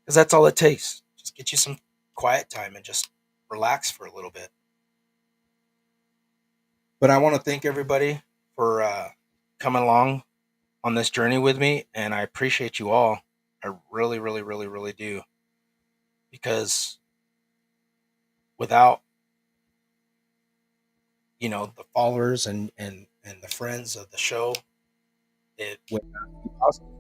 because that's all it takes. Just get you some quiet time and just relax for a little bit. But I want to thank everybody for coming along on this journey with me, and I appreciate you all. I really, really, really, really do, because without the followers and the friends of the show, it would not be possible.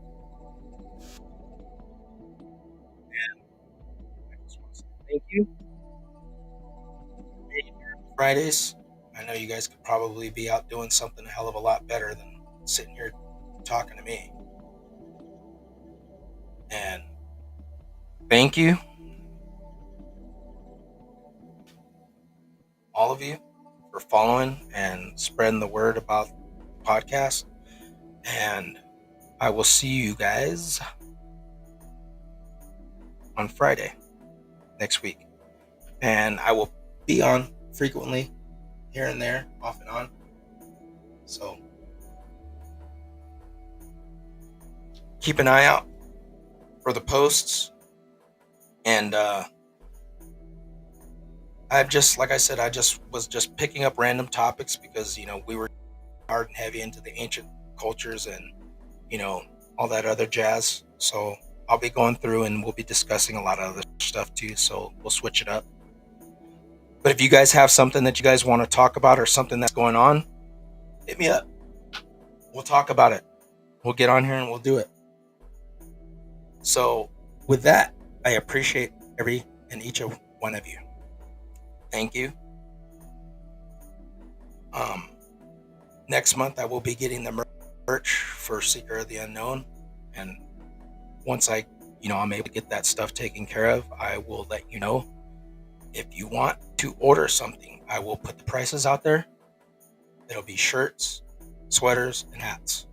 I just want to say thank you. Fridays. I know you guys could probably be out doing something a hell of a lot better than sitting here talking to me. And thank you, all of you, for following and spreading the word about the podcast. And I will see you guys on Friday next week. And I will be on frequently here and there, off and on. So keep an eye out for the posts. And I've just, like I said, I just was just picking up random topics because, we were hard and heavy into the ancient cultures and, you know, all that other jazz. So I'll be going through and we'll be discussing a lot of other stuff too. So we'll switch it up. But if you guys have something that you guys want to talk about or something that's going on, hit me up. We'll talk about it. We'll get on here and we'll do it. So with that, I appreciate every and each of one of you. Thank you. Next month I will be getting the merch for Seeker of the Unknown, and once I'm able to get that stuff taken care of, I will let you know. If you want to order something, I will put the prices out there. It'll be shirts, sweaters, and hats.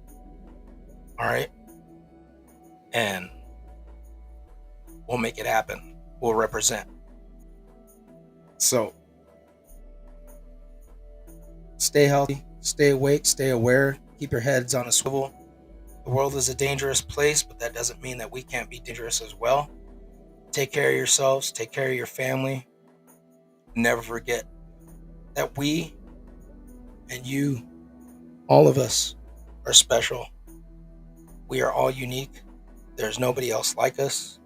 All right, and we'll make it happen. We'll represent. So stay healthy, stay awake, stay aware, keep your heads on a swivel. The world is a dangerous place, but that doesn't mean that we can't be dangerous as well. Take care of yourselves, take care of your family. Never forget that we and you, all of us, are special. We are all unique. There's nobody else like us.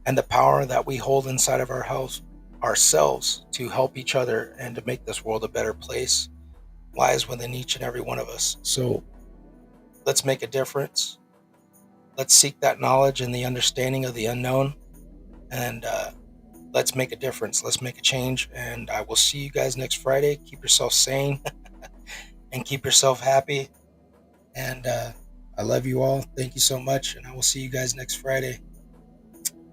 And the power that we hold inside of our house, ourselves, to help each other and to make this world a better place lies within each and every one of us. So let's make a difference. Let's seek that knowledge and the understanding of the unknown. And let's make a difference. Let's make a change. And I will see you guys next Friday. Keep yourself sane and keep yourself happy. And I love you all. Thank you so much. And I will see you guys next Friday.